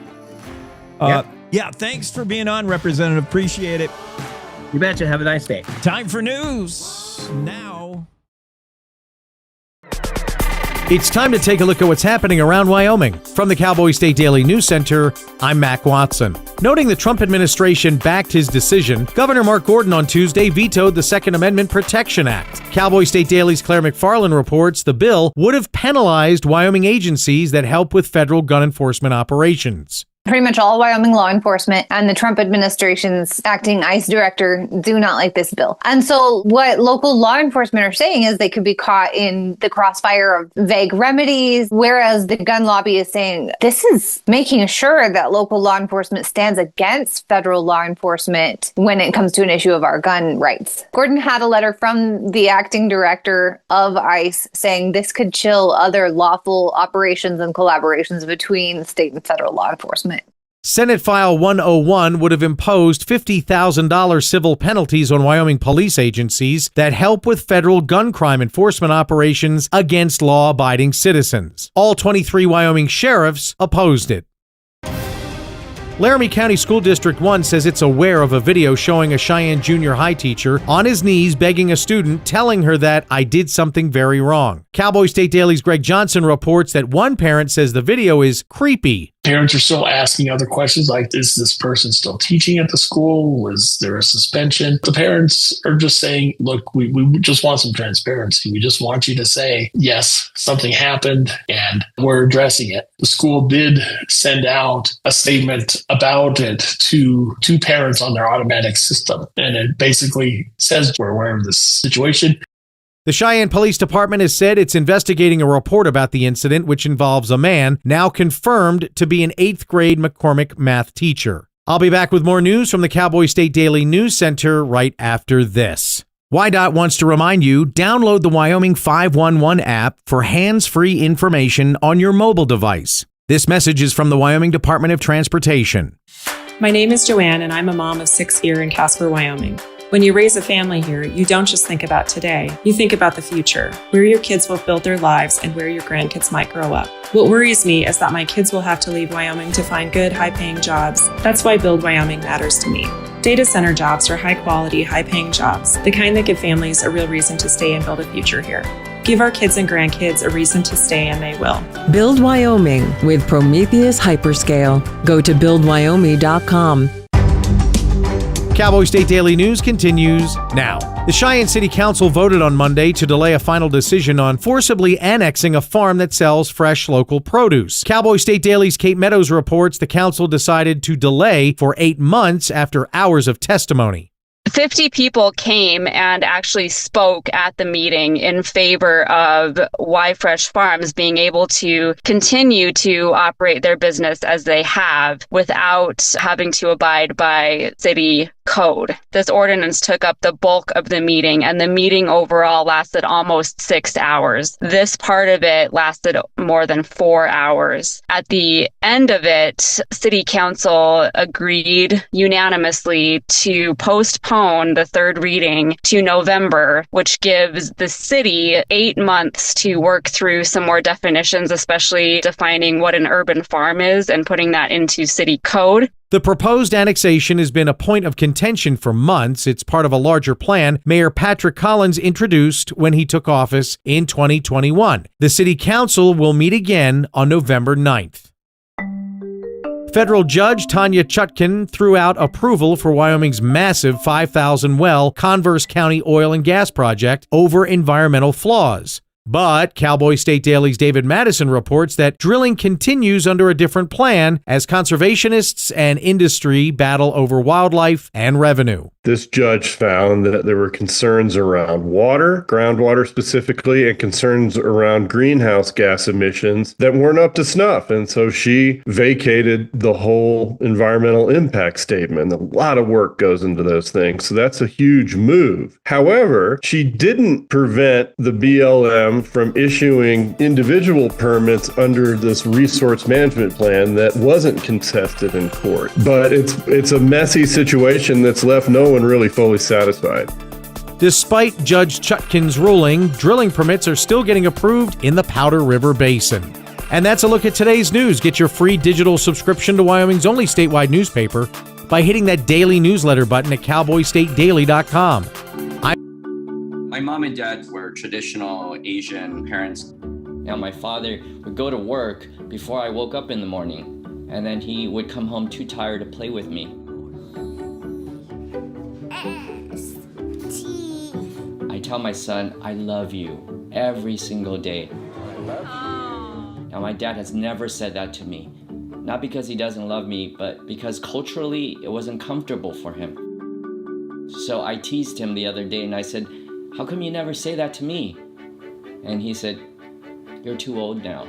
Thanks for being on, Representative. Appreciate it. You betcha. Have a nice day. Time for news now. It's time to take a look at what's happening around Wyoming. From the Cowboy State Daily News Center, I'm Mac Watson. Noting the Trump administration backed his decision, Governor Mark Gordon on Tuesday vetoed the Second Amendment Protection Act. Cowboy State Daily's Claire McFarland reports the bill would have penalized Wyoming agencies that help with federal gun enforcement operations. Pretty much all Wyoming law enforcement and the Trump administration's acting ICE director do not like this bill. And so what local law enforcement are saying is they could be caught in the crossfire of vague remedies, whereas the gun lobby is saying this is making sure that local law enforcement stands against federal law enforcement when it comes to an issue of our gun rights. Gordon had a letter from the acting director of ICE saying this could chill other lawful operations and collaborations between state and federal law enforcement. Senate File 101 would have imposed $50,000 civil penalties on Wyoming police agencies that help with federal gun crime enforcement operations against law-abiding citizens. All 23 Wyoming sheriffs opposed it. Laramie County School District 1 says it's aware of a video showing a Cheyenne junior high teacher on his knees begging a student, telling her that I did something very wrong. Cowboy State Daily's Greg Johnson reports that one parent says the video is creepy. Parents are still asking other questions like, is this person still teaching at the school? Was there a suspension? The parents are just saying, look, we just want some transparency. We just want you to say, yes, something happened and we're addressing it. The school did send out a statement about it to parents on their automatic system. And it basically says we're aware of this situation. The Cheyenne Police Department has said it's investigating a report about the incident, which involves a man now confirmed to be an 8th grade McCormick math teacher. I'll be back with more news from the Cowboy State Daily News Center right after this. WYDOT wants to remind you, download the Wyoming 511 app for hands-free information on your mobile device. This message is from the Wyoming Department of Transportation. My name is Joanne, and I'm a mom of 6 here in Casper, Wyoming. When you raise a family here, you don't just think about today, you think about the future, where your kids will build their lives and where your grandkids might grow up. What worries me is that my kids will have to leave Wyoming to find good, high-paying jobs. That's why Build Wyoming matters to me. Data center jobs are high-quality, high-paying jobs, the kind that give families a real reason to stay and build a future here. Give our kids and grandkids a reason to stay, and they will. Build Wyoming with Prometheus Hyperscale. Go to buildwyoming.com. Cowboy State Daily News continues now. The Cheyenne City Council voted on Monday to delay a final decision on forcibly annexing a farm that sells fresh local produce. Cowboy State Daily's Kate Meadows reports the council decided to delay for 8 months after hours of testimony. 50 people came and actually spoke at the meeting in favor of Y Fresh Farms being able to continue to operate their business as they have without having to abide by city code. This ordinance took up the bulk of the meeting, and the meeting overall lasted almost 6 hours. This part of it lasted more than 4 hours. At the end of it, City Council agreed unanimously to postpone the third reading to November, which gives the city 8 months to work through some more definitions, especially defining what an urban farm is and putting that into city code. The proposed annexation has been a point of contention for months. It's part of a larger plan Mayor Patrick Collins introduced when he took office in 2021. The City Council will meet again on November 9th. Federal Judge Tanya Chutkan threw out approval for Wyoming's massive 5,000-well Converse County oil and gas project over environmental flaws. But Cowboy State Daily's David Madison reports that drilling continues under a different plan as conservationists and industry battle over wildlife and revenue. This judge found that there were concerns around water, groundwater specifically, and concerns around greenhouse gas emissions that weren't up to snuff. And so she vacated the whole environmental impact statement. A lot of work goes into those things. So that's a huge move. However, she didn't prevent the BLM from issuing individual permits under this resource management plan that wasn't contested in court. But it's a messy situation that's left no one really fully satisfied. Despite Judge Chutkan's ruling, drilling permits are still getting approved in the Powder River Basin. And that's a look at today's news. Get your free digital subscription to Wyoming's only statewide newspaper by hitting that daily newsletter button at cowboystatedaily.com. My mom and dad were traditional Asian parents. Now, my father would go to work before I woke up in the morning, and then he would come home too tired to play with me. I tell my son, I love you every single day. I love you. Now, my dad has never said that to me. Not because he doesn't love me, but because culturally it wasn't comfortable for him. So I teased him the other day and I said, how come you never say that to me? And he said, you're too old now.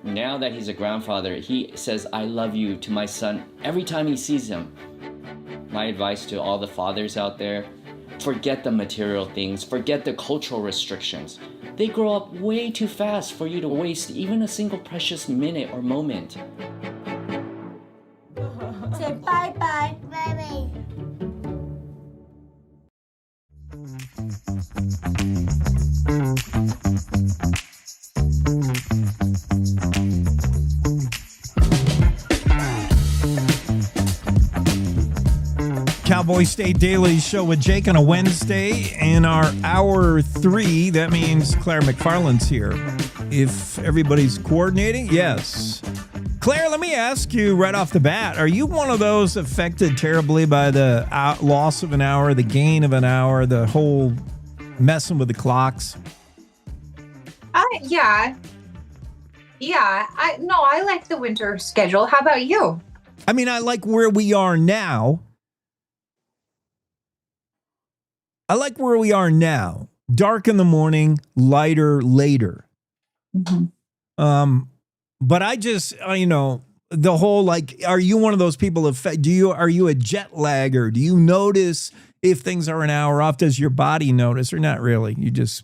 Now that he's a grandfather, he says, I love you to my son every time he sees him. My advice to all the fathers out there, forget the material things, forget the cultural restrictions. They grow up way too fast for you to waste even a single precious minute or moment. Say bye-bye. Bye-bye. Cowboy State Daily Show with Jake on a Wednesday. In our hour 3, that means Claire McFarland's here. If everybody's coordinating, yes. Claire, let me ask you right off the bat, are you one of those affected terribly by the loss of an hour, the gain of an hour, the whole messing with the clocks? Yeah. I like the winter schedule. How about you? I mean, I like where we are now. Dark in the morning, lighter later. Mm-hmm. But I just, the whole, like, are you one of those people are you a jet lagger? Do you notice if things are an hour off? Does your body notice or not really? You just.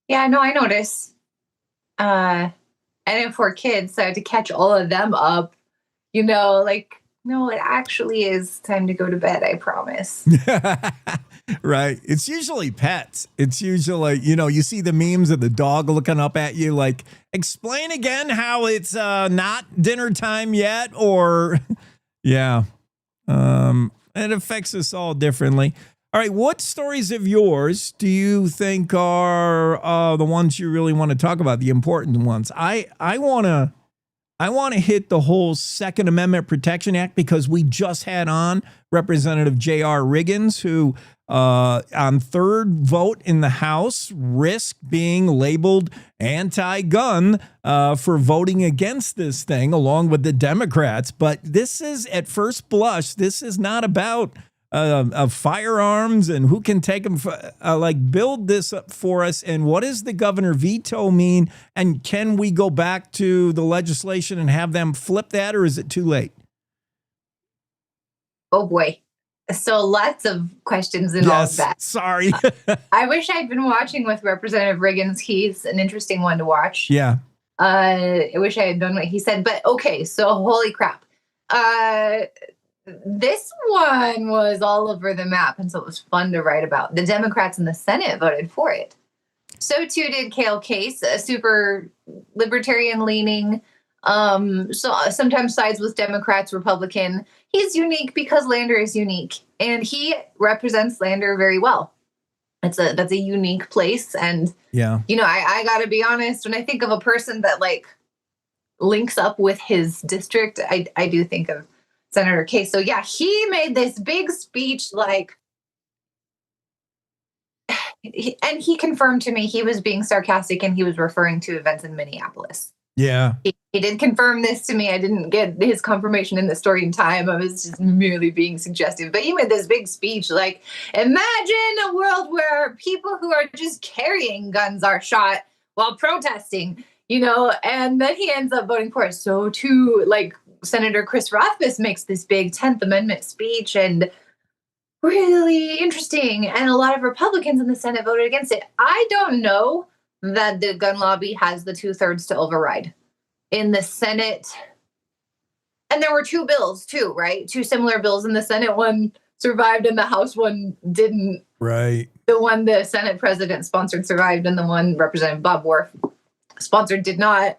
Yeah, no, I notice. And then for kids, so I had to catch all of them up, no, it actually is time to go to bed, I promise. Right. It's usually pets. It's usually, you see the memes of the dog looking up at you like, explain again how it's not dinner time yet, or yeah. It affects us all differently. All right, what stories of yours do you think are the ones you really want to talk about, the important ones? I want to hit the whole Second Amendment Protection Act because we just had on Representative JR Riggins, who on third vote in the House risked being labeled anti-gun for voting against this thing along with the Democrats. But this is, at first blush, this is not about firearms and who can take them, build this up for us. And what does the governor veto mean? And can we go back to the legislation and have them flip that, or is it too late? Oh boy. So lots of questions in all of that. Sorry. I wish I'd been watching with Representative Riggins. He's an interesting one to watch. Yeah. I wish I had done what he said, but okay. So holy crap. This one was all over the map, and so it was fun to write about. The Democrats in the Senate voted for it. So too did Cale Case, a super libertarian leaning, so sometimes sides with Democrats, Republican. He's unique because Lander is unique, and he represents Lander very well. That's a unique place, and I got to be honest. When I think of a person that like links up with his district, I do think of Senator Case. So yeah, he made this big speech, like, and he confirmed to me he was being sarcastic and he was referring to events in Minneapolis. Yeah. He did confirm this to me. I didn't get his confirmation in the story in time. I was just merely being suggestive. But he made this big speech like, imagine a world where people who are just carrying guns are shot while protesting, and then he ends up voting for it. So too, like, Senator Chris Rothfuss makes this big 10th Amendment speech, and really interesting. And a lot of Republicans in the Senate voted against it. I don't know that the gun lobby has the 2/3 to override in the Senate. And there were two bills too, right? Two similar bills in the Senate. One survived and the House one didn't. Right. The one the Senate president sponsored survived, and the one Representative Bob Worf sponsored did not.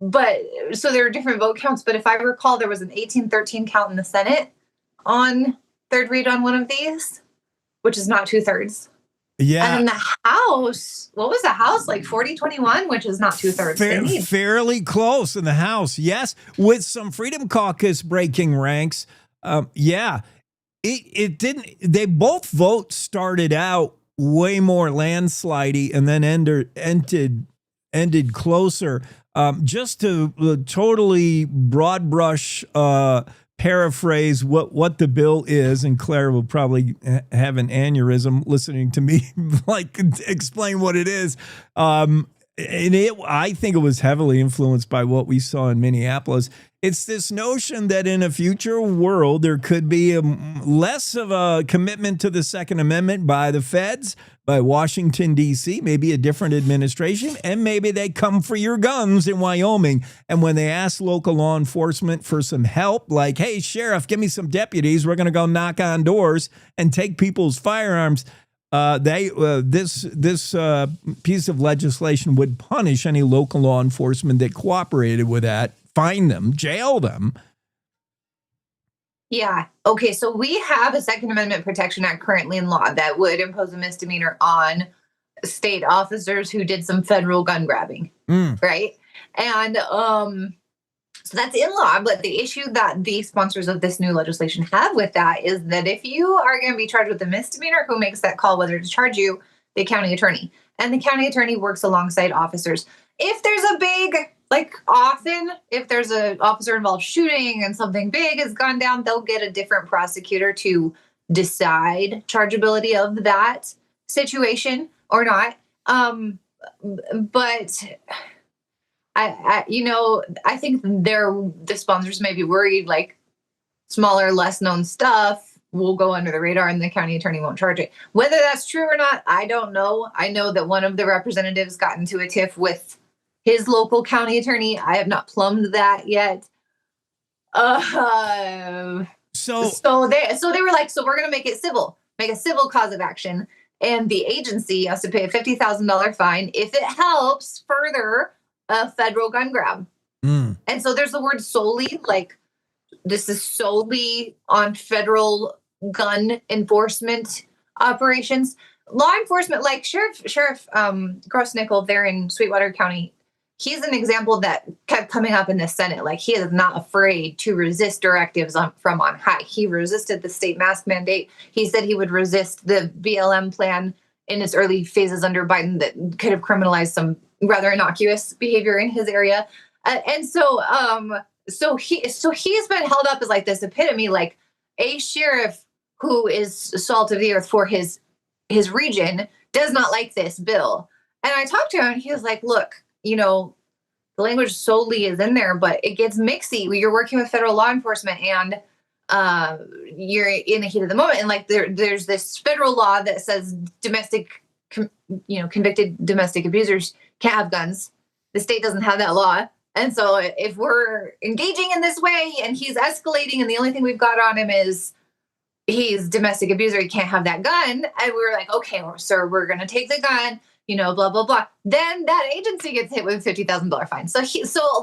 But so there were different vote counts. But if I recall, there was an 18-13 count in the Senate on third read on one of these, which is not 2/3. Yeah. And in the House, what was the House? Like 40-21, which is not 2/3. Fairly close in the House. Yes. With some Freedom Caucus breaking ranks. It didn't. They both votes started out way more landslidey and then ended closer. Just to totally broad brush paraphrase what the bill is, and Claire will probably have an aneurysm listening to me like explain what it is. I think it was heavily influenced by what we saw in Minneapolis. It's this notion that in a future world, there could be less of a commitment to the Second Amendment by the feds, by Washington, D.C., maybe a different administration, and maybe they come for your guns in Wyoming. And when they ask local law enforcement for some help, like, hey, sheriff, give me some deputies, we're going to go knock on doors and take people's firearms, this piece of legislation would punish any local law enforcement that cooperated with that, fine them, jail them. Yeah. Okay. So we have a Second Amendment Protection Act currently in law that would impose a misdemeanor on state officers who did some federal gun grabbing. Right. And so that's in law. But the issue that the sponsors of this new legislation have with that is that if you are going to be charged with a misdemeanor, who makes that call whether to charge you? The county attorney. And the county attorney works alongside officers. If there's a big, if there's an officer involved shooting and something big has gone down, they'll get a different prosecutor to decide chargeability of that situation or not. But I think the sponsors may be worried, like, smaller, less known stuff will go under the radar and the county attorney won't charge it. Whether that's true or not, I don't know. I know that one of the representatives got into a tiff with his local county attorney. I have not plumbed that yet. So they were like, so we're going to make it civil, make a civil cause of action. And the agency has to pay a $50,000 fine if it helps further a federal gun grab. And so there's the word solely, like, this is solely on federal gun enforcement operations. Law enforcement, like Sheriff Grossnickel there in Sweetwater County, he's an example that kept coming up in the Senate. Like, he is not afraid to resist directives from on high. He resisted the state mask mandate. He said he would resist the BLM plan in its early phases under Biden that could have criminalized some rather innocuous behavior in his area. So he's been held up as like this epitome, like a sheriff who is salt of the earth for his region does not like this bill. And I talked to him and he was like, look, the language solely is in there, but it gets mixy. You're working with federal law enforcement, and you're in the heat of the moment. And like there's this federal law that says convicted domestic abusers can't have guns. The state doesn't have that law. And so if we're engaging in this way and he's escalating and the only thing we've got on him is he's domestic abuser, he can't have that gun. And we were like, okay, sir, we're going to take the gun, blah, blah, blah. Then that agency gets hit with a $50,000 fine. So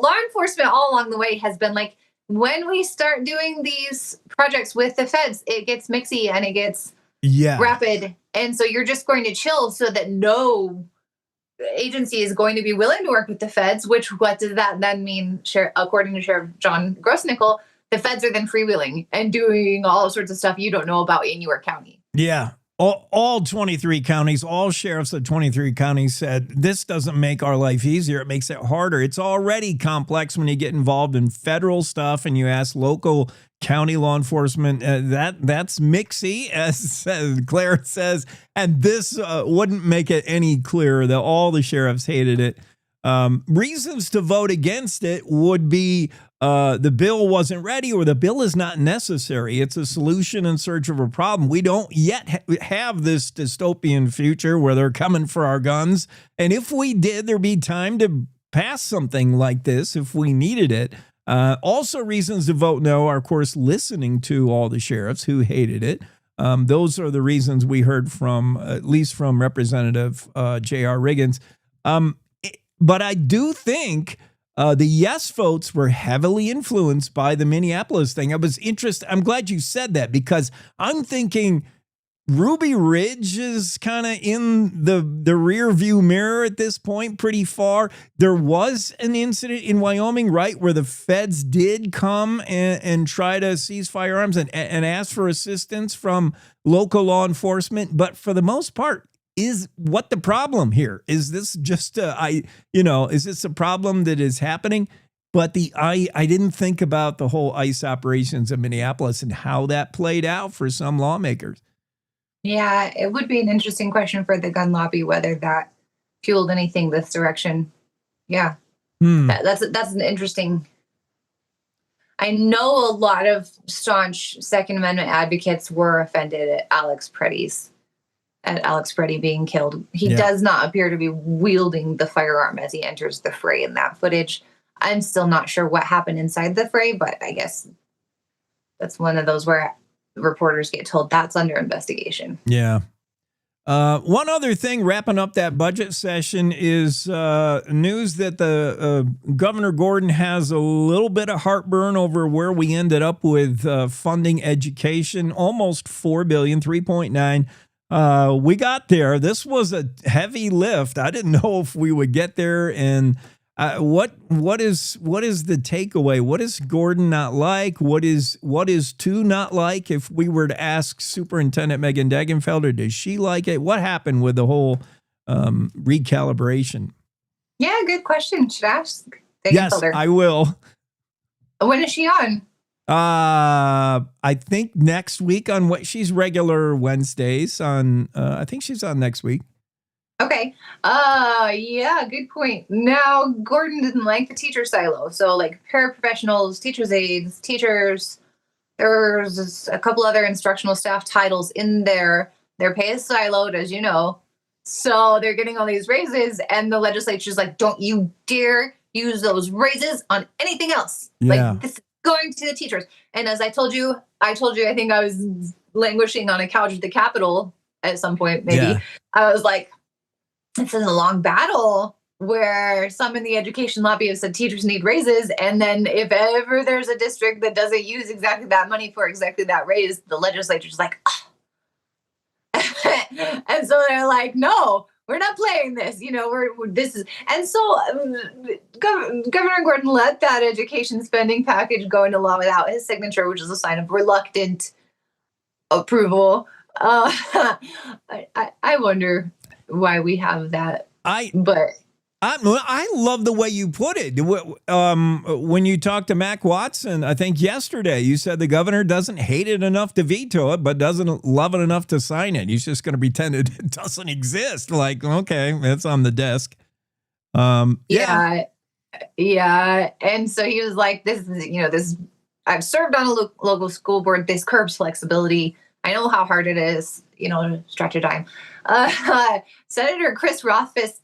law enforcement all along the way has been like, when we start doing these projects with the feds, it gets mixy and it gets rapid. And so you're just going to chill so that no agency is going to be willing to work with the feds, what does that then mean? According to Sheriff John Grossnickel, the feds are then freewheeling and doing all sorts of stuff you don't know about in your county. Yeah. All 23 counties, all sheriffs of 23 counties said this doesn't make our life easier. It makes it harder. It's already complex when you get involved in federal stuff and you ask local county law enforcement. That's mixy, as Claire says, and this wouldn't make it any clearer that all the sheriffs hated it. Reasons to vote against it would be the bill wasn't ready or the bill is not necessary. It's a solution in search of a problem. We don't yet have this dystopian future where they're coming for our guns. And if we did, there'd be time to pass something like this if we needed it. Also, reasons to vote no are, of course, listening to all the sheriffs who hated it. Those are the reasons we heard from, at least from Representative JR Riggins. But I do think the yes votes were heavily influenced by the Minneapolis thing. I was interested. I'm glad you said that because I'm thinking Ruby Ridge is kind of in the rear view mirror at this point, pretty far. There was an incident in Wyoming, right, where the feds did come and try to seize firearms and ask for assistance from local law enforcement. But for the most part, is what the problem here? Is this just is this a problem that is happening? But I didn't think about the whole ICE operations in Minneapolis and how that played out for some lawmakers. Yeah, it would be an interesting question for the gun lobby, whether that fueled anything this direction. Yeah, that's an interesting. I know a lot of staunch Second Amendment advocates were offended at Alex Preddy being killed. He does not appear to be wielding the firearm as he enters the fray in that footage. I'm still not sure what happened inside the fray, but I guess that's one of those where reporters get told that's under investigation. Yeah. One other thing wrapping up that budget session is news that the Governor Gordon has a little bit of heartburn over where we ended up with funding education, almost $4 billion, 3.9. We got there. This was a heavy lift. I didn't know if we would get there. And what is the takeaway? What is Gordon not like? What is to not like? If we were to ask Superintendent Megan Degenfelder, does she like it? What happened with the whole recalibration? Yeah, good question. Should ask Degenfelder. Yes, I will. When is she on? I think next week on what she's regular Wednesdays on. I think she's on next week. Okay. Yeah, good point. Now, Gordon didn't like the teacher silo. So like paraprofessionals, teachers' aides, teachers, there's a couple other instructional staff titles in there. Their pay is siloed, as you know. So they're getting all these raises and the legislature's like, don't you dare use those raises on anything else. Yeah. Like this is going to the teachers. And as I told you, I think I was languishing on a couch at the Capitol at some point, maybe. Yeah. I was like, this is a long battle where some in the education lobby have said teachers need raises. And then if ever there's a district that doesn't use exactly that money for exactly that raise, the legislature's like, oh. And so they're like, no, we're not playing this. This is. And so Governor Gordon let that education spending package go into law without his signature, which is a sign of reluctant approval. I wonder why we have that. I love the way you put it. When you talked to Mac Watson, I think yesterday, you said the governor doesn't hate it enough to veto it, but doesn't love it enough to sign it. He's just going to pretend it doesn't exist. Like, okay, it's on the desk. Yeah. And so he was like, this is, I've served on a local school board. This curbs flexibility. I know how hard it is, to stretch a dime. Senator Chris Rothfuss,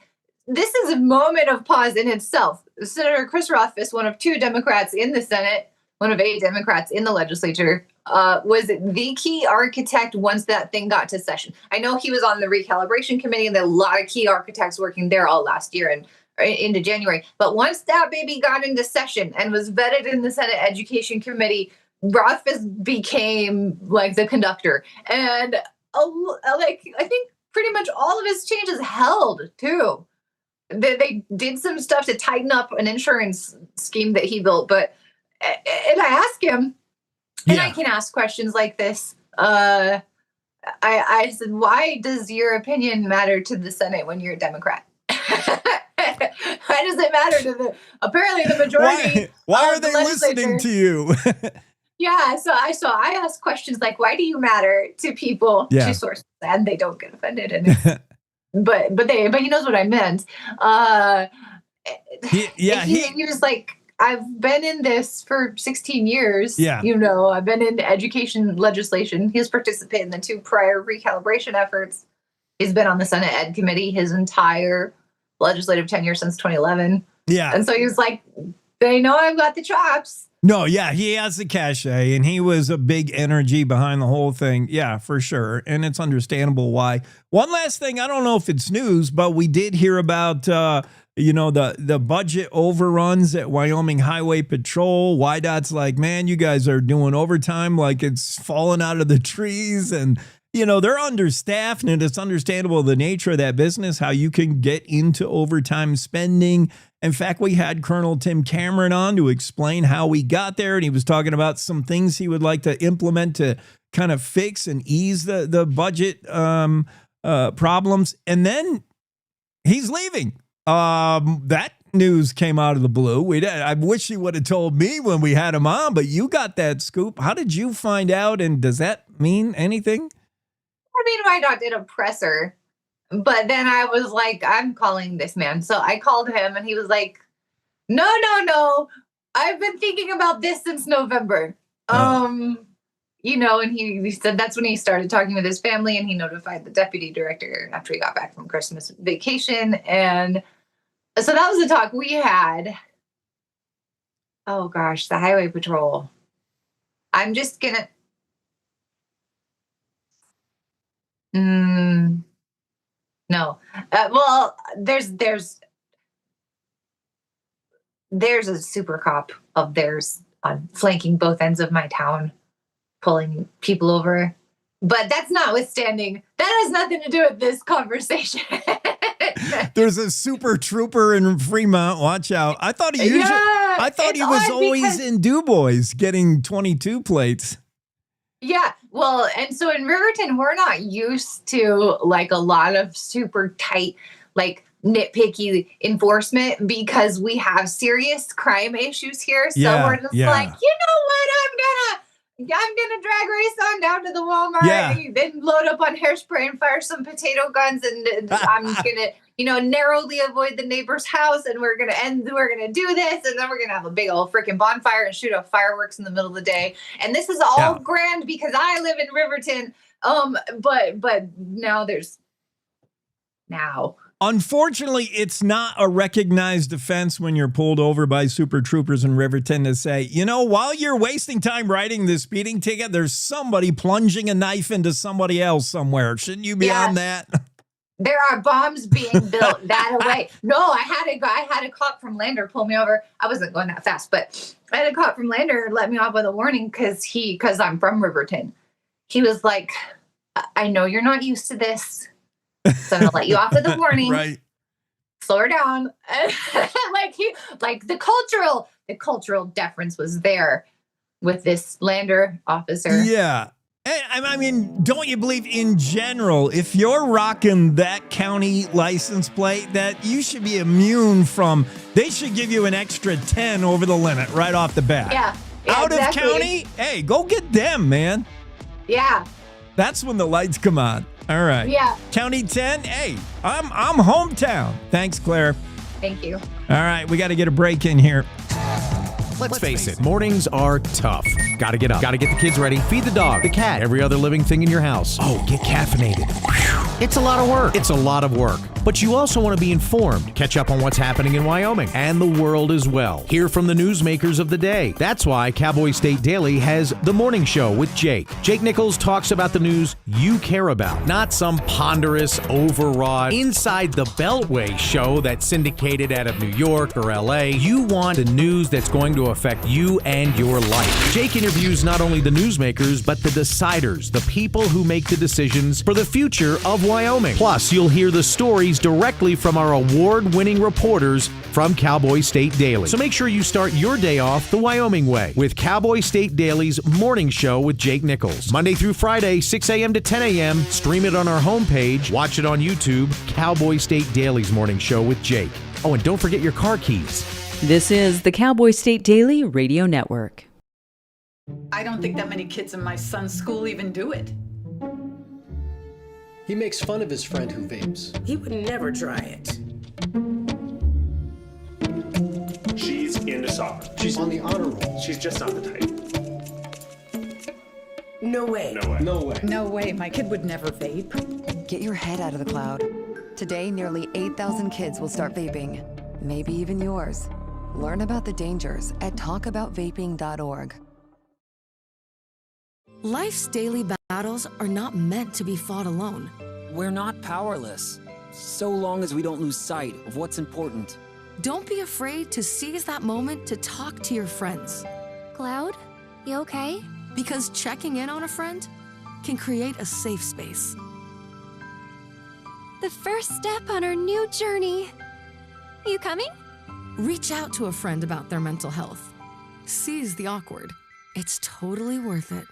this is a moment of pause in itself. Senator Chris Rothfuss, one of 2 Democrats in the Senate, one of 8 Democrats in the legislature, was the key architect once that thing got to session. I know he was on the recalibration committee, and there are a lot of key architects working there all last year and into January. But once that baby got into session and was vetted in the Senate Education Committee, Rothfuss became like the conductor. And I think pretty much all of his changes held too. They did some stuff to tighten up an insurance scheme that he built, and I asked him, and I can ask questions like this. I said, why does your opinion matter to the Senate when you're a Democrat? Why does it matter to apparently the majority? Why are they listening to you? Yeah, so I ask questions like, why do you matter to people? Yeah. To sources, and they don't get offended, and but he knows what I meant. He was like, I've been in this for 16 years. Yeah. I've been in education legislation. He's participated in the 2 prior recalibration efforts. He's been on the Senate Ed Committee his entire legislative tenure since 2011. Yeah. And so he was like, they know I've got the chops. No, yeah, he has the cachet, and he was a big energy behind the whole thing. Yeah, for sure. And it's understandable why. One last thing, I don't know if it's news, but we did hear about, the budget overruns at Wyoming Highway Patrol. WYDOT's like, man, you guys are doing overtime like it's falling out of the trees. And, they're understaffed, and it's understandable the nature of that business, how you can get into overtime spending. In fact, we had Colonel Tim Cameron on to explain how we got there, and he was talking about some things he would like to implement to kind of fix and ease the budget problems. And then he's leaving. That news came out of the blue. I wish he would have told me when we had him on, but you got that scoop. How did you find out, and does that mean anything? WYDOT did a presser, but then I was like, I'm calling this man. So I called him, and he was like, no. I've been thinking about this since November. And he said that's when he started talking with his family, and he notified the deputy director after he got back from Christmas vacation. And so that was the talk we had. Oh gosh, the highway patrol. I'm just gonna. No. Well, there's a super cop of theirs flanking both ends of my town, pulling people over. But that's notwithstanding. That has nothing to do with this conversation. There's a super trooper in Fremont. Watch out. I thought he was always in DuBois getting 22 plates. Yeah, well, and so in Riverton, we're not used to like a lot of super tight, like nitpicky enforcement because we have serious crime issues here. So we're just like, you know what? I'm gonna drag race on down to the Walmart and then load up on hairspray and fire some potato guns, and I'm gonna, narrowly avoid the neighbor's house, and we're gonna do this, and then we're gonna have a big old freaking bonfire and shoot off fireworks in the middle of the day. And this is all grand because I live in Riverton. But now. Unfortunately, it's not a recognized offense when you're pulled over by super troopers in Riverton to say, while you're wasting time writing the speeding ticket, there's somebody plunging a knife into somebody else somewhere. Shouldn't you be on that? There are bombs being built that away. No, I had a cop from Lander pull me over. I wasn't going that fast, but I had a cop from Lander let me off with a warning because I'm from Riverton. He was like, I know you're not used to this, so I'm gonna let you off with a warning. Right. Slow her down. The cultural deference was there with this Lander officer. Yeah. I mean, don't you believe in general, if you're rocking that county license plate, that you should be immune from, they should give you an extra 10 over the limit right off the bat. Yeah. Out exactly. of county, hey, go get them, man. Yeah. That's when the lights come on. All right. Yeah. County 10, hey, I'm hometown. Thanks, Claire. Thank you. All right, we got to get a break in here. Let's face it, mornings are tough. Gotta get up, gotta get the kids ready, feed the dog, the cat, every other living thing in your house. Oh, get caffeinated. Whew. It's a lot of work. It's a lot of work. But you also want to be informed, catch up on what's happening in Wyoming and the world as well. Hear from the newsmakers of the day. That's why Cowboy State Daily has The Morning Show with Jake. Jake Nichols talks about the news you care about, not some ponderous, overwrought, inside the Beltway show that's syndicated out of New York or LA. You want the news that's going to affect you and your life. Jake interviews not only the newsmakers, but the deciders, the people who make the decisions for the future of Wyoming. Plus, you'll hear the stories directly from our award-winning reporters from Cowboy State Daily. So make sure you start your day off the Wyoming way with Cowboy State Daily's Morning Show with Jake Nichols. Monday through Friday, 6 a.m. to 10 a.m. Stream it on our homepage. Watch it on YouTube. Cowboy State Daily's Morning Show with Jake. Oh, and don't forget your car keys. This is the Cowboy State Daily Radio Network. I don't think that many kids in my son's school even do it. He makes fun of his friend who vapes. He would never try it. She's into soccer. She's on the honor roll. She's just not the type. No way. No way. No way. No way, my kid would never vape. Get your head out of the cloud. Today, nearly 8,000 kids will start vaping, maybe even yours. Learn about the dangers at talkaboutvaping.org. Life's daily battles are not meant to be fought alone. We're not powerless, so long as we don't lose sight of what's important. Don't be afraid to seize that moment to talk to your friends. Cloud, you okay? Because checking in on a friend can create a safe space. The first step on our new journey. You coming? Reach out to a friend about their mental health. Seize the awkward. It's totally worth it.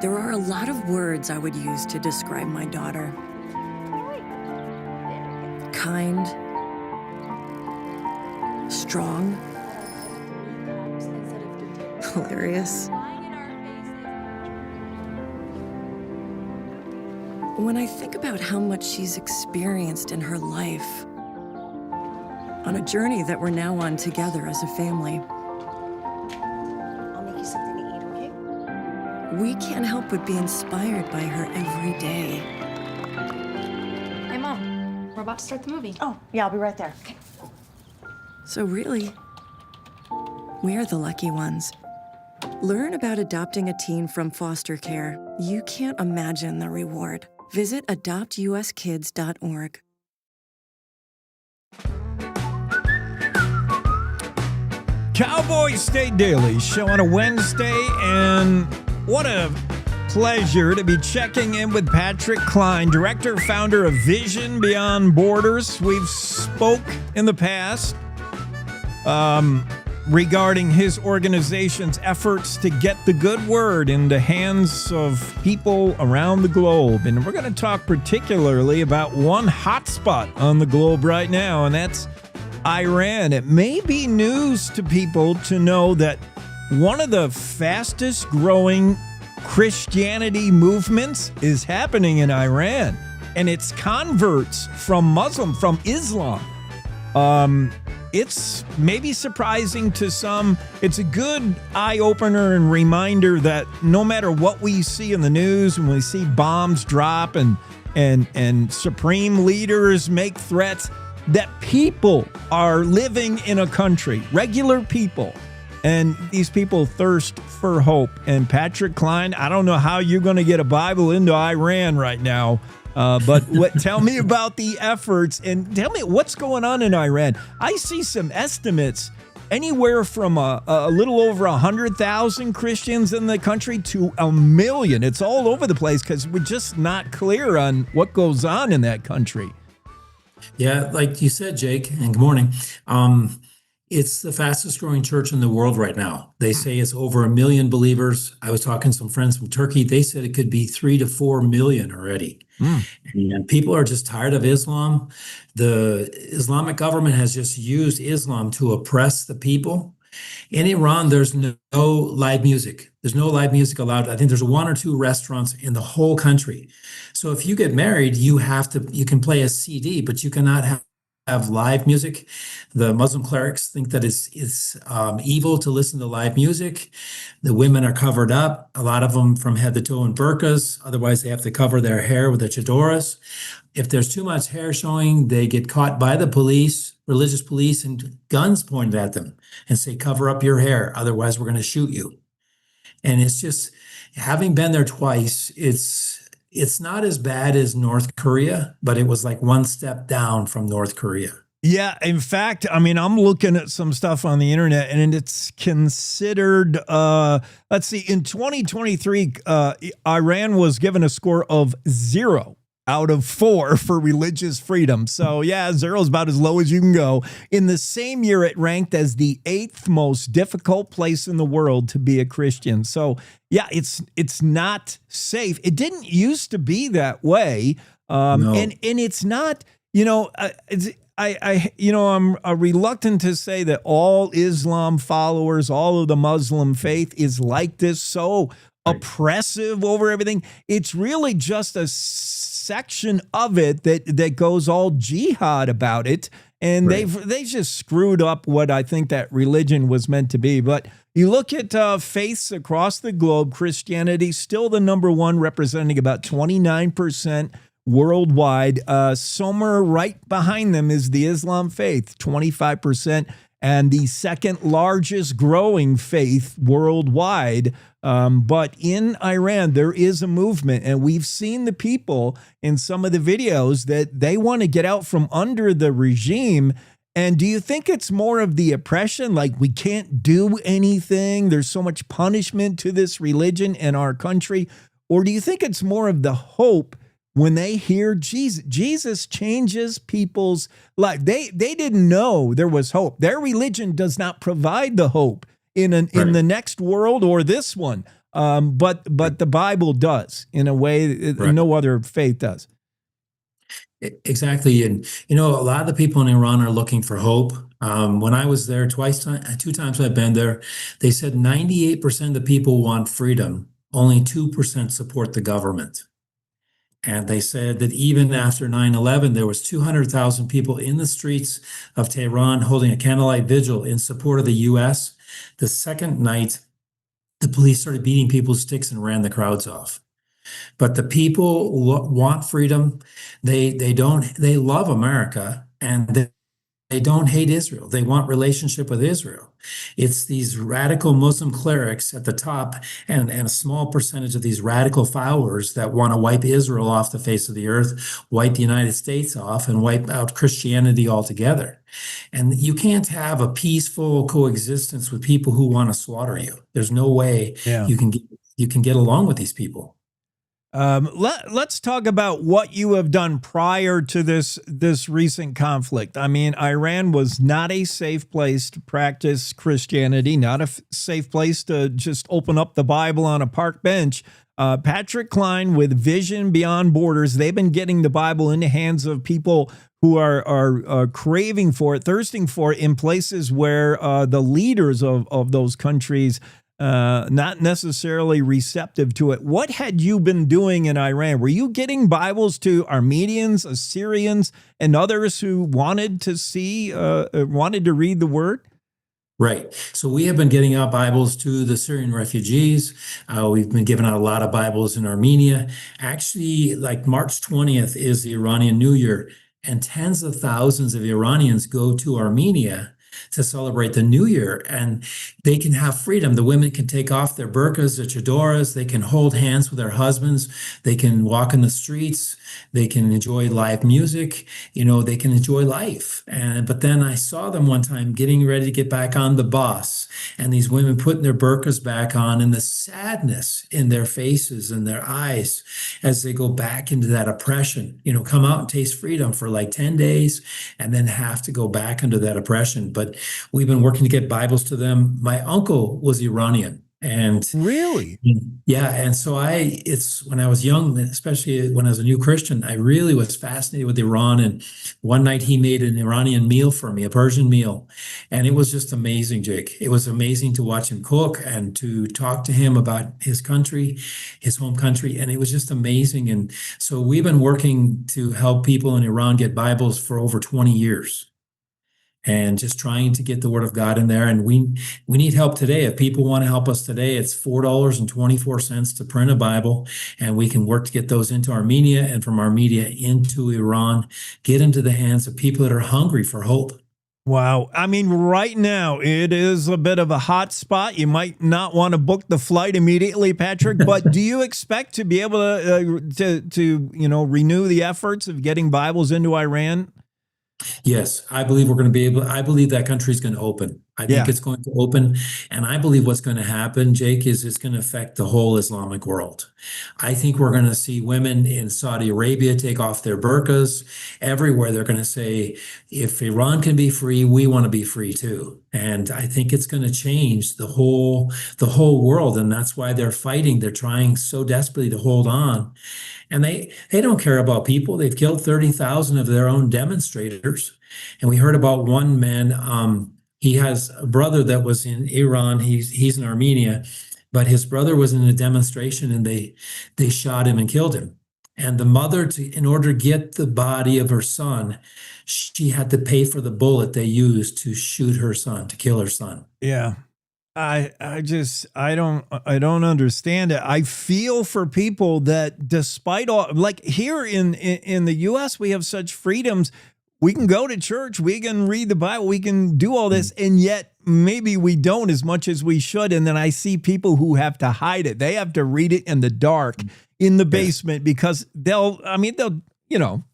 There are a lot of words I would use to describe my daughter. Kind, strong, hilarious. When I think about how much she's experienced in her life, on a journey that we're now on together as a family, we can't help but be inspired by her every day. Hey, Mom, we're about to start the movie. Oh, yeah, I'll be right there. Okay. So really, we're the lucky ones. Learn about adopting a teen from foster care. You can't imagine the reward. Visit adoptuskids.org. Cowboy State Daily Show on a Wednesday, and what a pleasure to be checking in with Patrick Klein, director, founder of Vision Beyond Borders. We've spoke in the past regarding his organization's efforts to get the good word in the hands of people around the globe. And we're going to talk particularly about one hotspot on the globe right now, and that's Iran. It may be news to people to know that one of the fastest growing Christianity movements is happening in Iran, and it's converts from Islam. It's maybe surprising to some. It's a good eye-opener and reminder that no matter what we see in the news, when we see bombs drop and supreme leaders make threats, that people are living in a country, regular people, and these people thirst for hope. And Patrick Klein, I don't know how you're going to get a Bible into Iran right now, but tell me about the efforts and tell me what's going on in Iran. I see some estimates anywhere from a little over 100,000 Christians in the country to 1 million. It's all over the place because we're just not clear on what goes on in that country. Yeah, like you said, Jake, and good morning. It's the fastest growing church in the world right now. They say it's over 1 million believers. I was talking to some friends from Turkey. They said it could be 3 to 4 million already. And people are just tired of Islam. The Islamic government has just used Islam to oppress the people. In Iran, there's no live music. There's no live music allowed. I think there's one or two restaurants in the whole country. So if you get married, you can play a CD, but you cannot have live music. The Muslim clerics think that it's evil to listen to live music. The women are covered up, a lot of them from head to toe in burqas. Otherwise, they have to cover their hair with their fedoras. If there's too much hair showing, they get caught by the police, religious police, and guns pointed at them and say, cover up your hair, otherwise we're going to shoot you. And it's just, having been there twice, it's not as bad as North Korea, but it was like one step down from North Korea. Yeah, in fact, I mean, I'm looking at some stuff on the internet, and it's considered, let's see, in 2023, Iran was given a score of 0 out of 4 for religious freedom. So yeah, 0 is about as low as you can go. In the same year, it ranked as the 8th most difficult place in the world to be a Christian. So yeah, it's not safe. It didn't used to be that way. No. And it's not, I'm reluctant to say that all Islam followers, all of the Muslim faith is like this, so oppressive over everything. It's really just a section of it that goes all jihad about it. And they just screwed up what I think that religion was meant to be. But you look at faiths across the globe, Christianity still the number one, representing about 29% worldwide. Somewhere right behind them is the Islam faith, 25%, and the second largest growing faith worldwide. But in Iran, there is a movement, and we've seen the people in some of the videos that they want to get out from under the regime. And do you think it's more of the oppression, like we can't do anything, there's so much punishment to this religion in our country? Or do you think it's more of the hope when they hear Jesus? Jesus changes people's life. They didn't know there was hope. Their religion does not provide the hope in the next world or this one. But the Bible does in a way no other faith does. Exactly. And, a lot of the people in Iran are looking for hope. When I was there 2 times I've been there, they said 98% of the people want freedom. Only 2% support the government. And they said that even after 9/11, there was 200,000 people in the streets of Tehran holding a candlelight vigil in support of the U.S. The second night, the police started beating people with sticks and ran the crowds off. But the people want freedom. They love America, and they don't hate Israel. They want relationship with Israel. It's these radical Muslim clerics at the top and a small percentage of these radical followers that want to wipe Israel off the face of the earth, wipe the United States off, and wipe out Christianity altogether. And you can't have a peaceful coexistence with people who want to slaughter you. There's no way you can get along with these people. Let's talk about what you have done prior to this recent conflict. I mean, Iran was not a safe place to practice Christianity, not a safe place to just open up the Bible on a park bench. Patrick Klein with Vision Beyond Borders, they've been getting the Bible in the hands of people who are craving for it, thirsting for it in places where the leaders of those countries not necessarily receptive to it. What had you been doing in Iran? Were you getting Bibles to Armenians, Assyrians, and others who wanted to read the Word? Right. So we have been getting out Bibles to the Syrian refugees. We've been giving out a lot of Bibles in Armenia. Actually, like March 20th is the Iranian New Year, and tens of thousands of Iranians go to Armenia to celebrate the New Year, and they can have freedom. The women can take off their burqas, their fedoras, they can hold hands with their husbands, they can walk in the streets, they can enjoy live music, they can enjoy life. But then I saw them one time getting ready to get back on the bus, and these women putting their burqas back on, and the sadness in their faces and their eyes as they go back into that oppression, come out and taste freedom for like 10 days and then have to go back into that oppression. But we've been working to get Bibles to them. My uncle was Iranian, And really, yeah. And so it's when I was young, especially when I was a new Christian, I really was fascinated with Iran. And one night he made an Iranian meal for me, a Persian meal. And it was just amazing, Jake. It was amazing to watch him cook and to talk to him about his country, his home country. And it was just amazing. And so we've been working to help people in Iran get Bibles for over 20 years. And just trying to get the word of God in there. And we need help today. If people want to help us today, it's $4.24 to print a Bible, and we can work to get those into Armenia and from Armenia into Iran, get into the hands of people that are hungry for hope. Wow. I mean, right now, it is a bit of a hot spot. You might not want to book the flight immediately, Patrick, but do you expect to be able to renew the efforts of getting Bibles into Iran? Yes, I believe we're going to be able. I believe that country is going to open. I think it's going to open. And I believe what's going to happen, Jake, is it's going to affect the whole Islamic world. I think we're going to see women in Saudi Arabia take off their burqas. Everywhere they're going to say, if Iran can be free, we want to be free too. And I think it's going to change the whole world. And that's why they're fighting. They're trying so desperately to hold on. And they don't care about people. They've killed 30,000 of their own demonstrators. And we heard about one man, he has a brother that was in Iran. He's in Armenia, but his brother was in a demonstration and they shot him and killed him. And the mother, in order to get the body of her son, she had to pay for the bullet they used to shoot her son, to kill her son. Yeah. I don't understand it. I feel for people that despite all, like here in the US, we have such freedoms. We can go to church, we can read the Bible, we can do all this, and yet maybe we don't as much as we should. And then I see people who have to hide it. They have to read it in the dark, in the basement, because they'll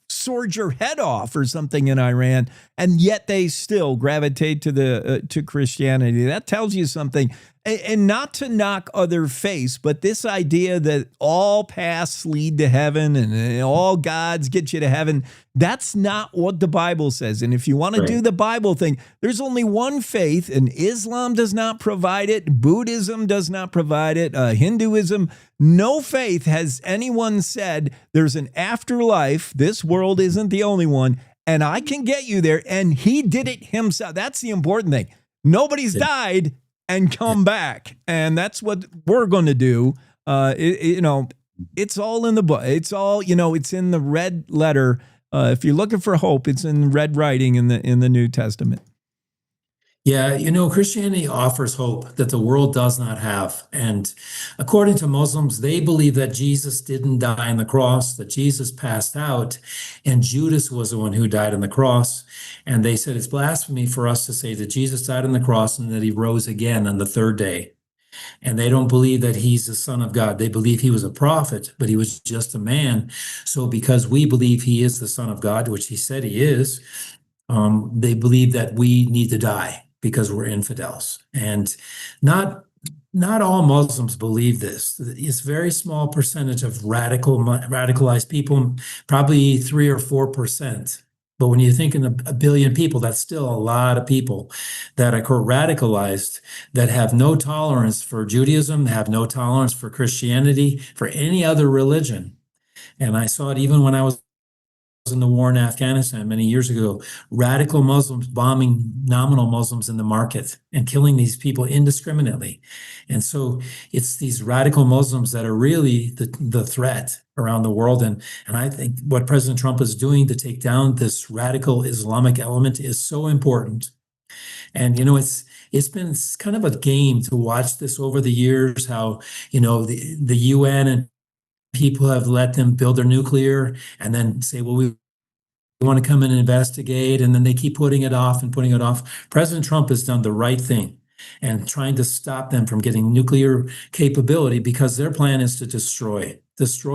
sword your head off or something in Iran, and yet they still gravitate to Christianity. That tells you something. And not to knock other faiths, but this idea that all paths lead to heaven and all gods get you to heaven, that's not what the Bible says. And if you want to do the Bible thing, there's only one faith, and Islam does not provide it. Buddhism does not provide it. Hinduism, no faith has anyone said there's an afterlife. This world isn't the only one, and I can get you there. And he did it himself. That's the important thing. Nobody's died and come back. And that's what we're going to do. It's all in the book. It's all, it's in the red letter. If you're looking for hope, it's in red writing in the New Testament. Yeah, Christianity offers hope that the world does not have. And according to Muslims, they believe that Jesus didn't die on the cross, that Jesus passed out, and Judas was the one who died on the cross. And they said it's blasphemy for us to say that Jesus died on the cross and that he rose again on the third day. And they don't believe that he's the Son of God. They believe he was a prophet, but he was just a man. So because we believe he is the Son of God, which he said he is, they believe that we need to die because we're infidels. And not all Muslims believe this. It's a very small percentage of radicalized people, probably 3 or 4%. But when you think in a billion people, that's still a lot of people that are radicalized, that have no tolerance for Judaism, have no tolerance for Christianity, for any other religion. And I saw it even when I was in the war in Afghanistan many years ago, radical Muslims bombing nominal Muslims in the market and killing these people indiscriminately. And so it's these radical Muslims that are really the threat around the world. And I think what President Trump is doing to take down this radical Islamic element is so important. And, it's been kind of a game to watch this over the years, how, the UN and people have let them build their nuclear and then say, well, we want to come in and investigate. And then they keep putting it off and putting it off. President Trump has done the right thing and trying to stop them from getting nuclear capability, because their plan is to destroy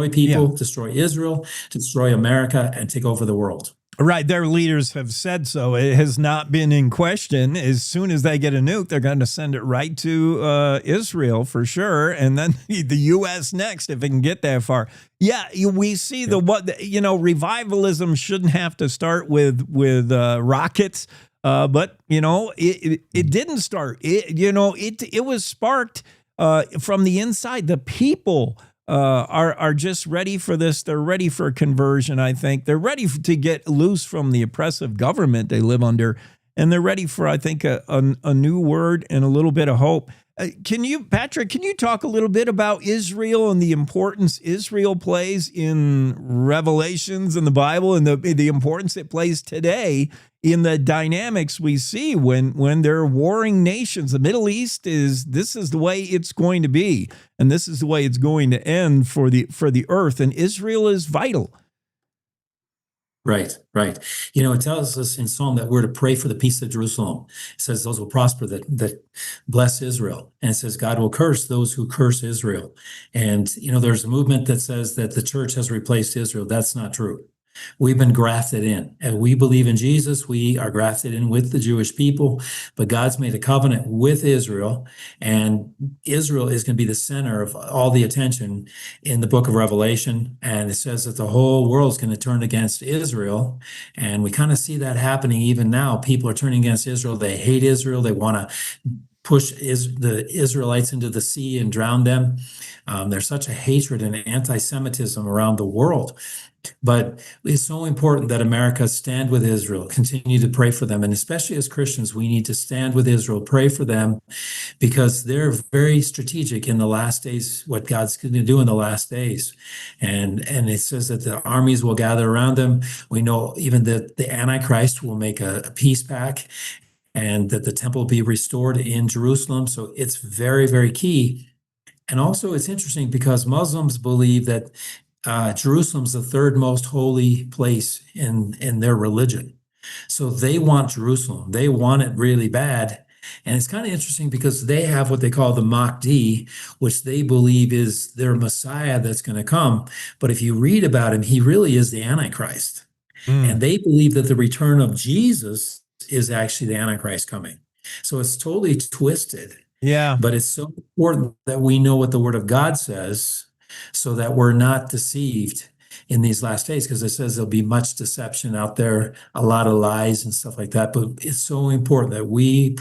people, destroy Israel, destroy America, and take over the world. Right. Their leaders have said so. It has not been in question. As soon as they get a nuke, they're going to send it right to Israel for sure. And then the U.S. next, if it can get that far. Yeah, we see revivalism shouldn't have to start with rockets. But, it didn't start. It was sparked from the inside. The people are just ready for this. They're ready for conversion, I think. They're ready to get loose from the oppressive government they live under. And they're ready for, I think, a new word and a little bit of hope. Patrick, can you talk a little bit about Israel and the importance Israel plays in Revelations in the Bible, and the importance it plays today in the dynamics we see when they're warring nations? The Middle East this is the way it's going to be, and this is the way it's going to end for the earth, and Israel is vital. Right. It tells us in Psalm that we're to pray for the peace of Jerusalem. It says those will prosper that bless Israel. And it says God will curse those who curse Israel. And, there's a movement that says that the church has replaced Israel. That's not true. We've been grafted in, and we believe in Jesus. We are grafted in with the Jewish people, but God's made a covenant with Israel, and Israel is going to be the center of all the attention in the book of Revelation. And it says that the whole world is going to turn against Israel. And we kind of see that happening even now. People are turning against Israel. They hate Israel. They want to push the Israelites into the sea and drown them. There's such a hatred and anti-Semitism around the world. But it's so important that America stand with Israel, continue to pray for them. And especially as Christians, we need to stand with Israel, pray for them, because they're very strategic in the last days, what God's going to do in the last days. And it says that the armies will gather around them. We know even that the Antichrist will make a peace pact, and that the temple will be restored in Jerusalem. So it's very, very key. And also it's interesting because Muslims believe that Jerusalem's the third most holy place in their religion. So they want Jerusalem. They want it really bad. And it's kind of interesting because they have what they call the Mahdi, which they believe is their Messiah that's going to come. But if you read about him, he really is the Antichrist. And they believe that the return of Jesus is actually the Antichrist coming. So it's totally twisted. Yeah. But it's so important that we know what the Word of God says, so that we're not deceived in these last days, because it says there'll be much deception out there, a lot of lies and stuff like that. But it's so important that we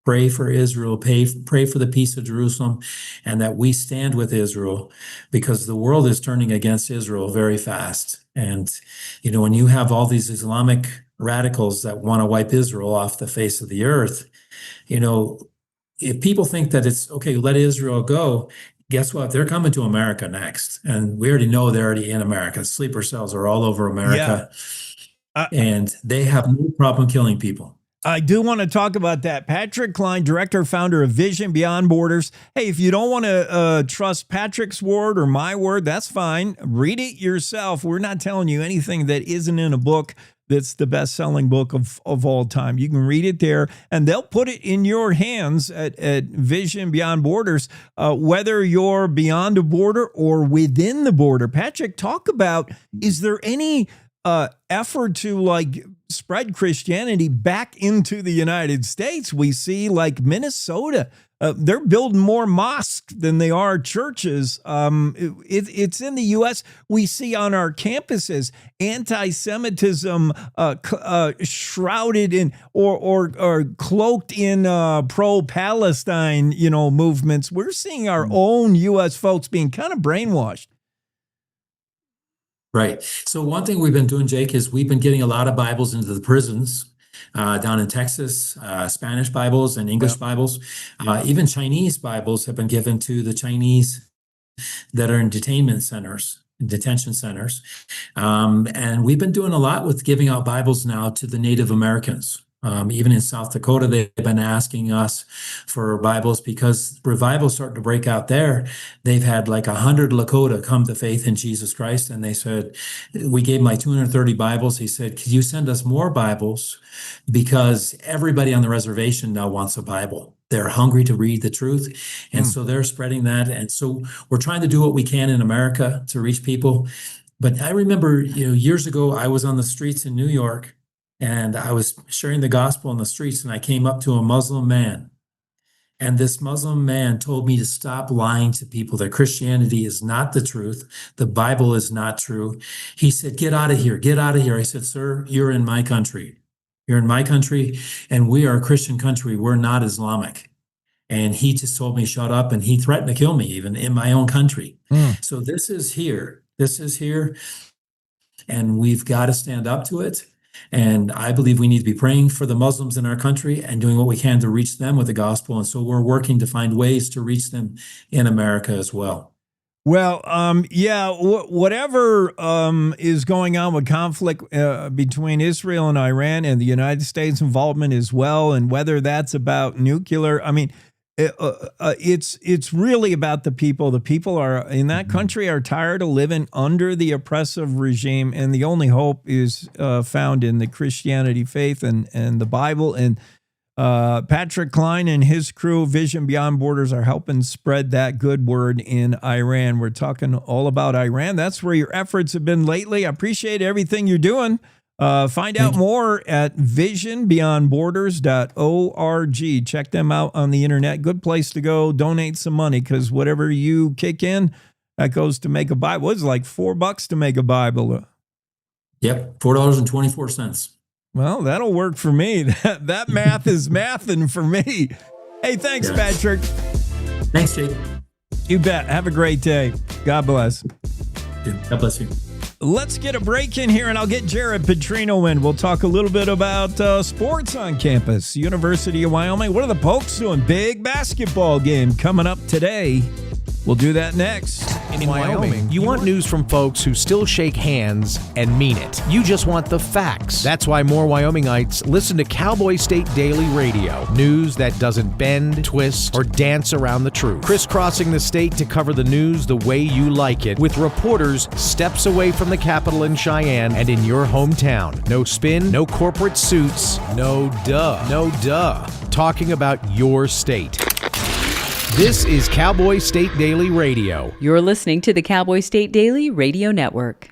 pray for Israel, pray for the peace of Jerusalem, and that we stand with Israel, because the world is turning against Israel very fast. And, when you have all these Islamic radicals that want to wipe Israel off the face of the earth, if people think that it's okay, let Israel go, guess what? They're coming to America next. And we already know they're already in America. Sleeper cells are all over America. Yeah. And they have no problem killing people. I do want to talk about that. Patrick Klein, director, founder of Vision Beyond Borders. Hey, if you don't want to trust Patrick's word or my word, that's fine. Read it yourself. We're not telling you anything that isn't in a book that's the best-selling book of all time. You can read it there, and they'll put it in your hands at Vision Beyond Borders, whether you're beyond a border or within the border. Patrick, talk about, is there any effort to spread Christianity back into the United States? We see Minnesota, they're building more mosques than they are churches. It's in the U.S. We see on our campuses anti-Semitism shrouded in or cloaked in pro-Palestine, movements. We're seeing our own U.S. folks being kind of brainwashed. Right. So one thing we've been doing, Jake, is we've been getting a lot of Bibles into the prisons down in Texas, Spanish Bibles and English Bibles. Even Chinese Bibles have been given to the Chinese that are in detention centers. And we've been doing a lot with giving out Bibles now to the Native Americans. Even in South Dakota, they've been asking us for Bibles because revival's starting to break out there. They've had 100 Lakota come to faith in Jesus Christ. And they said, we gave them 230 Bibles. He said, could you send us more Bibles? Because everybody on the reservation now wants a Bible. They're hungry to read the truth. And so they're spreading that. And so we're trying to do what we can in America to reach people. But I remember, years ago, I was on the streets in New York, and I was sharing the gospel on the streets, and I came up to a Muslim man. And this Muslim man told me to stop lying to people, that Christianity is not the truth. The Bible is not true. He said, get out of here, get out of here. I said, sir, you're in my country. You're in my country, and we are a Christian country. We're not Islamic. And he just told me shut up, and he threatened to kill me even in my own country. So this is here. This is here. And we've got to stand up to it. And I believe we need to be praying for the Muslims in our country and doing what we can to reach them with the gospel. And so we're working to find ways to reach them in America as well. Well, whatever is going on with conflict between Israel and Iran and the United States involvement as well, and whether that's about nuclear, I mean, it's really about the people. The people are in that country are tired of living under the oppressive regime, and the only hope is found in the Christianity faith and the Bible. And Patrick Klein and his crew, Vision Beyond Borders, are helping spread that good word in Iran. We're talking all about Iran. That's where your efforts have been lately. I appreciate everything you're doing. Find out more at visionbeyondborders.org. Check them out on the internet. Good place to go. Donate some money, because whatever you kick in, that goes to make a Bible. It's like $4 to make a Bible. Yep, $4.24. Well, that'll work for me. That math is mathin' for me. Hey, thanks, Patrick. Thanks, Jake. You bet. Have a great day. God bless. God bless you. Let's get a break in here, and I'll get Jared Petrino in. We'll talk a little bit about sports on campus. University of Wyoming. What are the Pokes doing? Big basketball game coming up today. We'll do that next. In Wyoming, you want news from folks who still shake hands and mean it. You just want the facts. That's why more Wyomingites listen to Cowboy State Daily Radio. News that doesn't bend, twist, or dance around the truth. Crisscrossing the state to cover the news the way you like it, with reporters steps away from the Capitol in Cheyenne and in your hometown. No spin, no corporate suits, no duh. Talking about your state. This is Cowboy State Daily Radio. You're listening to the Cowboy State Daily Radio Network.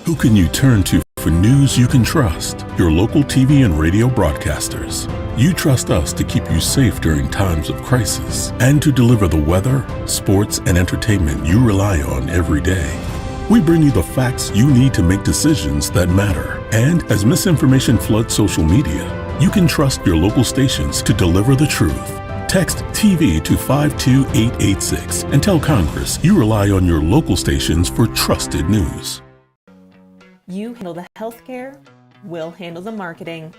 Who can you turn to for news you can trust? Your local TV and radio broadcasters. You trust us to keep you safe during times of crisis and to deliver the weather, sports, and entertainment you rely on every day. We bring you the facts you need to make decisions that matter. And as misinformation floods social media, you can trust your local stations to deliver the truth. Text TV to 52886 and tell Congress you rely on your local stations for trusted news. You handle the healthcare, we'll handle the marketing.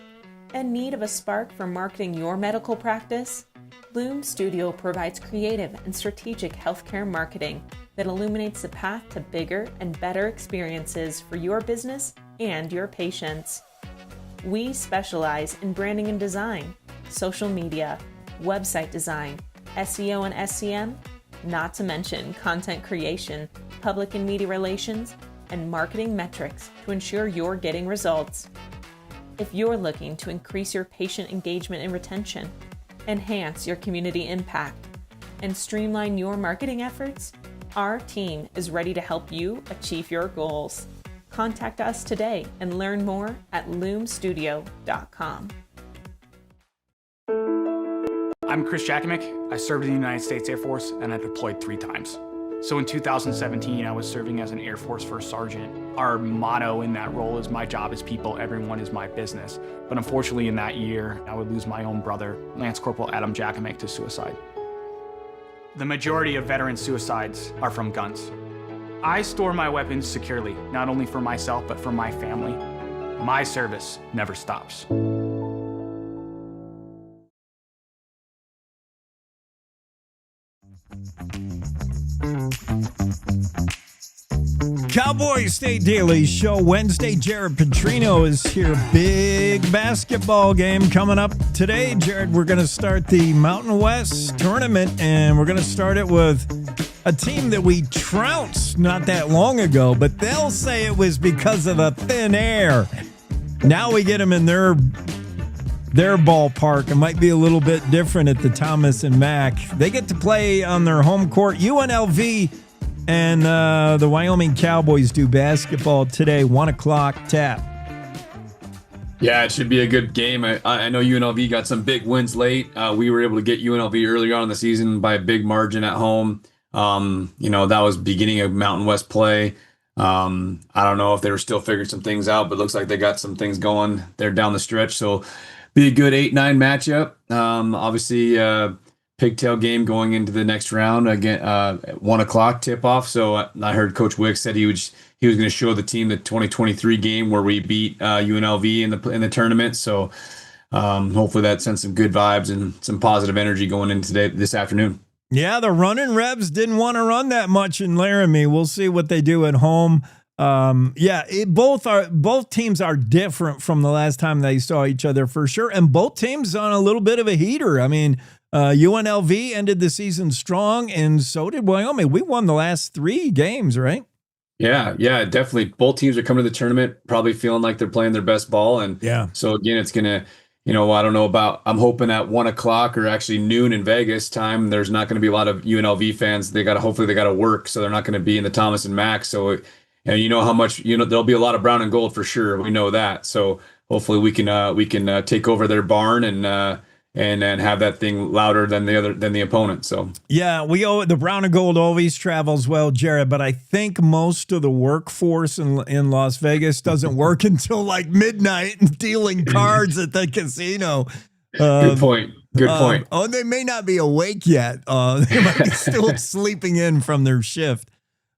In need of a spark for marketing your medical practice? Loom Studio provides creative and strategic healthcare marketing that illuminates the path to bigger and better experiences for your business and your patients. We specialize in branding and design, social media, website design, SEO and SCM, not to mention content creation, public and media relations, and marketing metrics to ensure you're getting results. If you're looking to increase your patient engagement and retention, enhance your community impact, and streamline your marketing efforts, our team is ready to help you achieve your goals. Contact us today and learn more at loomstudio.com. I'm Chris Jakomick. I served in the United States Air Force and I deployed 3 times. So in 2017, I was serving as an Air Force First Sergeant. Our motto in that role is my job is people, everyone is my business. But unfortunately in that year, I would lose my own brother, Lance Corporal Adam Jakomick, to suicide. The majority of veteran suicides are from guns. I store my weapons securely, not only for myself, but for my family. My service never stops. Cowboy State Daily Show Wednesday. Jared Petrino is here. Big basketball game coming up today. Jared, we're going to start the Mountain West tournament, and we're going to start it with a team that we trounced not that long ago, but they'll say it was because of the thin air. Now we get them in their ballpark. It might be a little bit different at the Thomas and Mack. They get to play on their home court. UNLV and the Wyoming Cowboys do basketball today, 1 o'clock tap. Yeah, it should be a good game. I know UNLV got some big wins late. We were able to get UNLV earlier on in the season by a big margin at home. That was beginning of Mountain West play. I don't know if they were still figuring some things out, but it looks like they got some things going there down the stretch. So be a good 8-9 matchup. Obviously, pigtail game going into the next round again. 1:00 tip off. So I heard Coach Wick said he was going to show the team the 2023 game where we beat UNLV in the tournament. So hopefully that sends some good vibes and some positive energy going into this afternoon. Yeah, the running Rebs didn't want to run that much in Laramie. We'll see what they do at home. Both teams are different from the last time they saw each other for sure, and both teams on a little bit of a heater. I mean, UNLV ended the season strong, and so did Wyoming. We won the last 3 games, right? Yeah, definitely. Both teams are coming to the tournament probably feeling like they're playing their best ball, and so again, it's gonna. I don't know about, I'm hoping at 1:00 or actually noon in Vegas time, there's not going to be a lot of UNLV fans. Hopefully they got to work. So they're not going to be in the Thomas and Mack. So, and you know how much, there'll be a lot of brown and gold for sure. We know that. So hopefully we can take over their barn and have that thing louder than the opponent. So yeah, the brown and gold always travels well, Jared. But I think most of the workforce in Las Vegas doesn't work until like midnight, dealing cards at the casino. Good point. They may not be awake yet. They might be still sleeping in from their shift.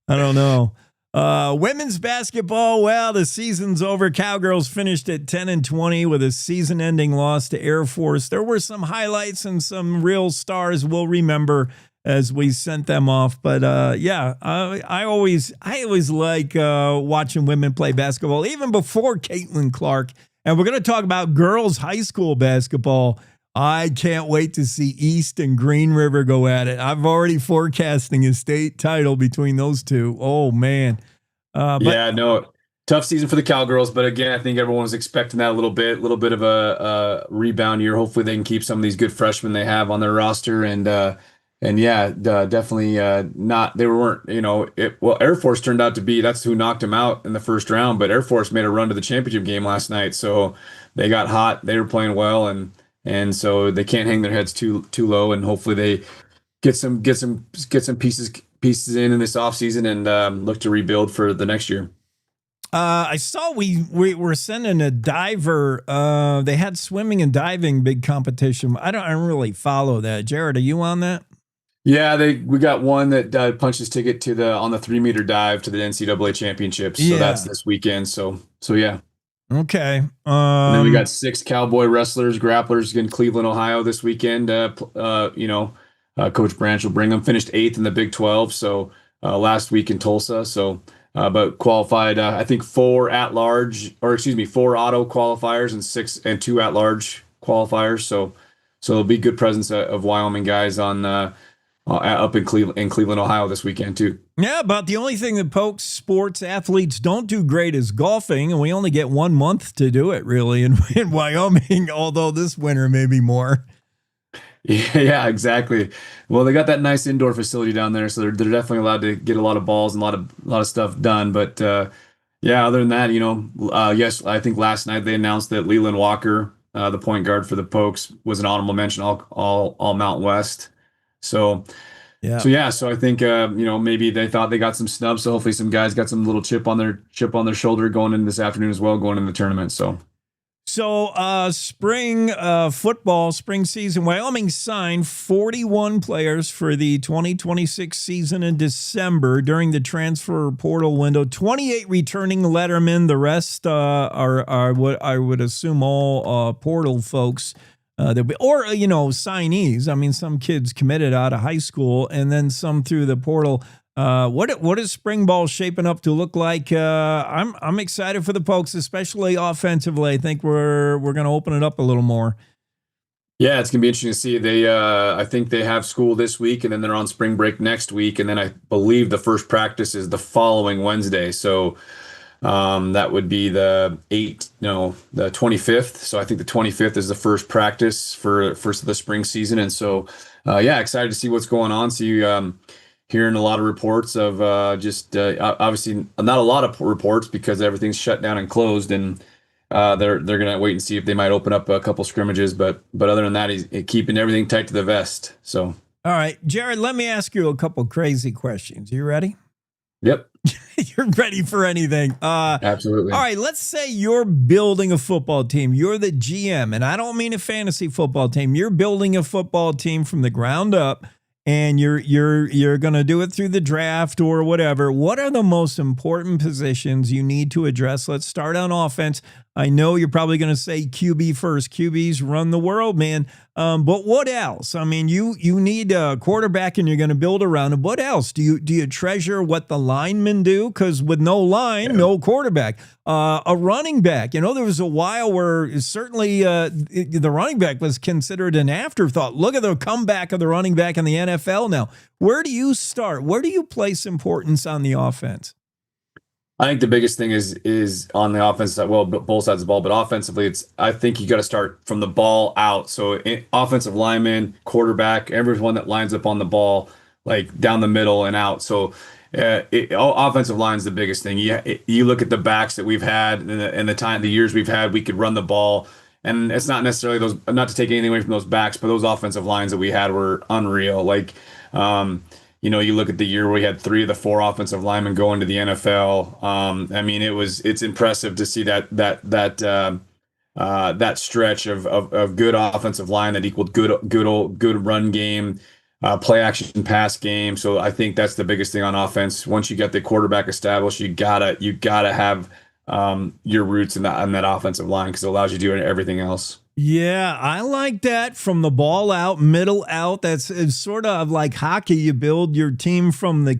I don't know. Women's basketball, well, the season's over. Cowgirls finished at 10-20 with a season-ending loss to Air Force. There were some highlights and some real stars we'll remember as we sent them off. But I always like watching women play basketball, even before Caitlin Clark. And we're going to talk about girls high school basketball. I can't wait to see East and Green River go at it. I'm already forecasting a state title between those two. Oh, man. Tough season for the Cowgirls. But again, I think everyone was expecting that a little bit of a rebound year. Hopefully they can keep some of these good freshmen they have on their roster. Definitely not. They weren't, Air Force turned out to be, that's who knocked them out in the first round. But Air Force made a run to the championship game last night. So they got hot. They were playing well. And so they can't hang their heads too low, and hopefully they get some pieces in this offseason and look to rebuild for the next year. I saw we were sending a diver. They had swimming and diving big competition. I don't really follow that. Jared, are you on that? Yeah, we got one that punched his ticket on the 3-meter dive to the NCAA championships. So that's this weekend. So yeah. Okay. And then we got 6 cowboy wrestlers, grapplers in Cleveland, Ohio this weekend. Coach Branch will bring them. Finished 8th in the Big 12. So last week in Tulsa. So, but qualified, I think 4 auto qualifiers and 2 at-large qualifiers. So it'll be good presence of Wyoming guys on up in Cleveland, Ohio this weekend too. Yeah, about the only thing that Polk sports athletes don't do great is golfing, and we only get 1 month to do it really in Wyoming, although this winter maybe more. Yeah, exactly. Well, they got that nice indoor facility down there, so they're definitely allowed to get a lot of balls and a lot of stuff done. But other than that, yes, I think last night they announced that Leland Walker, the point guard for the Pokes, was an honorable mention all Mountain West. So I think maybe they thought they got some snubs. So hopefully some guys got some little chip on their shoulder going in this afternoon as well, going in the tournament. So spring football, spring season, Wyoming signed 41 players for the 2026 season in December during the transfer portal window. 28 returning lettermen. The rest are what I would assume all portal folks. Signees. I mean, some kids committed out of high school and then some through the portal. What is spring ball shaping up to look like? I'm excited for the Pokes, especially offensively. I think we're going to open it up a little more. Yeah, it's going to be interesting to see. I think they have school this week, and then they're on spring break next week, and then I believe the first practice is the following Wednesday. So that would be the 25th. So I think the 25th is the first practice for the spring season. And so, excited to see what's going on. So you hearing a lot of reports of obviously not a lot of reports because everything's shut down and closed, and they're going to wait and see if they might open up a couple scrimmages. But other than that, he's keeping everything tight to the vest. So. All right, Jared, let me ask you a couple crazy questions. You ready? Yep. You're ready for anything. Absolutely. All right, let's say you're building a football team. You're the GM, and I don't mean a fantasy football team. You're building a football team from the ground up, and you're going to do it through the draft or whatever. What are the most important positions you need to address? Let's start on offense. I know you're probably going to say QB first. QBs run the world, man. But what else? I mean, you need a quarterback and you're going to build around him. What else? Do you treasure what the linemen do? Because with no line, no quarterback. A running back. You know, there was a while where certainly the running back was considered an afterthought. Look at the comeback of the running back in the NFL now. Where do you start? Where do you place importance on the offense? I think the biggest thing is on the offense side, well, both sides of the ball, but offensively, I think you got to start from the ball out. So offensive lineman, quarterback, everyone that lines up on the ball, like down the middle and out. So offensive line is the biggest thing. You look at the backs that we've had and the years we've had, we could run the ball. And it's not necessarily those, not to take anything away from those backs, but those offensive lines that we had were unreal. Like, you know, you look at the year where we had 3 of the 4 offensive linemen go into the NFL. I mean, it's impressive to see that stretch of good offensive line that equaled good run game, play action pass game. So I think that's the biggest thing on offense. Once you get the quarterback established, you gotta have your roots in that offensive line because it allows you to do everything else. Yeah, I like that from the ball out, middle out. It's sort of like hockey. You build your team from the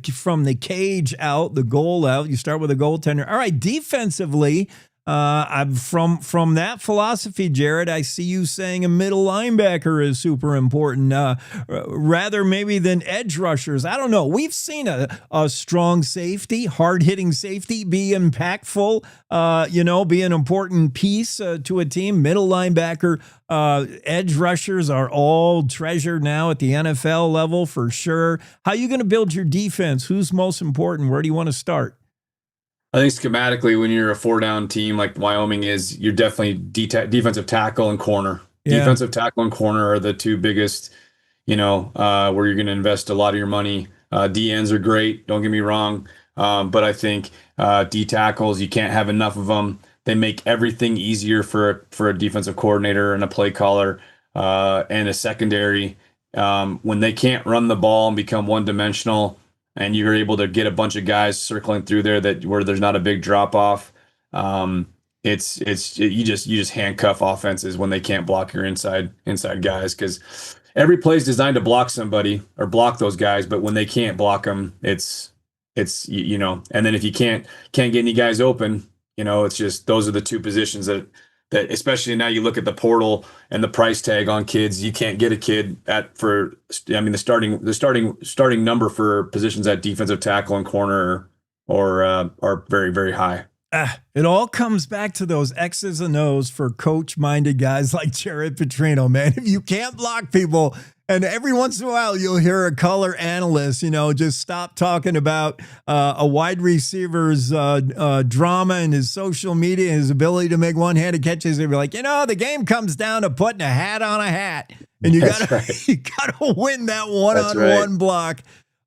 cage out, the goal out. You start with a goaltender. All right, defensively, from that philosophy, Jared, I see you saying a middle linebacker is super important, rather maybe than edge rushers. I don't know. We've seen a strong safety, hard-hitting safety be impactful, be an important piece to a team. Middle linebacker, edge rushers are all treasured now at the NFL level for sure. How are you going to build your defense? Who's most important? Where do you want to start? I think schematically, when you're a 4-down team like Wyoming is, you're definitely defensive tackle and corner. Yeah. Defensive tackle and corner are the 2 biggest, where you're going to invest a lot of your money. DNs are great, don't get me wrong. But I think D tackles, you can't have enough of them. They make everything easier for a defensive coordinator and a play caller and a secondary. When they can't run the ball and become one-dimensional, and you're able to get a bunch of guys circling through there where there's not a big drop off. You just handcuff offenses when they can't block your inside guys, because every play is designed to block somebody or block those guys, but when they can't block them, it's and then if you can't get any guys open, it's just those are the 2 positions that especially now you look at the portal and the price tag on kids, you can't get a kid the starting number for positions at defensive tackle and corner are very, very high. It all comes back to those X's and O's for coach-minded guys like Jared Petrino, man. If you can't block people, and every once in a while you'll hear a color analyst, just stop talking about a wide receiver's drama and his social media and his ability to make one-handed catches. They'll be like, the game comes down to putting a hat on a hat, and you gotta win that one-on-one block.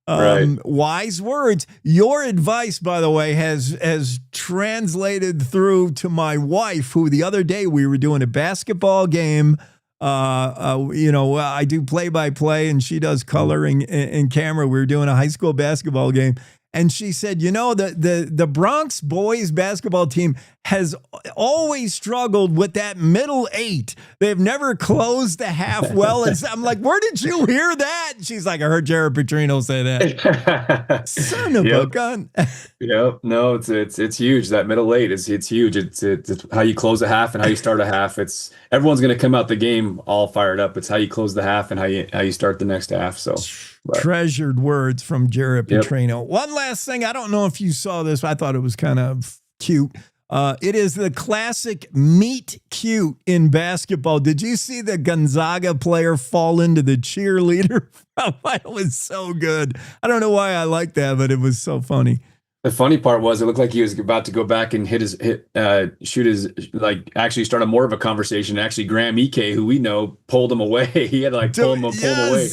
Right. Wise words. Your advice, by the way, has translated through to my wife, who the other day we were doing a basketball game. I do play-by-play and she does coloring and camera. We were doing a high school basketball game. And she said, the Bronx boys basketball team has always struggled with that middle 8. They've never closed the half well. And I'm like, where did you hear that? She's like, I heard Jared Petrino say that. Son of a gun. Yep. No, it's huge. That middle 8 it's huge. It's how you close a half and how you start a half. Everyone's going to come out the game all fired up. It's how you close the half and how you start the next half. So. But. Treasured words from Jared Petrino. One last thing. I don't know if you saw this. I thought it was kind of cute. It is the classic meet cute in basketball. Did you see the Gonzaga player fall into the cheerleader? It was so good. I don't know why I like that, but it was so funny. The funny part was it looked like he was about to go back and actually start more of a conversation. Actually, Graham Ike, who we know, pulled him away. He had to pull him away.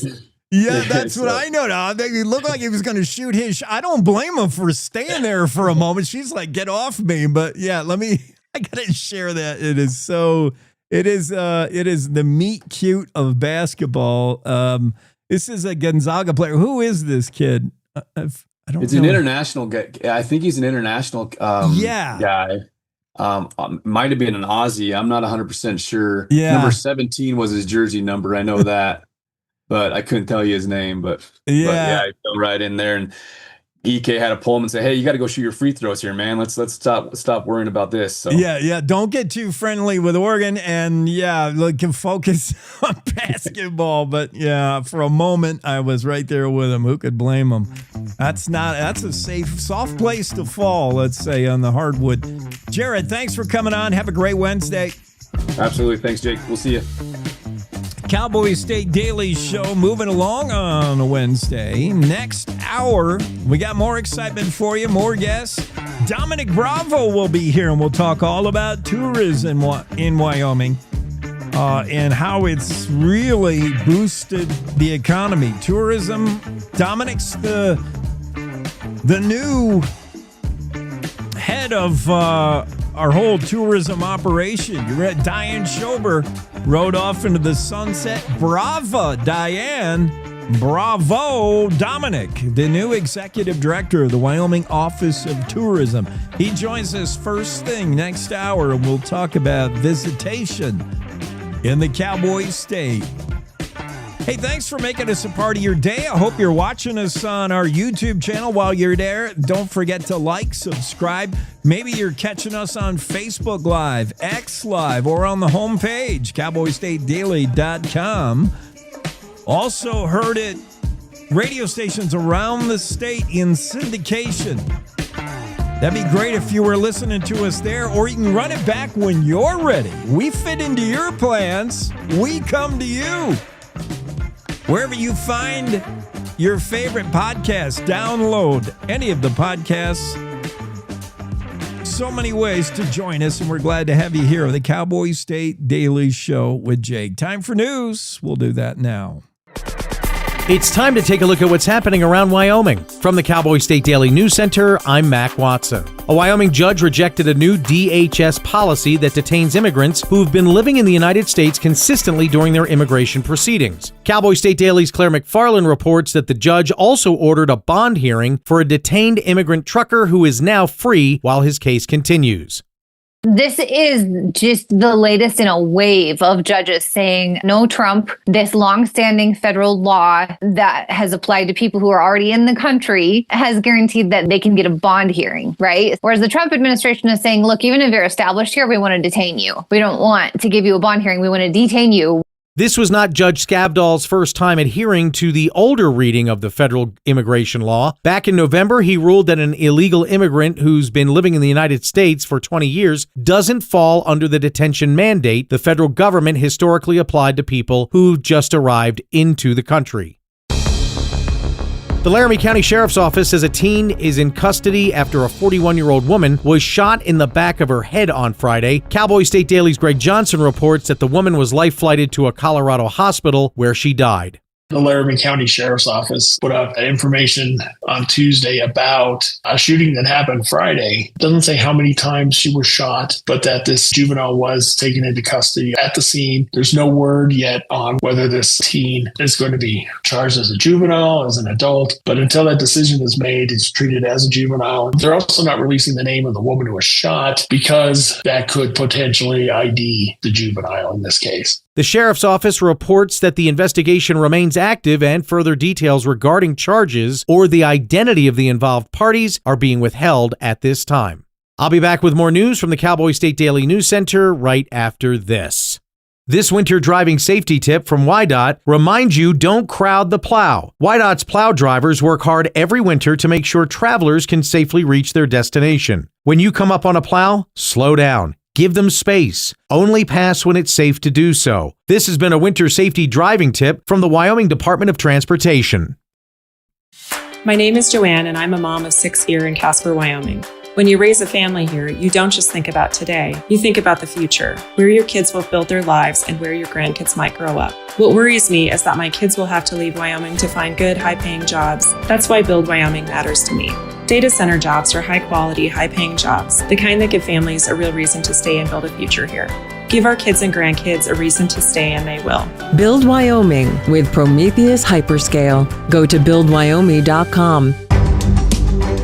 Yeah, that's what I know now. He looked like he was going to shoot his shot. I don't blame him for staying there for a moment. She's like, get off me. But yeah, I got to share that. It is the meat cute of basketball. This is a Gonzaga player. Who is this kid? I don't It's know. an international guy. I think he's an international guy. Might have been an Aussie. I'm not 100% sure. Yeah. Number 17 was his jersey number. I know that. But I couldn't tell you his name. But he fell right in there. And EK had to pull him and say, "Hey, you got to go shoot your free throws here, man. Let's stop worrying about this." So Yeah. Don't get too friendly with Oregon, and can focus on basketball. But yeah, for a moment, I was right there with him. Who could blame him? That's a soft place to fall. Let's say on the hardwood. Jared, thanks for coming on. Have a great Wednesday. Absolutely, thanks, Jake. We'll see you. Cowboy State Daily Show moving along on a Wednesday. Next hour, we got more excitement for you, more guests. Dominic Bravo will be here, and we'll talk all about tourism in Wyoming and how it's really boosted the economy. Tourism, Dominic's the new head of our whole tourism operation. You read Diane Schober rode off into the sunset. Bravo, Diane. Bravo, Dominic, the new executive director of the Wyoming Office of Tourism. He joins us first thing next hour, and we'll talk about visitation in the Cowboy State. Hey, thanks for making us a part of your day. I hope you're watching us on our YouTube channel while you're there. Don't forget to like, subscribe. Maybe you're catching us on Facebook Live, X Live, or on the homepage, cowboystatedaily.com. Also heard it radio stations around the state in syndication. That'd be great if you were listening to us there, or you can run it back when you're ready. We fit into your plans. We come to you. Wherever you find your favorite podcast, download any of the podcasts. So many ways to join us, and we're glad to have you here on the Cowboy State Daily Show with Jake. Time for news. We'll do that now. It's time to take a look at what's happening around Wyoming. From the Cowboy State Daily News Center, I'm Mac Watson. A Wyoming judge rejected a new DHS policy that detains immigrants who've been living in the United States consistently during their immigration proceedings. Cowboy State Daily's Claire McFarland reports that the judge also ordered a bond hearing for a detained immigrant trucker who is now free while his case continues. This is just the latest in a wave of judges saying no Trump, this longstanding federal law that has applied to people who are already in the country has guaranteed that they can get a bond hearing, right? Whereas the Trump administration is saying, look, even if you're established here, we want to detain you. We don't want to give you a bond hearing. We want to detain you. This was not Judge Skavdal's first time adhering to the older reading of the federal immigration law. Back in November, he ruled that an illegal immigrant who's been living in the United States for 20 years doesn't fall under the detention mandate the federal government historically applied to people who just arrived into the country. The Laramie County Sheriff's Office says a teen is in custody after a 41-year-old woman was shot in the back of her head on Friday. Cowboy State Daily's Greg Johnson reports that the woman was life-flighted to a Colorado hospital where she died. The Laramie County Sheriff's Office put out information on Tuesday about a shooting that happened Friday. It doesn't say how many times she was shot, but that this juvenile was taken into custody at the scene. There's no word yet on whether this teen is going to be charged as a juvenile, as an adult. But until that decision is made, it's treated as a juvenile. They're also not releasing the name of the woman who was shot because that could potentially ID the juvenile in this case. The sheriff's office reports that the investigation remains active and further details regarding charges or the identity of the involved parties are being withheld at this time. I'll be back with more news from the Cowboy State Daily News Center right after this. This winter driving safety tip from WYDOT reminds you don't crowd the plow. WYDOT's plow drivers work hard every winter to make sure travelers can safely reach their destination. When you come up on a plow, slow down. Give them space. Only pass when it's safe to do so. This has been a winter safety driving tip from the Wyoming Department of Transportation. My name is Joanne, and I'm a mom of 6 here in Casper, Wyoming. When you raise a family here, you don't just think about today, you think about the future, where your kids will build their lives and where your grandkids might grow up. What worries me is that my kids will have to leave Wyoming to find good, high-paying jobs. That's why Build Wyoming matters to me. Data center jobs are high-quality, high-paying jobs, the kind that give families a real reason to stay and build a future here. Give our kids and grandkids a reason to stay, and they will. Build Wyoming with Prometheus Hyperscale. Go to buildwyoming.com.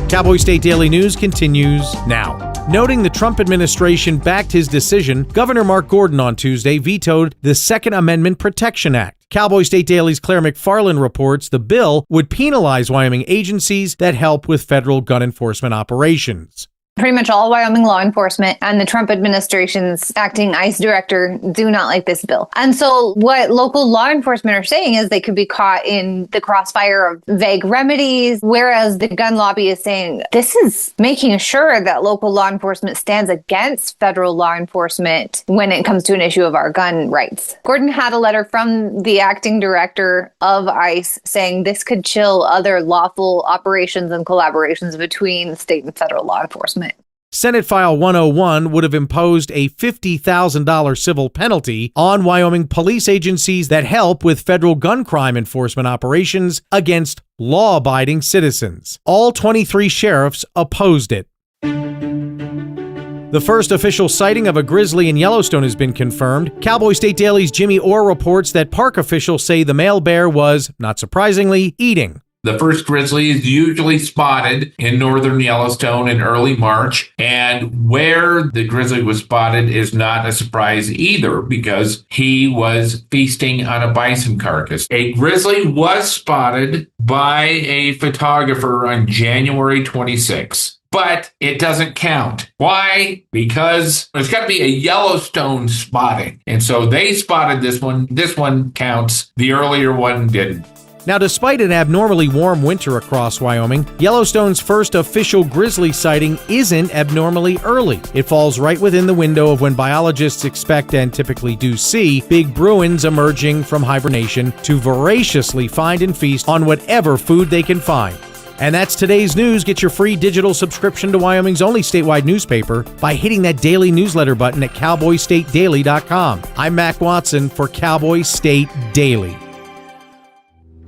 Cowboy State Daily News continues now. Noting the Trump administration backed his decision, Governor Mark Gordon on Tuesday vetoed the Second Amendment Protection Act. Cowboy State Daily's Claire McFarland reports the bill would penalize Wyoming agencies that help with federal gun enforcement operations. Pretty much all Wyoming law enforcement and the Trump administration's acting ICE director do not like this bill. And so what local law enforcement are saying is they could be caught in the crossfire of vague remedies, whereas the gun lobby is saying this is making sure that local law enforcement stands against federal law enforcement when it comes to an issue of our gun rights. Gordon had a letter from the acting director of ICE saying this could chill other lawful operations and collaborations between state and federal law enforcement. Senate File 101 would have imposed a $50,000 civil penalty on Wyoming police agencies that help with federal gun crime enforcement operations against law-abiding citizens. All 23 sheriffs opposed it. The first official sighting of a grizzly in Yellowstone has been confirmed. Cowboy State Daily's Jimmy Orr reports that park officials say the male bear was, not surprisingly, eating. The first grizzly is usually spotted in northern Yellowstone in early March, and where the grizzly was spotted is not a surprise either because he was feasting on a bison carcass. A grizzly was spotted by a photographer on January 26. But it doesn't count. Why? Because there's got to be a Yellowstone spotting. And so they spotted this one. This one counts. The earlier one didn't. Now, despite an abnormally warm winter across Wyoming, Yellowstone's first official grizzly sighting isn't abnormally early. It falls right within the window of when biologists expect and typically do see big Bruins emerging from hibernation to voraciously find and feast on whatever food they can find. And that's today's news. Get your free digital subscription to Wyoming's only statewide newspaper by hitting that daily newsletter button at cowboystatedaily.com. I'm Mac Watson for Cowboy State Daily.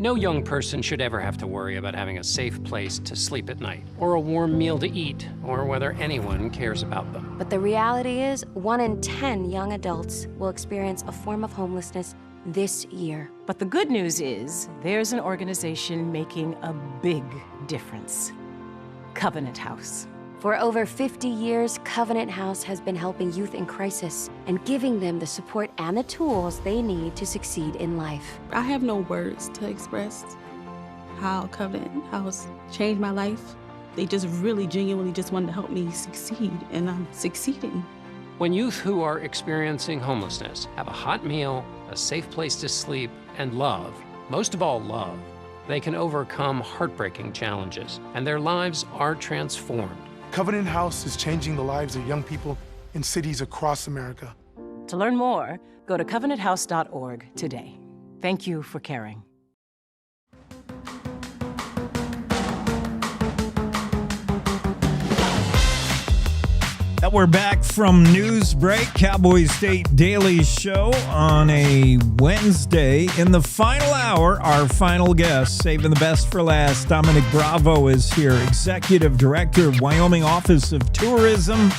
No young person should ever have to worry about having a safe place to sleep at night, or a warm meal to eat, or whether anyone cares about them. But the reality is, 1 in 10 young adults will experience a form of homelessness this year. But the good news is, there's an organization making a big difference. Covenant House. For over 50 years, Covenant House has been helping youth in crisis and giving them the support and the tools they need to succeed in life. I have no words to express how Covenant House changed my life. They just really genuinely just wanted to help me succeed, and I'm succeeding. When youth who are experiencing homelessness have a hot meal, a safe place to sleep, and love, most of all love, they can overcome heartbreaking challenges, and their lives are transformed. Covenant House is changing the lives of young people in cities across America. To learn more, go to covenanthouse.org today. Thank you for caring. We're back from news break, Cowboy State Daily Show on a Wednesday. In the final hour, our final guest, saving the best for last, Dominic Bravo is here, Executive Director of Wyoming Office of Tourism,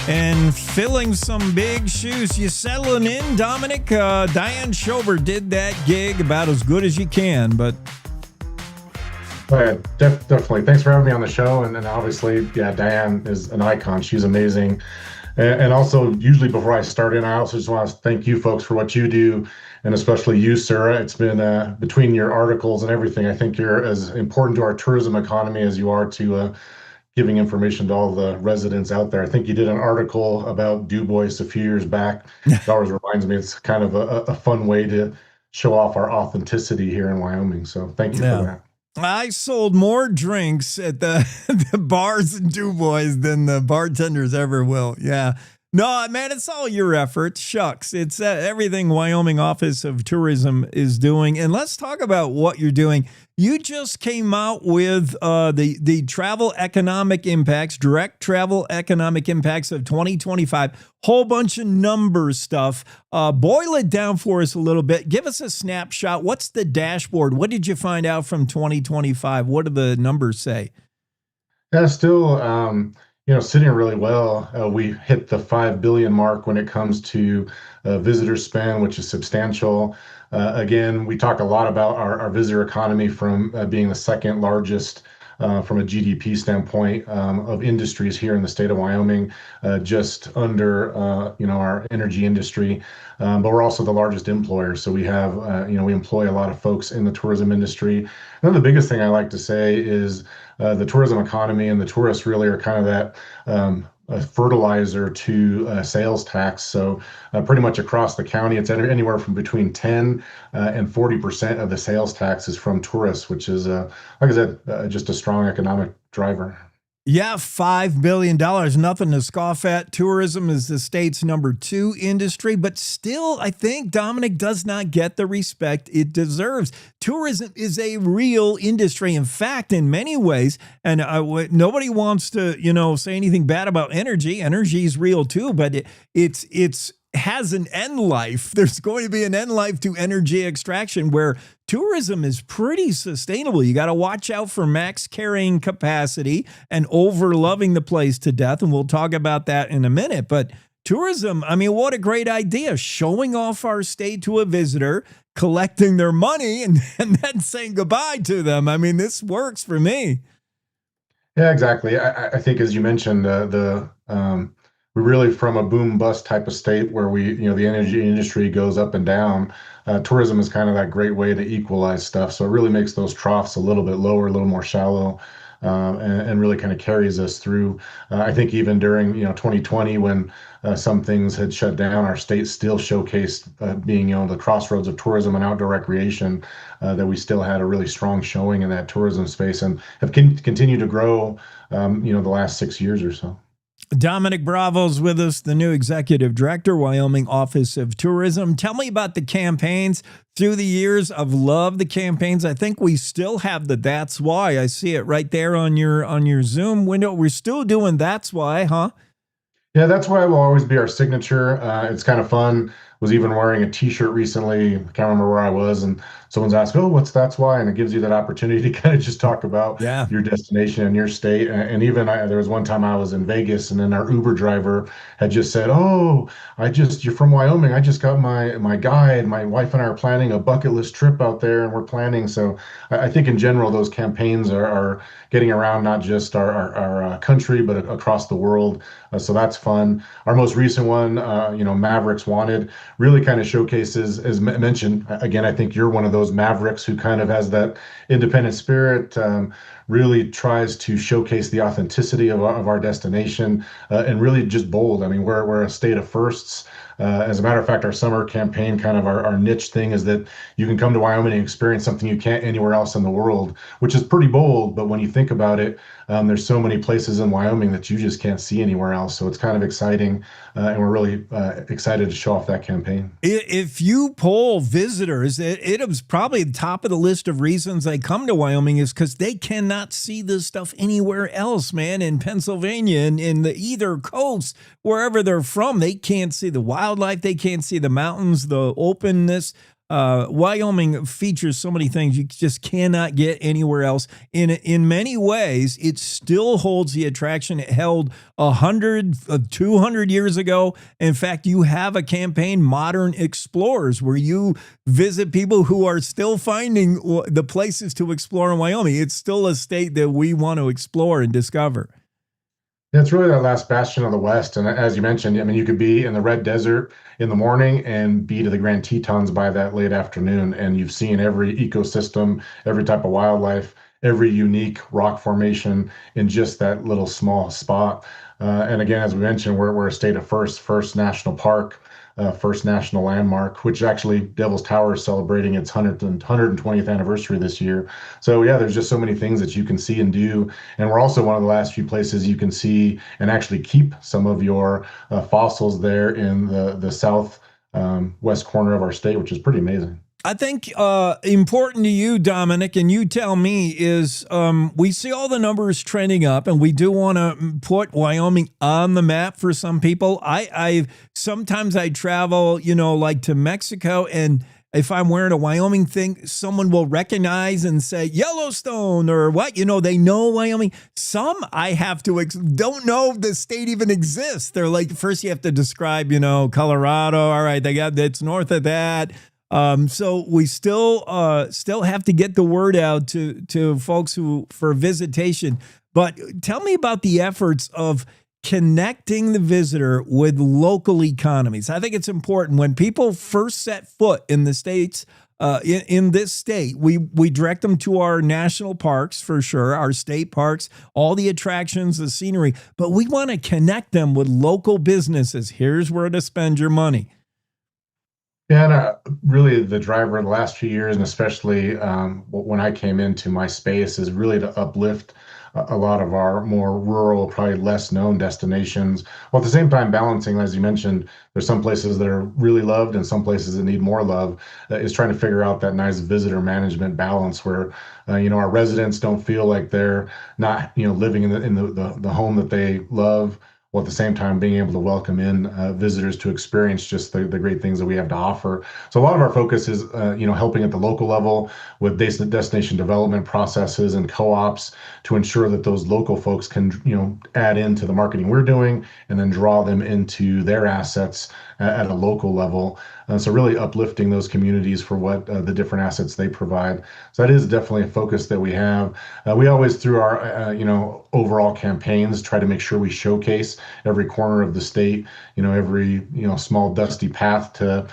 and filling some big shoes. You settling in, Dominic? Diane Schober did that gig about as good as you can, but... Definitely. Thanks for having me on the show. And obviously, Diane is an icon. She's amazing. And also, usually before I start in, I also just want to thank you folks for what you do, and especially you, Sarah. It's been between your articles and everything, I think you're as important to our tourism economy as you are to giving information to all the residents out there. I think you did an article about Du Bois a few years back. It always reminds me it's kind of a fun way to show off our authenticity here in Wyoming. So thank you for that. I sold more drinks at the bars in Du Bois than the bartenders ever will. Yeah. No, man, it's all your effort. Shucks. It's everything Wyoming Office of Tourism is doing. And let's talk about what you're doing. You just came out with the travel economic impacts, direct travel economic impacts of 2025. Whole bunch of numbers stuff. Boil it down for us a little bit. Give us a snapshot. What's the dashboard? What did you find out from 2025? What do the numbers say? Yeah, still, sitting really well. We hit the 5 billion mark when it comes to visitor spend, which is substantial. Again, we talk a lot about our visitor economy from being the second largest from a GDP standpoint of industries here in the state of Wyoming, just under our energy industry. But we're also the largest employer. So we have, we employ a lot of folks in the tourism industry. And then the biggest thing I like to say is the tourism economy and the tourists really are kind of that a fertilizer to sales tax. So pretty much across the county, it's anywhere from between 10 and 40% of the sales tax is from tourists, which is, like I said, just a strong economic driver. Yeah, $5 billion, nothing to scoff at. Tourism is the state's #2 industry, but still, I think Dominic does not get the respect it deserves. Tourism is a real industry. In fact, in many ways, and nobody wants to, say anything bad about energy. Energy is real too, but it's has an end life. There's going to be an end life to energy extraction where tourism is pretty sustainable. You got to watch out for max carrying capacity and over loving the place to death. And we'll talk about that in a minute. But tourism, I mean, what a great idea. Showing off our state to a visitor, collecting their money, and then saying goodbye to them. I mean, this works for me. Yeah, exactly. I think, as you mentioned, we're really from a boom bust type of state where the energy industry goes up and down. Tourism is kind of that great way to equalize stuff. So it really makes those troughs a little bit lower, a little more shallow, and really kind of carries us through. I think even during 2020 when some things had shut down, our state still showcased being the crossroads of tourism and outdoor recreation, that we still had a really strong showing in that tourism space and have continued to grow the last 6 years or so. Dominic Bravo's with us, the new executive director, Wyoming Office of Tourism. Tell me about the campaigns through the years. I've loved the campaigns. I think we still have the That's Why. I see it right there on your Zoom window. We're still doing That's Why, huh? Yeah, That's Why will always be our signature. It's kind of fun. Was even wearing a T-shirt recently. I can't remember where I was, and someone's asked, "Oh, what's That's Why?" And it gives you that opportunity to kind of just talk about your destination and your state. And even there was one time I was in Vegas, and then our Uber driver had just said, "Oh, you're from Wyoming. I just got my guide. My wife and I are planning a bucket list trip out there, and we're planning." So I think in general, those campaigns are getting around not just our country, but across the world. So that's fun. Our most recent one, Mavericks Wanted, really kind of showcases, as mentioned, again, I think you're one of those Mavericks who kind of has that independent spirit, really tries to showcase the authenticity of our destination, and really just bold. I mean, we're a state of firsts. As a matter of fact, our summer campaign, kind of our niche thing, is that you can come to Wyoming and experience something you can't anywhere else in the world, which is pretty bold. But when you think about it, there's so many places in Wyoming that you just can't see anywhere else. So it's kind of exciting, and we're really excited to show off that campaign. If you poll visitors, it was probably the top of the list of reasons they come to Wyoming is because they cannot see this stuff anywhere else, man. In Pennsylvania and in the either coast, wherever they're from, they can't see the wildlife, they can't see the mountains, the openness. Wyoming features so many things you just cannot get anywhere else. In many ways, it still holds the attraction it held 200 years ago. In fact, you have a campaign, Modern Explorers, where you visit people who are still finding the places to explore in Wyoming. It's still a state that we want to explore and discover. It's really that last bastion of the West. And as you mentioned, I mean, you could be in the Red Desert in the morning and be to the Grand Tetons by that late afternoon. And you've seen every ecosystem, every type of wildlife, every unique rock formation in just that little small spot. And again, as we mentioned, we're a state of first national park. first national landmark, which actually Devil's Tower is celebrating its 120th anniversary this year. So yeah, there's just so many things that you can see and do. And we're also one of the last few places you can see and actually keep some of your fossils there in the south west corner of our state, which is pretty amazing. I think important to you, Dominic, and you tell me, is we see all the numbers trending up, and we do want to put Wyoming on the map for some people. I sometimes I travel, like to Mexico, and if I'm wearing a Wyoming thing, someone will recognize and say Yellowstone or what, they know Wyoming. Some I have to don't know if the state even exists. They're like, first you have to describe, Colorado. All right, it's north of that. So we still have to get the word out to folks for visitation. But tell me about the efforts of connecting the visitor with local economies. I think it's important when people first set foot in the states, in this state, we direct them to our national parks for sure, our state parks, all the attractions, the scenery, but we want to connect them with local businesses. Here's where to spend your money. Yeah, and really the driver in the last few years, and especially when I came into my space, is really to uplift a lot of our more rural, probably less known destinations, while at the same time balancing, as you mentioned, there's some places that are really loved and some places that need more love, is trying to figure out that nice visitor management balance where, our residents don't feel like they're not, living in the home that they love, while at the same time being able to welcome in visitors to experience just the great things that we have to offer. So a lot of our focus is, helping at the local level with destination development processes and co-ops to ensure that those local folks can, add into the marketing we're doing and then draw them into their assets at a local level. So really uplifting those communities for what the different assets they provide. So that is definitely a focus that we have. We always, through our, overall campaigns, try to make sure we showcase every corner of the state, every, small dusty path to,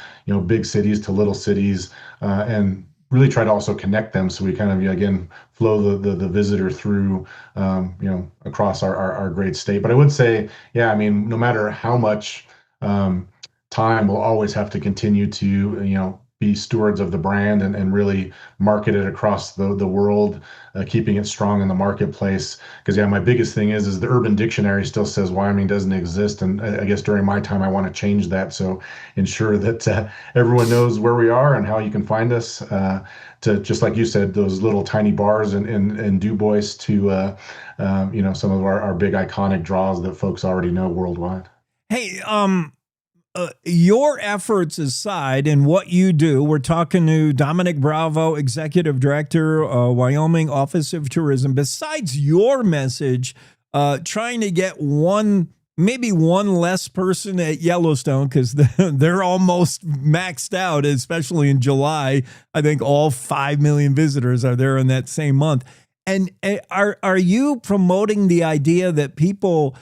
big cities to little cities, and really try to also connect them. So we kind of, again, flow the visitor through, across our great state. But I would say, no matter how much, time, we'll always have to continue to, be stewards of the brand and really market it across the world, keeping it strong in the marketplace. Because my biggest thing is the Urban Dictionary still says Wyoming doesn't exist, and I guess during my time I want to change that. So ensure that everyone knows where we are and how you can find us. To just like you said, those little tiny bars in Du Bois to some of our big iconic draws that folks already know worldwide. Hey, your efforts aside and what you do, we're talking to Dominic Bravo, Executive Director, Wyoming Office of Tourism. Besides your message, trying to get maybe one less person at Yellowstone, because they're almost maxed out, especially in July. I think all 5 million visitors are there in that same month. And are you promoting the idea that people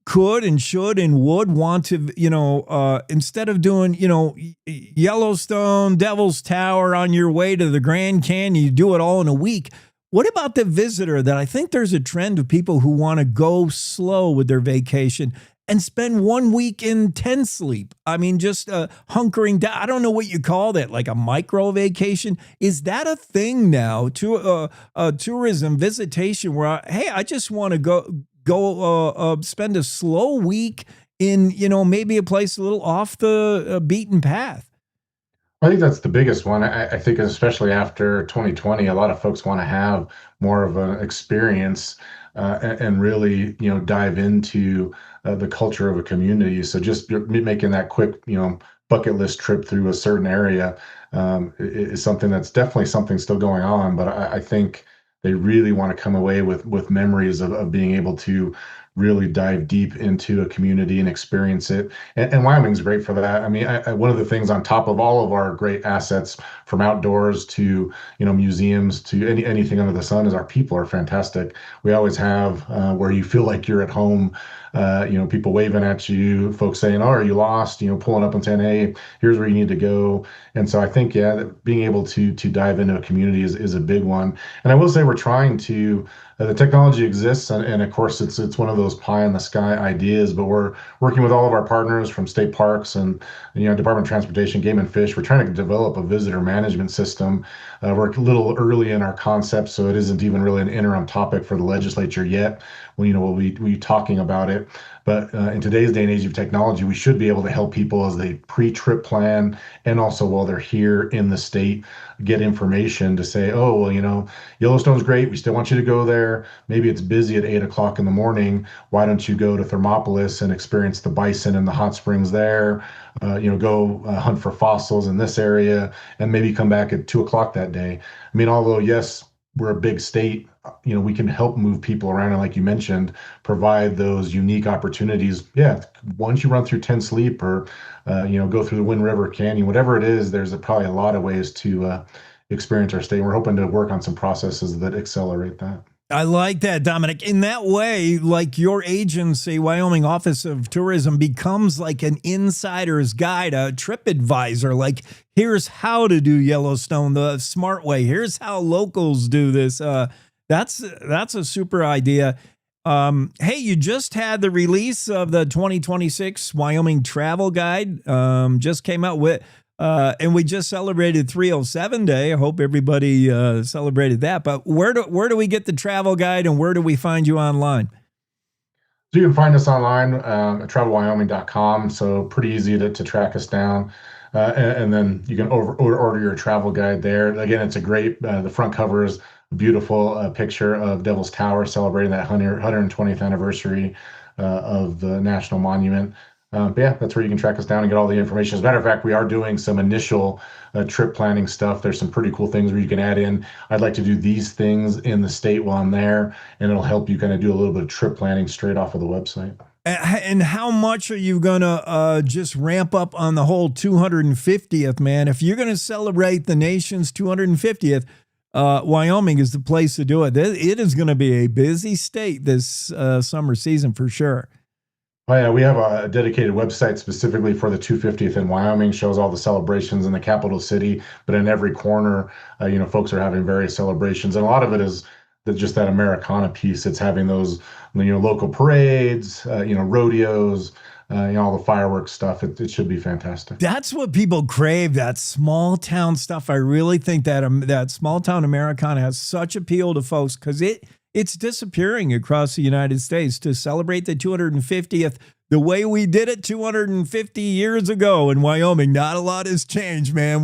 could and should and would want to, instead of doing, Yellowstone, Devil's Tower on your way to the Grand Canyon, you do it all in a week? What about the visitor that I think there's a trend of people who want to go slow with their vacation and spend 1 week in tent sleep? I mean, just hunkering down. I don't know what you call that, like a micro vacation. Is that a thing now to tourism visitation where, I just want to go spend a slow week in, maybe a place a little off the beaten path? I think that's the biggest one. I think especially after 2020, a lot of folks want to have more of an experience and really, dive into the culture of a community. So just making that quick, bucket list trip through a certain area is something that's definitely something still going on. But I think they really want to come away with memories of being able to really dive deep into a community and experience it. And Wyoming's great for that. I mean, one of the things on top of all of our great assets, from outdoors to, museums to anything under the sun, is our people are fantastic. We always have where you feel like you're at home, people waving at you, folks saying, "Oh, are you lost?" Pulling up and saying, "Hey, here's where you need to go." And so I think, being able to dive into a community is a big one. And I will say we're trying to the technology exists, and of course it's one of those pie in the sky ideas, but we're working with all of our partners from state parks and Department of Transportation, Game and Fish. We're trying to develop a visitor management system. We're a little early in our concept, so it isn't even really an interim topic for the legislature yet. We'll be talking about it. But in today's day and age of technology, we should be able to help people as they pre-trip plan, and also while they're here in the state, get information to say, oh, well, Yellowstone's great. We still want you to go there. Maybe it's busy at 8 o'clock in the morning. Why don't you go to Thermopolis and experience the bison and the hot springs there? Go hunt for fossils in this area, and maybe come back at 2 o'clock that day. I mean, although, yes, we're a big state, we can help move people around, and like you mentioned, provide those unique opportunities. Yeah, once you run through 10 Sleep or go through the Wind River Canyon, whatever it is, there's probably a lot of ways to experience our state. We're hoping to work on some processes that accelerate that. I like that, Dominic. In that way, like your agency, Wyoming Office of Tourism, becomes like an insider's guide, a trip advisor. Like, here's how to do Yellowstone the smart way. Here's how locals do this. That's a super idea. Hey, you just had the release of the 2026 Wyoming Travel Guide. Just came out with, and we just celebrated 307 Day. I hope everybody celebrated that. But where do we get the travel guide, and where do we find you online? So you can find us online at travelwyoming.com. So pretty easy to track us down. And then you can order your travel guide there. Again, it's a great, the front cover is a beautiful picture of Devil's Tower celebrating that 120th anniversary of the National Monument. But yeah, that's where you can track us down and get all the information. As a matter of fact, we are doing some initial trip planning stuff. There's some pretty cool things where you can add in, I'd like to do these things in the state while I'm there, and it'll help you kind of do a little bit of trip planning straight off of the website. And how much are you going to just ramp up on the whole 250th, man? If you're going to celebrate the nation's 250th, Wyoming is the place to do it. It is going to be a busy state this summer season for sure. Oh yeah, we have a dedicated website specifically for the 250th in Wyoming. Shows all the celebrations in the capital city, but in every corner, folks are having various celebrations, and a lot of it is just that Americana piece. It's having those, local parades, rodeos, all the fireworks stuff. It should be fantastic. That's what people crave, that small town stuff. I really think that that small town Americana has such appeal to folks because it's disappearing across the United States. To celebrate the 250th the way we did it 250 years ago in Wyoming, not a lot has changed, man.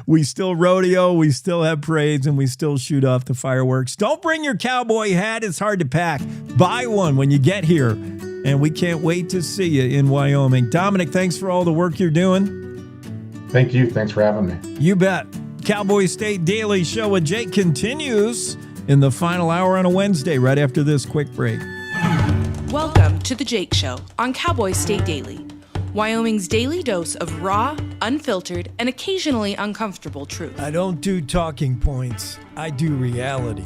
We still rodeo, we still have parades, and we still shoot off the fireworks. Don't bring your cowboy hat. It's hard to pack. Buy one when you get here, and we can't wait to see you in Wyoming. Dominic, thanks for all the work you're doing. Thank you. Thanks for having me. You bet. Cowboy State Daily Show with Jake continues in the final hour on a Wednesday, right after this quick break. Welcome to The Jake Show on Cowboy State Daily, Wyoming's daily dose of raw, unfiltered, and occasionally uncomfortable truth. I don't do talking points. I do reality.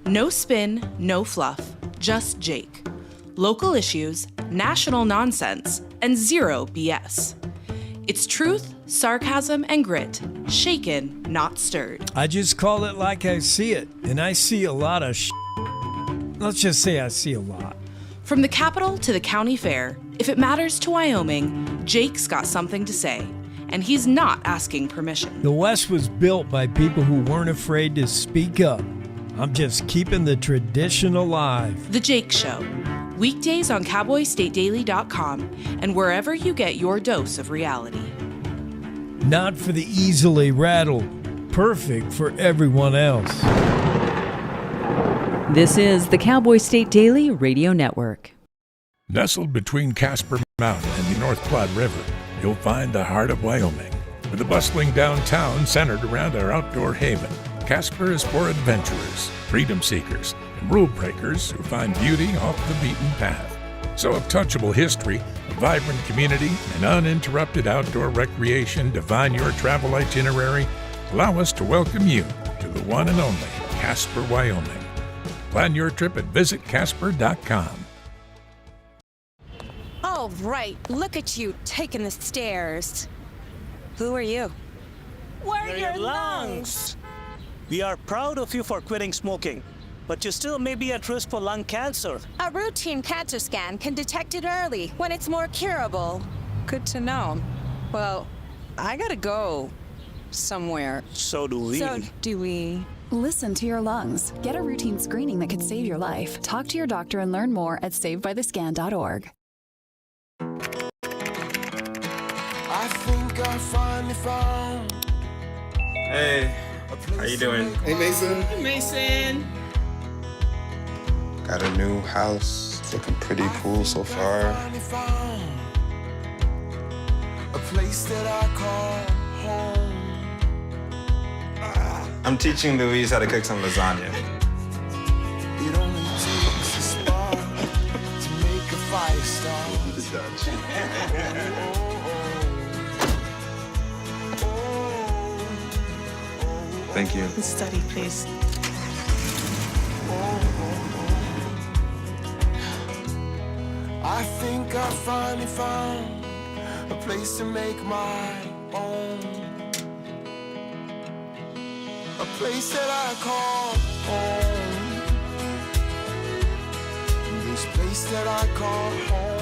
No spin, no fluff, just Jake. Local issues, national nonsense, and zero BS. It's truth, sarcasm, and grit, shaken, not stirred. I just call it like I see it, and I see a lot of Let's just say I see a lot. From the capital to the county fair, if it matters to Wyoming, Jake's got something to say, and he's not asking permission. The West was built by people who weren't afraid to speak up. I'm just keeping the tradition alive. The Jake Show, weekdays on cowboystatedaily.com and wherever you get your dose of reality. Not for the easily rattled, perfect for everyone else. This is the Cowboy State Daily Radio Network. Nestled between Casper Mountain and the North Platte River, you'll find the heart of Wyoming. With a bustling downtown centered around our outdoor haven, Casper is for adventurers, freedom seekers, and rule breakers who find beauty off the beaten path. So if touchable history, a vibrant community, and uninterrupted outdoor recreation define your travel itinerary, allow us to welcome you to the one and only Casper, Wyoming. Plan your trip at visitcasper.com. All right, look at you taking the stairs. Who are you? We're your lungs. We are proud of you for quitting smoking. but you still may be at risk for lung cancer. A routine cancer scan can detect it early when it's more curable. Good to know. Well, I gotta go somewhere. So do we. So do we. Listen to your lungs. Get a routine screening that could save your life. Talk to your doctor and learn more at savedbythescan.org. I think I finally found. Hey, how you doing? Hey, Mason. Hey, Mason. Got a new house. It's looking pretty cool so far. A place that I call home. I'm teaching Louise how to cook some lasagna. It only takes a spark to make a fire start. Thank you. Study, please. I think I finally found a place to make my own. A place that I call home. This place that I call home.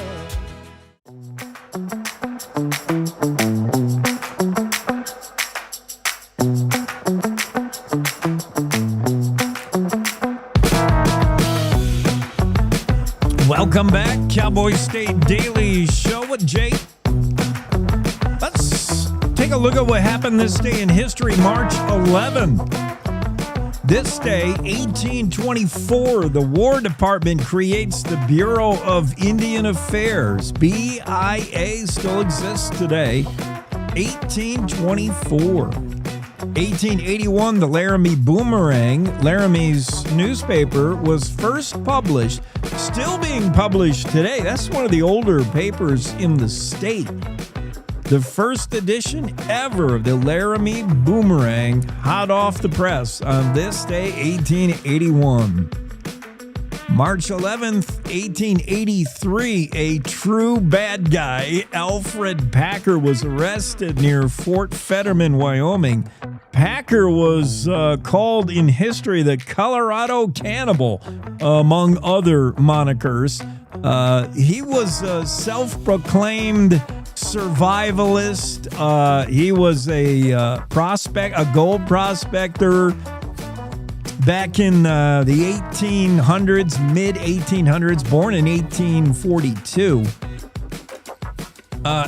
Welcome back, Cowboy State Daily Show with Jake. Let's take a look at what happened this day in history, March 11th. This day, 1824, the War Department creates the Bureau of Indian Affairs. BIA still exists today. 1824. 1881, the Laramie Boomerang, Laramie's newspaper, was first published, still being published today. That's one of the older papers in the state. The first edition ever of the Laramie Boomerang, hot off the press on this day, 1881. March 11th, 1883, a true bad guy, Alfred Packer, was arrested near Fort Fetterman, Wyoming. Packer was called in history the Colorado Cannibal, among other monikers. He was a self-proclaimed survivalist. He was a gold prospector back in the 1800s, mid-1800s, born in 1842.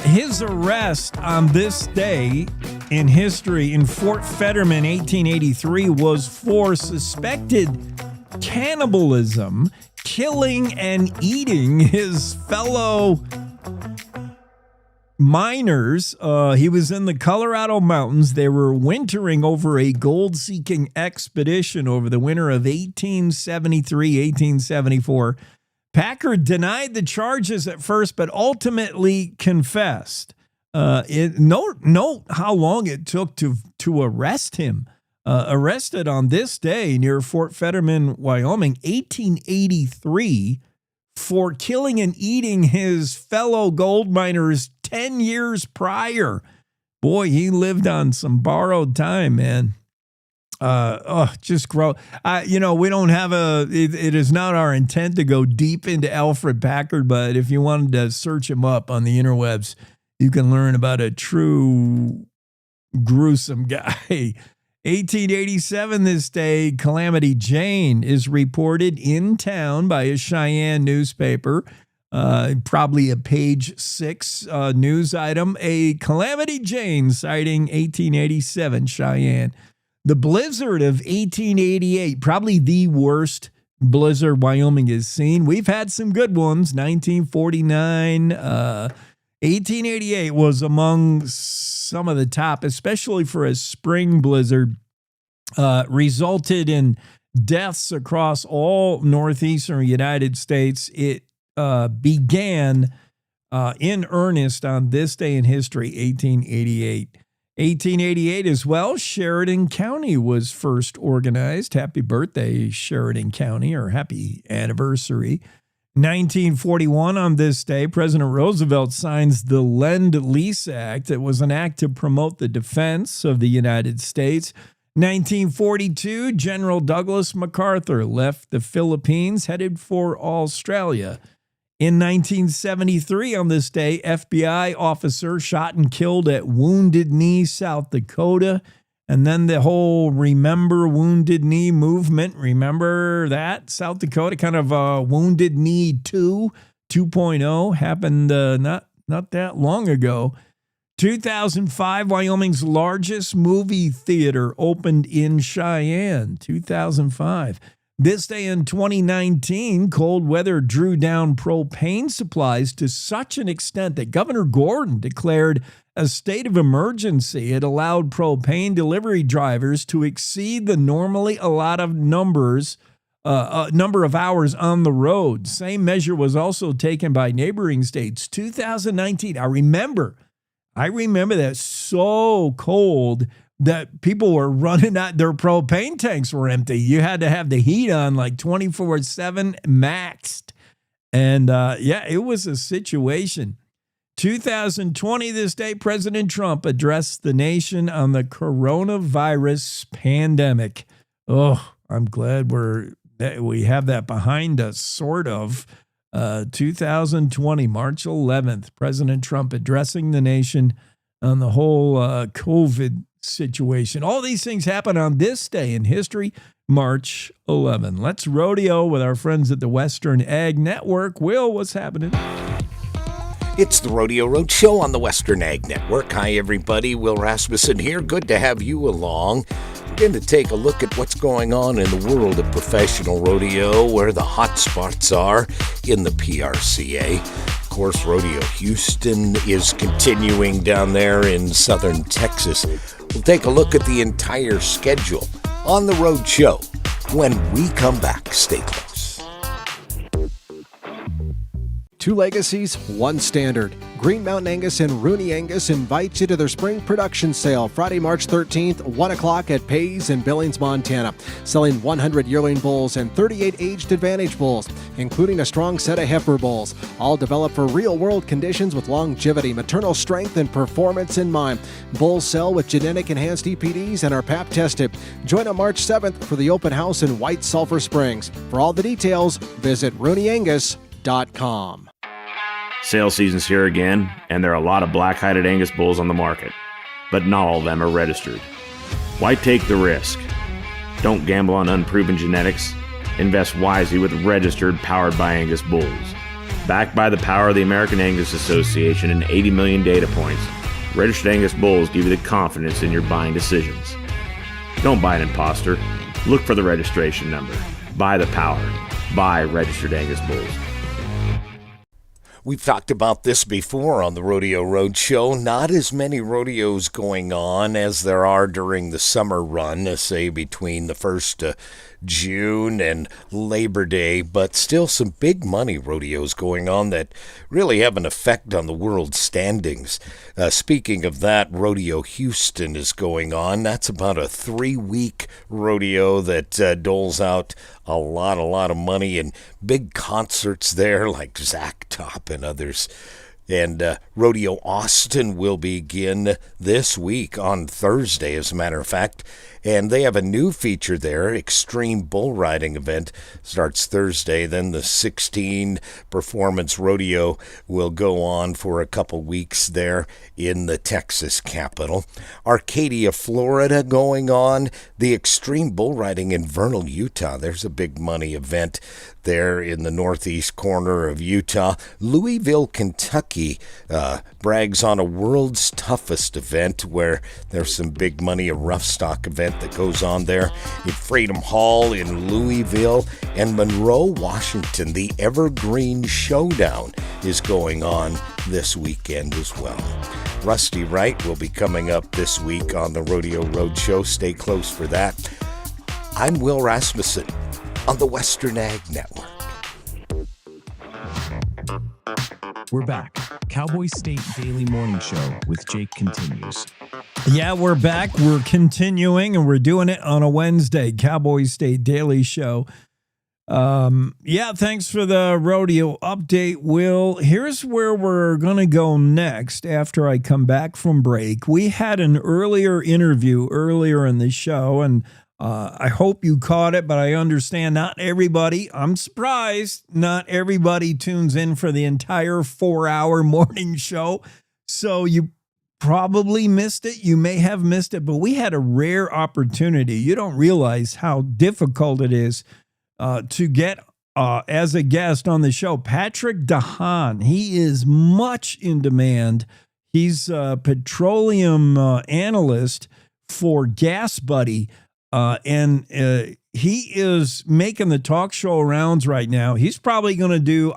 His arrest on this day in history in Fort Fetterman, 1883, was for suspected cannibalism, killing and eating his fellow miners. He was in the Colorado mountains. They were wintering over a gold-seeking expedition over the winter of 1873, 1874. Packer denied the charges at first, but ultimately confessed. Note how long it took to arrest him. Arrested on this day near Fort Fetterman, Wyoming, 1883, for killing and eating his fellow gold miners 10 years prior. Boy, he lived on some borrowed time, man. Just grow. We don't have it is not our intent to go deep into Alfred Packard, but if you wanted to search him up on the interwebs, you can learn about a true gruesome guy. 1887, this day, Calamity Jane is reported in town by a Cheyenne newspaper, probably a page 6 news item. A Calamity Jane sighting, 1887, Cheyenne. The blizzard of 1888, probably the worst blizzard Wyoming has seen. We've had some good ones, 1949, 1888 was among some of the top, especially for a spring blizzard, resulted in deaths across all northeastern United States. It began in earnest on this day in history, 1888. 1888 as well, Sheridan County was first organized. Happy birthday, Sheridan County, or happy anniversary. 1941, on this day, President Roosevelt signs the Lend-Lease Act. It was an act to promote the defense of the United States 1942, General Douglas MacArthur left the Philippines, headed for Australia. In 1973, on this day, FBI officer shot and killed at Wounded Knee, South Dakota. And then the whole Remember Wounded Knee movement. Remember that? South Dakota, kind of Wounded Knee 2.0 happened not that long ago. 2005, Wyoming's largest movie theater opened in Cheyenne. 2005. This day in 2019, cold weather drew down propane supplies to such an extent that Governor Gordon declared a state of emergency. It allowed propane delivery drivers to exceed the normally allotted number of hours on the road. Same measure was also taken by neighboring states. 2019, I remember that so cold that people were running out, their propane tanks were empty. You had to have the heat on like 24/7 maxed. And it was a situation. 2020, this day, President Trump addressed the nation on the coronavirus pandemic. Oh, I'm glad we have that behind us, sort of. 2020, March 11th, President Trump addressing the nation on the whole COVID situation. All these things happen on this day in history, March 11. Let's rodeo with our friends at the Western Ag Network. Will, what's happening? It's the Rodeo Road Show on the Western Ag Network. Hi, everybody. Will Rasmussen here. Good to have you along. We're going to take a look at what's going on in the world of professional rodeo, where the hot spots are in the PRCA. Of course, Rodeo Houston is continuing down there in southern Texas. We'll take a look at the entire schedule on the Road Show when we come back. Stay close. Two legacies, one standard. Green Mountain Angus and Rooney Angus invite you to their spring production sale Friday, March 13th, 1 o'clock at Pay's in Billings, Montana. Selling 100 yearling bulls and 38 aged advantage bulls, including a strong set of heifer bulls, all developed for real-world conditions with longevity, maternal strength, and performance in mind. Bulls sell with genetic enhanced EPDs and are PAP tested. Join on March 7th for the open house in White Sulphur Springs. For all the details, visit RooneyAngus.com. Sale season's here again, and there are a lot of black-hided Angus bulls on the market, but not all of them are registered. Why take the risk? Don't gamble on unproven genetics. Invest wisely with registered, powered by Angus bulls. Backed by the power of the American Angus Association and 80 million data points, registered Angus bulls give you the confidence in your buying decisions. Don't buy an imposter. Look for the registration number. Buy the power. Buy registered Angus bulls. We've talked about this before on the Rodeo Road Show. Not as many rodeos going on as there are during the summer run, say between the 1st June and Labor Day, but still some big money rodeos going on that really have an effect on the world standings. Speaking of that, Rodeo Houston is going on. That's about a 3-week rodeo that doles out a lot of money and big concerts there like Zach Top and others. And Rodeo Austin will begin this week on Thursday, as a matter of fact. And they have a new feature there, Extreme Bull Riding event. Starts Thursday. Then the 16 Performance Rodeo will go on for a couple weeks there in the Texas capital. Arcadia, Florida going on. The Extreme Bull Riding in Vernal, Utah. There's a big money event there in the northeast corner of Utah. Louisville, Kentucky brags on a world's toughest event where there's some big money, a rough stock event that goes on there in Freedom Hall in Louisville. And Monroe, Washington, the Evergreen Showdown is going on this weekend as well. Rusty Wright will be coming up this week on the Rodeo Road Show. Stay close for that. I'm Will Rasmussen on the Western Ag Network. We're back. Cowboy State Daily Morning Show with Jake continues. Yeah, we're back. We're continuing, and we're doing it on a Wednesday. Cowboy State Daily Show. Yeah, thanks for the rodeo update, Will. Here's where we're going to go next after I come back from break. We had an earlier interview earlier in the show, and I hope you caught it, but I understand not everybody, I'm surprised, not everybody tunes in for the entire 4-hour morning show. So you probably missed it. You may have missed it, but we had a rare opportunity. You don't realize how difficult it is to get as a guest on the show. Patrick DeHaan, he is much in demand. He's a petroleum analyst for GasBuddy, and he is making the talk show rounds right now. He's probably going to do,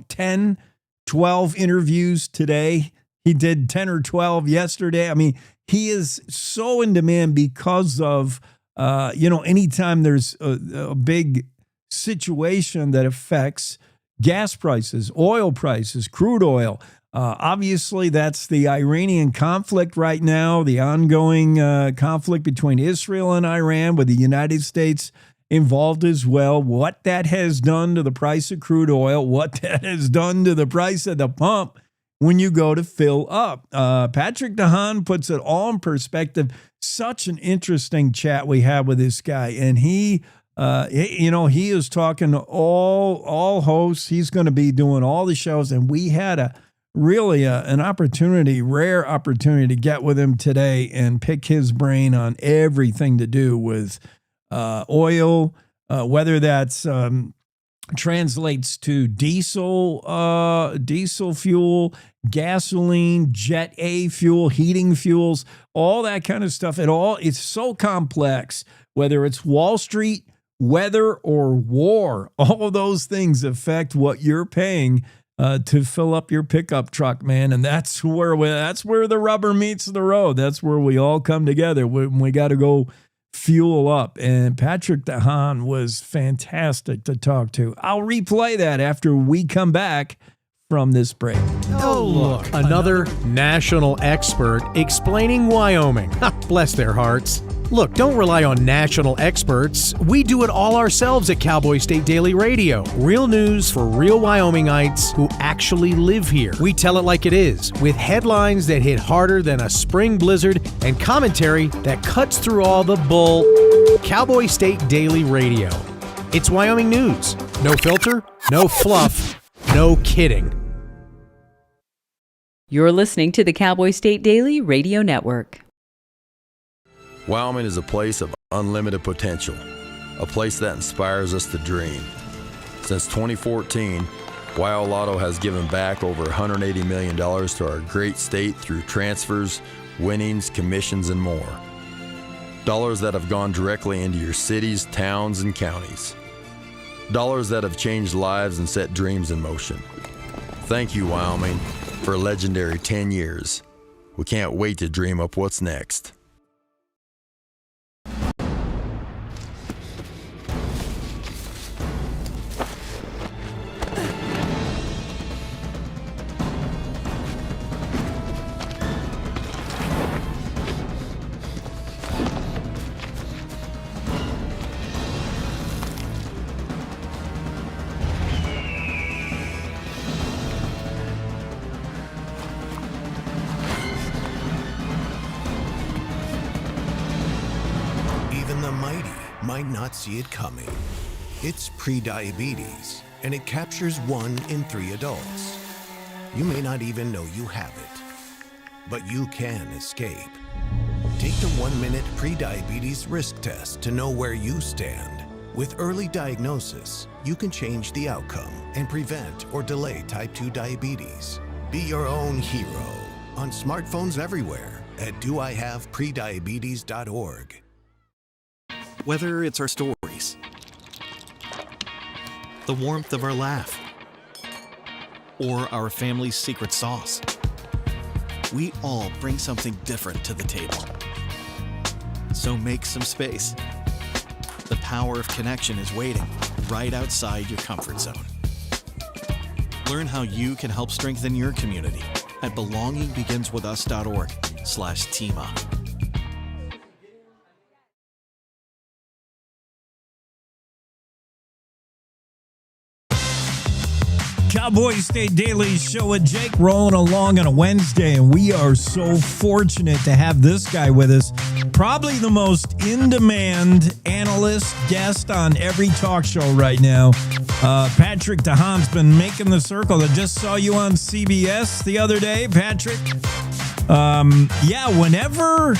10, 12 interviews today. He did 10 or 12 yesterday. I mean, he is so in demand because of, anytime there's a big situation that affects gas prices, oil prices, crude oil. Obviously, that's the Iranian conflict right now, the ongoing conflict between Israel and Iran, with the United States involved as well. What that has done to the price of crude oil, what that has done to the price of the pump when you go to fill up. Patrick DeHaan puts it all in perspective. Such an interesting chat we had with this guy, and he is talking to all hosts. He's going to be doing all the shows, and we had an rare opportunity to get with him today and pick his brain on everything to do with oil, whether that's translates to diesel fuel, gasoline, Jet A fuel, heating fuels, all that kind of stuff. It's so complex, whether it's Wall Street, weather, or war. All of those things affect what you're paying to fill up your pickup truck, man. And that's where the rubber meets the road. That's where we all come together when we got to go fuel up. And Patrick DeHaan was fantastic to talk to. I'll replay that after we come back from this break. Oh, look, another national expert explaining Wyoming. Bless their hearts. Look, don't rely on national experts. We do it all ourselves at Cowboy State Daily Radio. Real news for real Wyomingites who actually live here. We tell it like it is, with headlines that hit harder than a spring blizzard and commentary that cuts through all the bull. Cowboy State Daily Radio. It's Wyoming news. No filter, no fluff, no kidding. You're listening to the Cowboy State Daily Radio Network. Wyoming is a place of unlimited potential, a place that inspires us to dream. Since 2014, Wyo Lotto has given back over $180 million to our great state through transfers, winnings, commissions, and more. Dollars that have gone directly into your cities, towns, and counties. Dollars that have changed lives and set dreams in motion. Thank you, Wyoming, for a legendary 10 years. We can't wait to dream up what's next. Not see it coming. It's prediabetes, and it captures 1 in 3 adults. You may not even know you have it, but you can escape. Take the 1-minute prediabetes risk test to know where you stand. With early diagnosis, you can change the outcome and prevent or delay type 2 diabetes. Be your own hero on smartphones everywhere at doihaveprediabetes.org. Whether it's our stories, the warmth of our laugh, or our family's secret sauce, we all bring something different to the table. So make some space. The power of connection is waiting right outside your comfort zone. Learn how you can help strengthen your community at belongingbeginswithus.org/teamup. Cowboy State Daily Show with Jake rolling along on a Wednesday, and we are so fortunate to have this guy with us. Probably the most in-demand analyst guest on every talk show right now. Patrick DeHaan's been making the circle. I just saw you on CBS the other day, Patrick. Whenever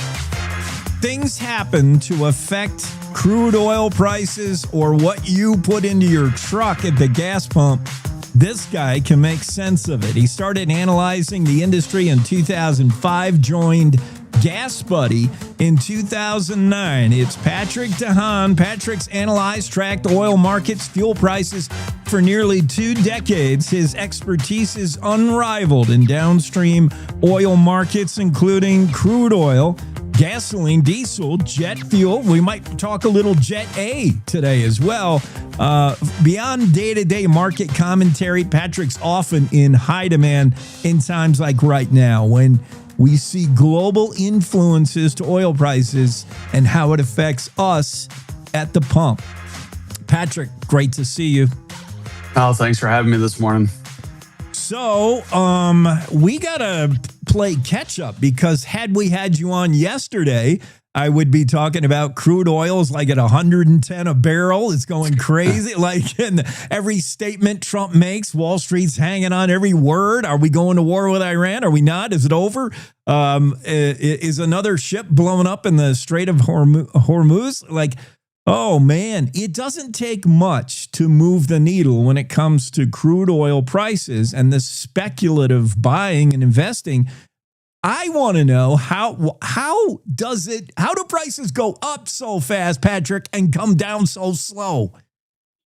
things happen to affect crude oil prices or what you put into your truck at the gas pump, this guy can make sense of it. He started analyzing the industry in 2005, joined GasBuddy in 2009. It's Patrick DeHaan. Patrick's analyzed, tracked oil markets, fuel prices for nearly 2 decades. His expertise is unrivaled in downstream oil markets, including crude oil, gasoline, diesel, jet fuel. We might talk a little Jet A today as well. Beyond day-to-day market commentary, Patrick's often in high demand in times like right now when we see global influences to oil prices and how it affects us at the pump. Patrick, great to see you. Oh, thanks for having me this morning. So, we got to play catch up because had we had you on yesterday, I would be talking about crude oils like at 110 a barrel. It's going crazy. Like in every statement Trump makes, Wall Street's hanging on every word. Are we going to war with Iran? Are we not? Is it over? Is another ship blowing up in the Strait of Hormuz? Like, oh man, it doesn't take much to move the needle when it comes to crude oil prices and the speculative buying and investing. I want to know how do prices go up so fast, Patrick, and come down so slow?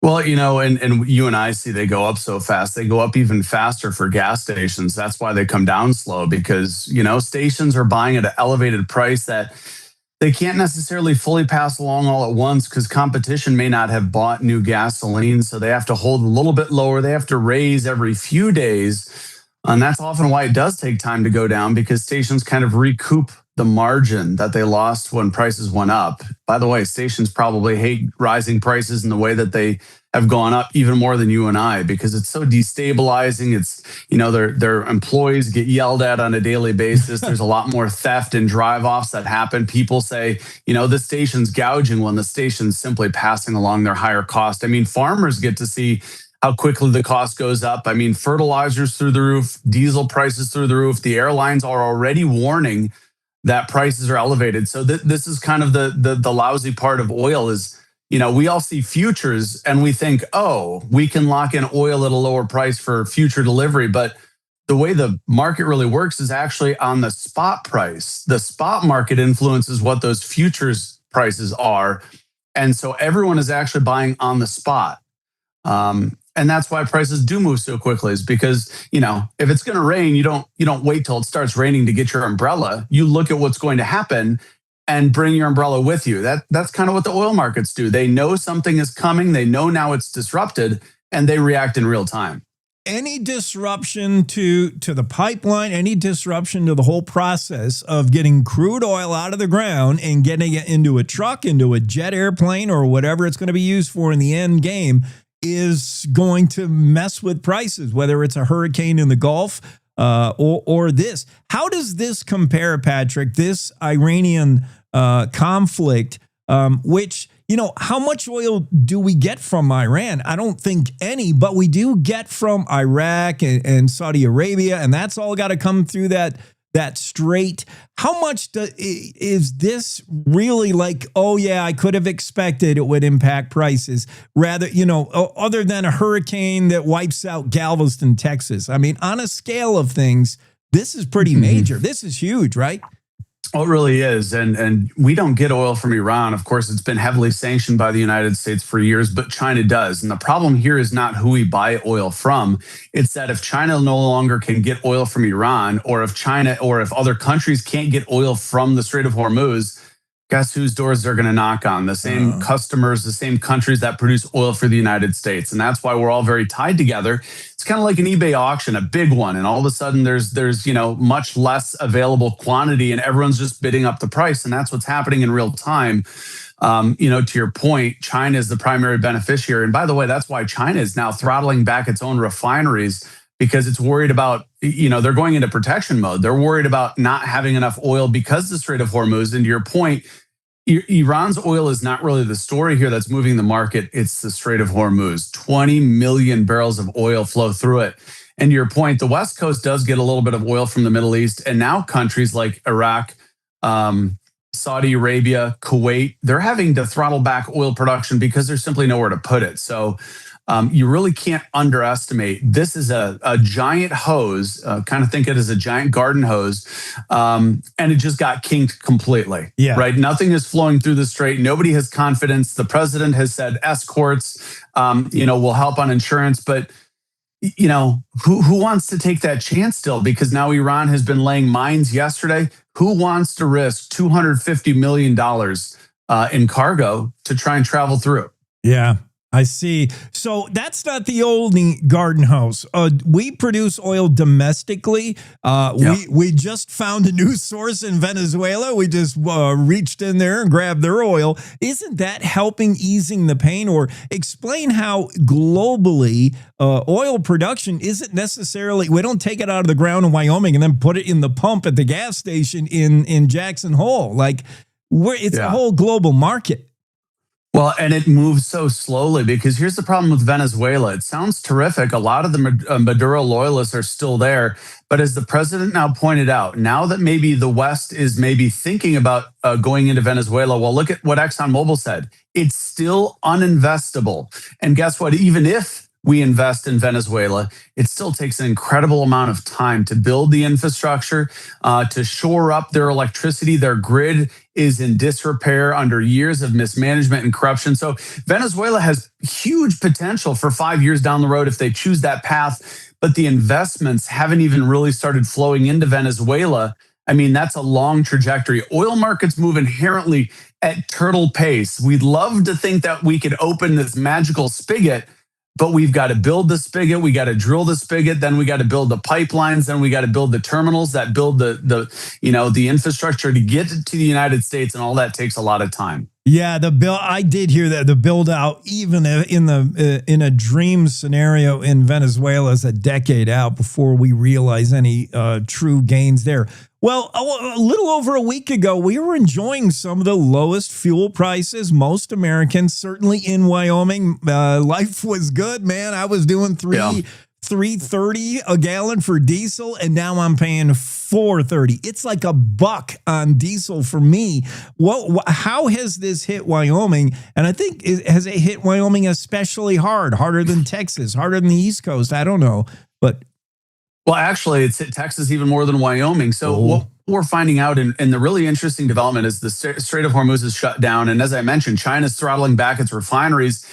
Well, and you and I see they go up so fast. They go up even faster for gas stations. That's why they come down slow because, stations are buying at an elevated price that they can't necessarily fully pass along all at once because competition may not have bought new gasoline. So they have to hold a little bit lower. They have to raise every few days. And that's often why it does take time to go down because stations kind of recoup the margin that they lost when prices went up. By the way, stations probably hate rising prices in the way that they have gone up even more than you and I because it's so destabilizing. It's, their employees get yelled at on a daily basis. There's a lot more theft and drive-offs that happen. People say, the station's gouging when the station's simply passing along their higher cost. I mean, farmers get to see how quickly the cost goes up. I mean, fertilizers through the roof, diesel prices through the roof. The airlines are already warning that prices are elevated. So this is kind of the lousy part of oil is, we all see futures and we think, oh, we can lock in oil at a lower price for future delivery. But the way the market really works is actually on the spot price. The spot market influences what those futures prices are. And so everyone is actually buying on the spot. And that's why prices do move so quickly is because, if it's going to rain, you don't wait till it starts raining to get your umbrella. You look at what's going to happen and bring your umbrella with you. That's kind of what the oil markets do. They know something is coming. They know now it's disrupted and they react in real time. Any disruption to the pipeline, any disruption to the whole process of getting crude oil out of the ground and getting it into a truck, into a jet airplane or whatever it's going to be used for in the end game is going to mess with prices, whether it's a hurricane in the Gulf or this. How does this compare, Patrick, this Iranian conflict, which, how much oil do we get from Iran? I don't think any, but we do get from Iraq and Saudi Arabia, and that's all got to come through that strait. How much is this really like, oh yeah, I could have expected it would impact prices rather, other than a hurricane that wipes out Galveston, Texas? I mean, on a scale of things, this is pretty major. This is huge, right? Oh, it really is. And we don't get oil from Iran. Of course, it's been heavily sanctioned by the United States for years, but China does. And the problem here is not who we buy oil from. It's that if China no longer can get oil from Iran, or if other countries can't get oil from the Strait of Hormuz, guess whose doors they're going to knock on? The same customers, the same countries that produce oil for the United States. And that's why we're all very tied together. It's kind of like an eBay auction, a big one. And all of a sudden there's much less available quantity and everyone's just bidding up the price. And that's what's happening in real time. To your point, China is the primary beneficiary. And by the way, that's why China is now throttling back its own refineries, because it's worried about, they're going into protection mode. They're worried about not having enough oil because the Strait of Hormuz. And to your point, Iran's oil is not really the story here that's moving the market. It's the Strait of Hormuz. 20 million barrels of oil flow through it. And to your point, the West Coast does get a little bit of oil from the Middle East. And now countries like Iraq, Saudi Arabia, Kuwait, they're having to throttle back oil production because there's simply nowhere to put it. So you really can't underestimate. This is a giant hose, kind of think it as a giant garden hose, and it just got kinked completely. Yeah. Right? Nothing is flowing through the strait. Nobody has confidence. The president has said escorts, will help on insurance, but who wants to take that chance still? Because now Iran has been laying mines yesterday. Who wants to risk $250 million in cargo to try and travel through? Yeah, I see. So that's not the only garden hose. We produce oil domestically. We just found a new source in Venezuela. We just reached in there and grabbed their oil. Isn't that helping easing the pain? Or explain how globally oil production isn't necessarily, we don't take it out of the ground in Wyoming and then put it in the pump at the gas station in Jackson Hole. It's a whole global market. Well, and it moves so slowly because here's the problem with Venezuela. It sounds terrific. A lot of the Maduro loyalists are still there. But as the president now pointed out, now that maybe the West is maybe thinking about going into Venezuela, well, look at what ExxonMobil said. It's still uninvestable. And guess what? Even if we invest in Venezuela, it still takes an incredible amount of time to build the infrastructure, to shore up their electricity. Their grid is in disrepair under years of mismanagement and corruption. So Venezuela has huge potential for 5 years down the road if they choose that path. But the investments haven't even really started flowing into Venezuela. I mean, that's a long trajectory. Oil markets move inherently at turtle pace. We'd love to think that we could open this magical spigot, but we've got to build the spigot. We got to drill the spigot. Then we got to build the pipelines. Then we got to build the terminals that build the infrastructure to get to the United States. And all that takes a lot of time. Yeah, I did hear that the build out, even in a dream scenario in Venezuela, is a decade out before we realize any true gains there. Well, a little over a week ago, we were enjoying some of the lowest fuel prices. Most Americans, certainly in Wyoming, life was good, man. I was doing $3.30 a gallon for diesel, and now I'm paying $4.30. It's like $1 on diesel for me. How has this hit Wyoming? And I think has it hit Wyoming especially harder than Texas, harder than the East Coast? I don't know, but. Well, actually, it's hit Texas even more than Wyoming. So what we're finding out, and the really interesting development is the Strait of Hormuz is shut down. And as I mentioned, China's throttling back its refineries.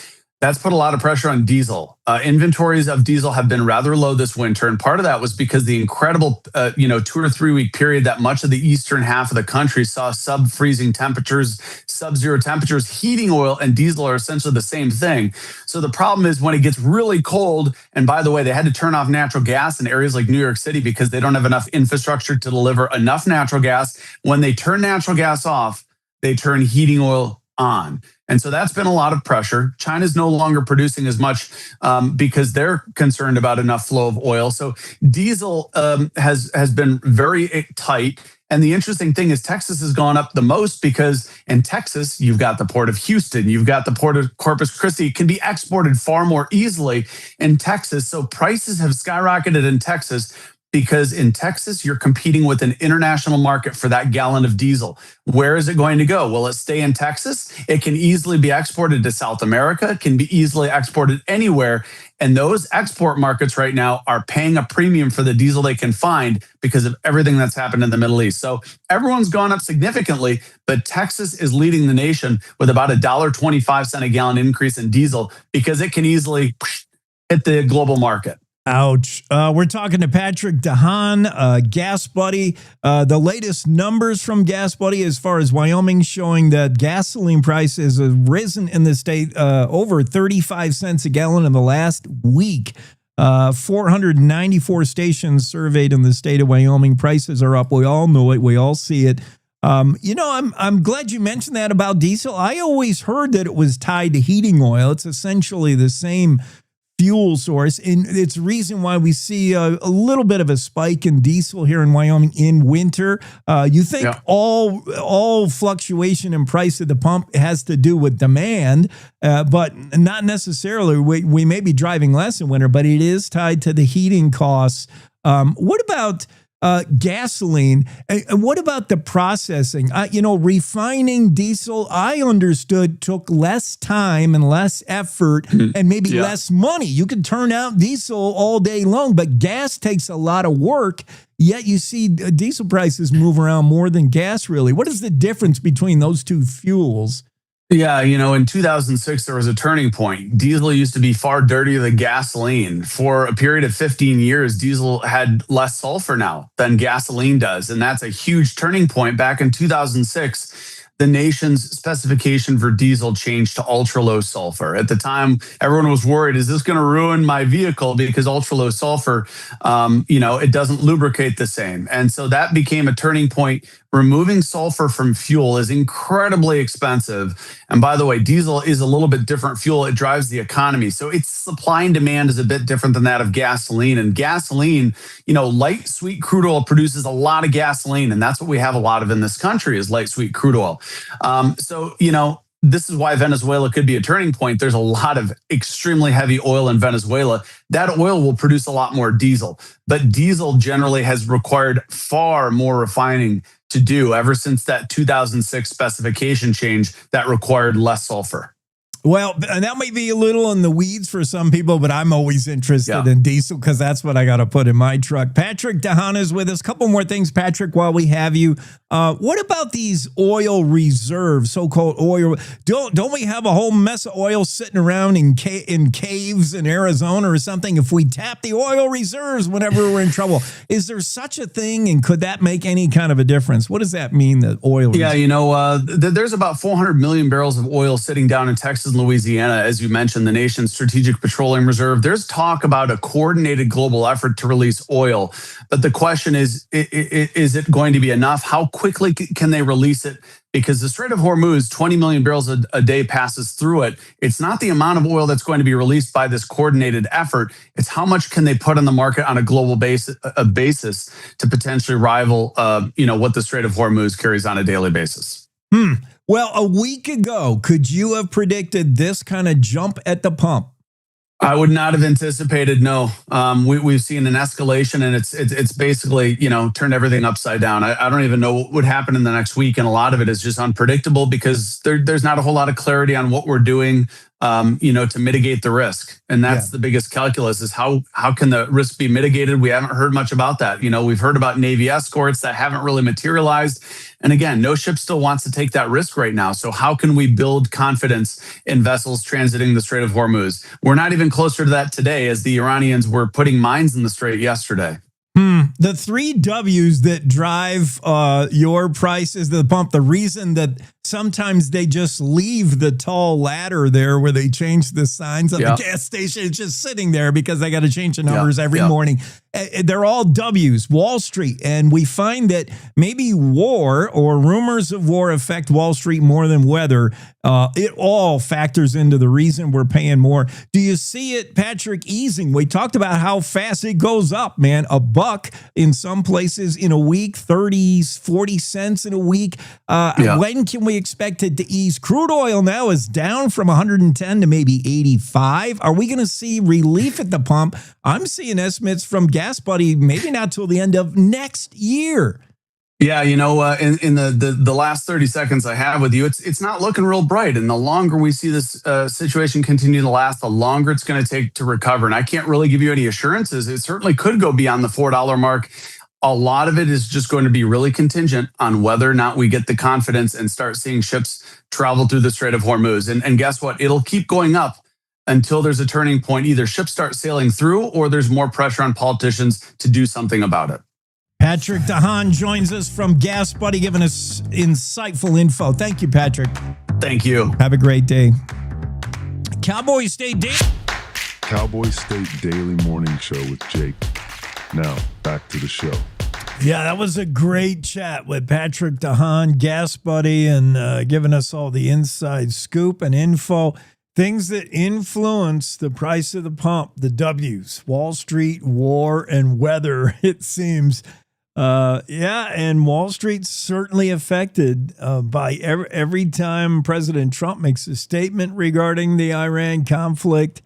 That's put a lot of pressure on diesel. Inventories of diesel have been rather low this winter. And part of that was because the incredible, 2 or 3 week period that much of the eastern half of the country saw sub-freezing temperatures, sub-zero temperatures. Heating oil and diesel are essentially the same thing. So the problem is when it gets really cold, and by the way, they had to turn off natural gas in areas like New York City because they don't have enough infrastructure to deliver enough natural gas. When they turn natural gas off, they turn heating oil on. And so that's been a lot of pressure. China's no longer producing as much because they're concerned about enough flow of oil. So diesel has been very tight. And the interesting thing is Texas has gone up the most because in Texas, you've got the port of Houston, you've got the port of Corpus Christi. It can be exported far more easily in Texas. So prices have skyrocketed in Texas because in Texas, you're competing with an international market for that gallon of diesel. Where is it going to go? Will it stay in Texas? It can easily be exported to South America. It can be easily exported anywhere. And those export markets right now are paying a premium for the diesel they can find because of everything that's happened in the Middle East. So everyone's gone up significantly, but Texas is leading the nation with about $1.25 a gallon increase in diesel because it can easily hit the global market. Ouch. We're talking to Patrick DeHaan, GasBuddy. The latest numbers from GasBuddy as far as Wyoming showing that gasoline prices have risen in the state over 35 cents a gallon in the last week. 494 stations surveyed in the state of Wyoming. Prices are up. We all know it. We all see it. I'm glad you mentioned that about diesel. I always heard that it was tied to heating oil. It's essentially the same fuel source, and it's the reason why we see a little bit of a spike in diesel here in Wyoming in winter. You think all fluctuation in price at the pump has to do with demand, but not necessarily. We may be driving less in winter, but it is tied to the heating costs. What about gasoline? And what about the processing? Refining diesel, I understood, took less time and less effort and maybe less money. You could turn out diesel all day long, but gas takes a lot of work. Yet you see diesel prices move around more than gas, really. What is the difference between those two fuels? Yeah, in 2006, there was a turning point. Diesel used to be far dirtier than gasoline. For a period of 15 years, diesel had less sulfur now than gasoline does. And that's a huge turning point. Back in 2006, the nation's specification for diesel changed to ultra low sulfur. At the time, everyone was worried, is this going to ruin my vehicle? Because ultra low sulfur, it doesn't lubricate the same. And so that became a turning point. Removing sulfur from fuel is incredibly expensive. And by the way, diesel is a little bit different fuel. It drives the economy. So its supply and demand is a bit different than that of gasoline. And gasoline, light sweet crude oil produces a lot of gasoline. And that's what we have a lot of in this country is light sweet crude oil. This is why Venezuela could be a turning point. There's a lot of extremely heavy oil in Venezuela. That oil will produce a lot more diesel. But diesel generally has required far more refining to do ever since that 2006 specification change that required less sulfur. Well, that might be a little in the weeds for some people, but I'm always interested in diesel because that's what I got to put in my truck. Patrick DeHaan is with us. A couple more things, Patrick, while we have you. What about these oil reserves, so-called oil? Don't we have a whole mess of oil sitting around in caves in Arizona or something? If we tap the oil reserves whenever we're in trouble, is there such a thing, and could that make any kind of a difference? What does that mean, the oil reserve? There's about 400 million barrels of oil sitting down in Texas and Louisiana, as you mentioned, the nation's strategic petroleum reserve. There's talk about a coordinated global effort to release oil. But the question is it going to be enough? How quickly can they release it? Because the Strait of Hormuz, 20 million barrels a day passes through it. It's not the amount of oil that's going to be released by this coordinated effort. It's how much can they put on the market on a global basis to potentially rival, what the Strait of Hormuz carries on a daily basis. Well, a week ago, could you have predicted this kind of jump at the pump? I would not have anticipated. No, we've seen an escalation, and it's basically turned everything upside down. I don't even know what would happen in the next week, and a lot of it is just unpredictable because there's not a whole lot of clarity on what we're doing. To mitigate the risk. And that's the biggest calculus is how can the risk be mitigated? We haven't heard much about that. We've heard about Navy escorts that haven't really materialized. And again, no ship still wants to take that risk right now. So how can we build confidence in vessels transiting the Strait of Hormuz? We're not even closer to that today as the Iranians were putting mines in the strait yesterday. The 3 W's that drive your prices to the pump, the reason that sometimes they just leave the tall ladder there where they change the signs of the gas station, it's just sitting there because they got to change the numbers every morning. They're all W's, Wall Street. And we find that maybe war or rumors of war affect Wall Street more than weather. It all factors into the reason we're paying more. Do you see it, Patrick, easing? We talked about how fast it goes up, man. $1 in some places in a week, 30, 40 cents in a week. When can we expect it to ease? Crude oil now is down from 110 to maybe 85. Are we going to see relief at the pump? I'm seeing estimates from GasBuddy, maybe not till the end of next year. Yeah, in the last 30 seconds I have with you, it's not looking real bright. And the longer we see this situation continue to last, the longer it's going to take to recover. And I can't really give you any assurances. It certainly could go beyond the $4 mark. A lot of it is just going to be really contingent on whether or not we get the confidence and start seeing ships travel through the Strait of Hormuz. And guess what? It'll keep going up until there's a turning point. Either ships start sailing through or there's more pressure on politicians to do something about it. Patrick DeHaan joins us from GasBuddy, giving us insightful info. Thank you, Patrick. Thank you. Have a great day. Cowboy State Daily. Cowboy State Daily Morning Show with Jake. Now, back to the show. Yeah, that was a great chat with Patrick DeHaan, GasBuddy, and giving us all the inside scoop and info. Things that influence the price of the pump, the W's, Wall Street, war, and weather, it seems. And Wall Street's certainly affected by every time President Trump makes a statement regarding the Iran conflict,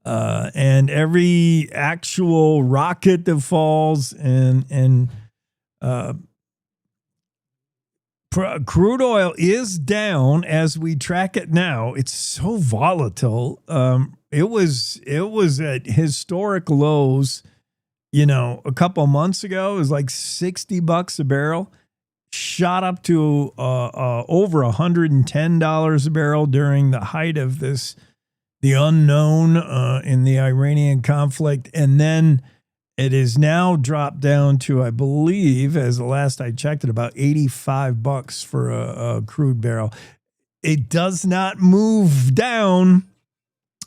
and every actual rocket that falls, and crude oil is down as we track it now. It's so volatile. It was at historic lows, a couple months ago. It was like $60 a barrel, shot up to over $110 a barrel during the height of the unknown in the Iranian conflict. And then it is now dropped down to, I believe, as the last I checked it, about $85 for a crude barrel. It does not move down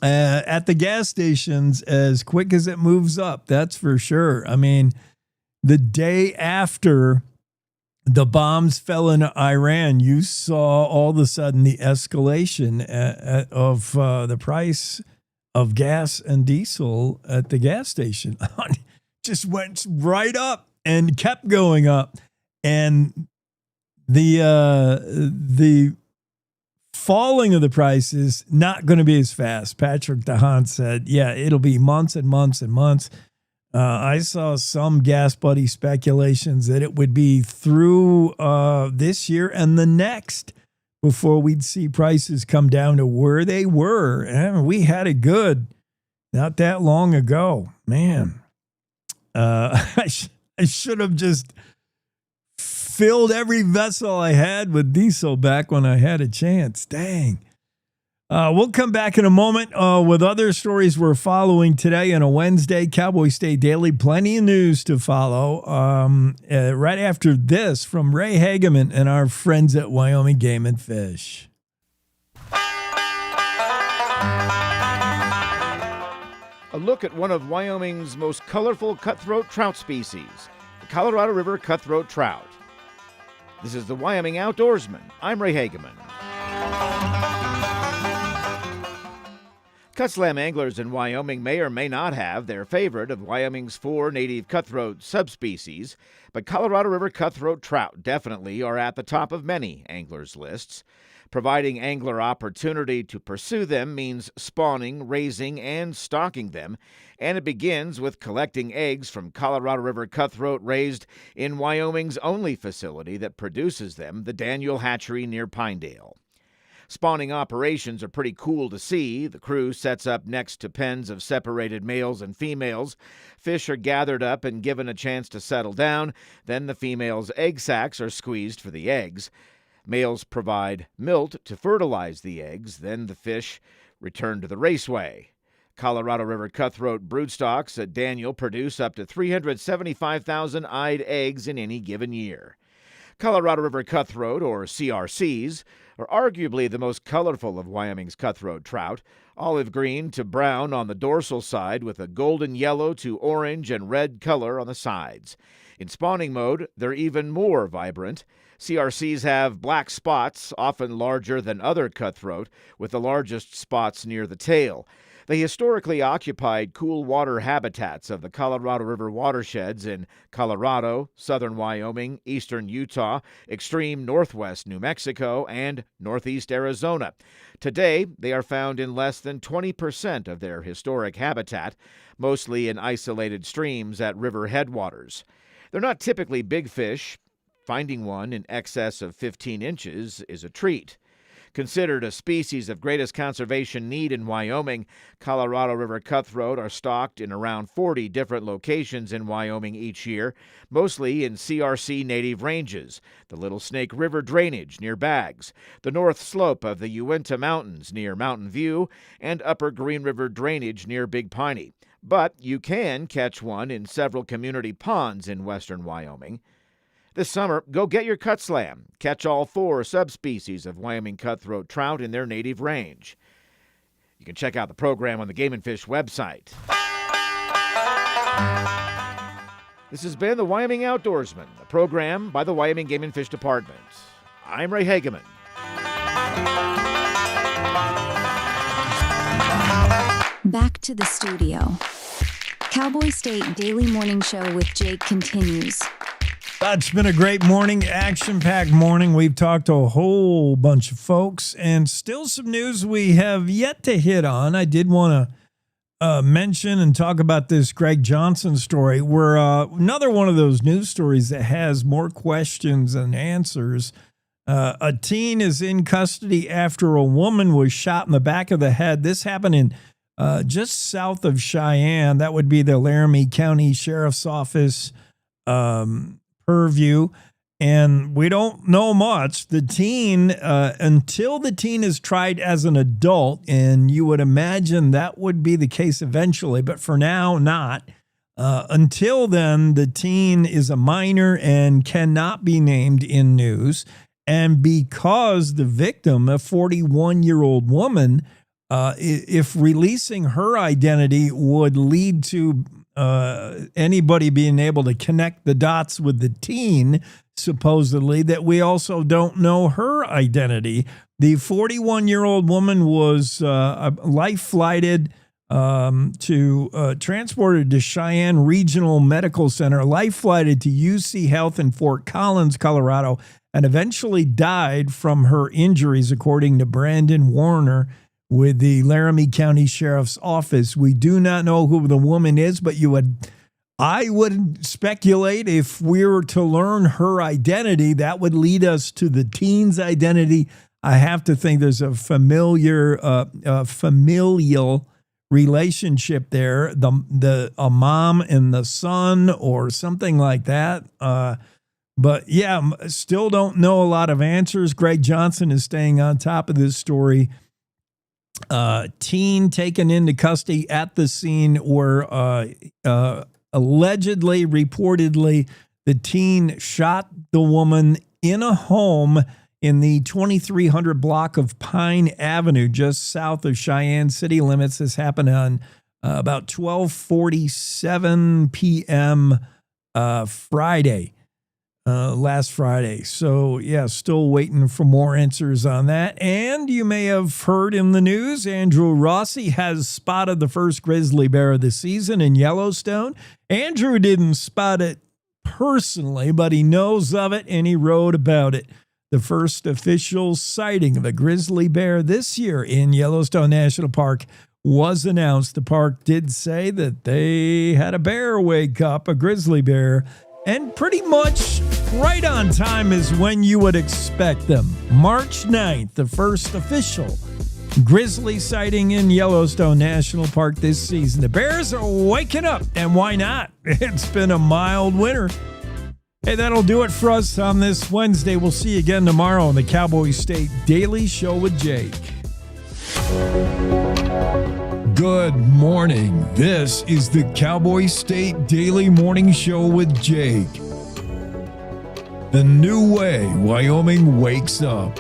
at the gas stations as quick as it moves up. That's for sure. I mean, the day after the bombs fell in Iran, you saw all of a sudden the escalation of the price of gas and diesel at the gas station. Just went right up and kept going up. And the falling of the price is not going to be as fast. Patrick DeHaan said, it'll be months and months and months. I saw some GasBuddy speculations that it would be through this year and the next before we'd see prices come down to where they were. And we had it good not that long ago. Man, I should have just filled every vessel I had with diesel back when I had a chance. Dang. We'll come back in a moment with other stories we're following today on a Wednesday. Cowboy State Daily, plenty of news to follow. Right after this from Ray Hageman and our friends at Wyoming Game and Fish. A look at one of Wyoming's most colorful cutthroat trout species, the Colorado River cutthroat trout. This is the Wyoming Outdoorsman. I'm Ray Hageman. Cutslam anglers in Wyoming may or may not have their favorite of Wyoming's 4 native cutthroat subspecies, but Colorado River cutthroat trout definitely are at the top of many anglers' lists. Providing angler opportunity to pursue them means spawning, raising, and stocking them, and it begins with collecting eggs from Colorado River cutthroat raised in Wyoming's only facility that produces them, the Daniel Hatchery near Pinedale. Spawning operations are pretty cool to see. The crew sets up next to pens of separated males and females. Fish are gathered up and given a chance to settle down. Then the females' egg sacs are squeezed for the eggs. Males provide milt to fertilize the eggs. Then the fish return to the raceway. Colorado River cutthroat broodstocks at Daniel produce up to 375,000 eyed eggs in any given year. Colorado River cutthroat, or CRCs, are arguably the most colorful of Wyoming's cutthroat trout, olive green to brown on the dorsal side with a golden yellow to orange and red color on the sides. In spawning mode, they're even more vibrant. CRCs have black spots, often larger than other cutthroat, with the largest spots near the tail. They historically occupied cool water habitats of the Colorado River watersheds in Colorado, southern Wyoming, eastern Utah, extreme northwest New Mexico, and northeast Arizona. Today, they are found in less than 20% of their historic habitat, mostly in isolated streams at river headwaters. They're not typically big fish. Finding one in excess of 15 inches is a treat. Considered a species of greatest conservation need in Wyoming, Colorado River cutthroat are stocked in around 40 different locations in Wyoming each year, mostly in CRC native ranges, the Little Snake River drainage near Baggs, the north slope of the Uinta Mountains near Mountain View, and Upper Green River drainage near Big Piney. But you can catch one in several community ponds in western Wyoming. This summer, go get your cut slam. Catch all 4 subspecies of Wyoming cutthroat trout in their native range. You can check out the program on the Game and Fish website. This has been the Wyoming Outdoorsman, a program by the Wyoming Game and Fish Department. I'm Ray Hageman. Back to the studio. Cowboy State Daily Morning Show with Jake continues. It's been a great morning, action-packed morning. We've talked to a whole bunch of folks, and still some news we have yet to hit on. I did want to mention and talk about this Greg Johnson story, where another one of those news stories that has more questions than answers. A teen is in custody after a woman was shot in the back of the head. This happened in just south of Cheyenne. That would be the Laramie County Sheriff's Office purview, and we don't know much. The teen, until the teen is tried as an adult, and you would imagine that would be the case eventually, but for now, not. Until then, the teen is a minor and cannot be named in news. And because the victim, a 41-year-old woman, if releasing her identity would lead to anybody being able to connect the dots with the teen, supposedly, that we also don't know her identity. The 41-year-old woman was life-flighted transported to Cheyenne Regional Medical Center, life-flighted to UC Health in Fort Collins, Colorado, and eventually died from her injuries, according to Brandon Warner with the Laramie County Sheriff's Office. We do not know who the woman is, but I would speculate if we were to learn her identity, that would lead us to the teen's identity. I have to think there's a familial relationship there, a mom and the son or something like that. But yeah, still don't know a lot of answers. Greg Johnson is staying on top of this story. Teen taken into custody at the scene where allegedly, reportedly, the teen shot the woman in a home in the 2300 block of Pine Avenue, just south of Cheyenne city limits. This happened on about 12:47 p.m. Friday. Last Friday. So, yeah, still waiting for more answers on that. And you may have heard in the news, Andrew Rossi has spotted the first grizzly bear of the season in Yellowstone. Andrew didn't spot it personally, but he knows of it and he wrote about it. The first official sighting of a grizzly bear this year in Yellowstone National Park was announced. The park did say that they had a bear wake up, a grizzly bear, and pretty much right on time is when you would expect them. March 9th, the first official grizzly sighting in Yellowstone National Park this season. The bears are waking up, and why not? It's been a mild winter. Hey, that'll do it for us on this Wednesday. We'll see you again tomorrow on the Cowboy State Daily Show with Jake. Good morning. This is the Cowboy State Daily Morning Show with Jake. The new way Wyoming wakes up.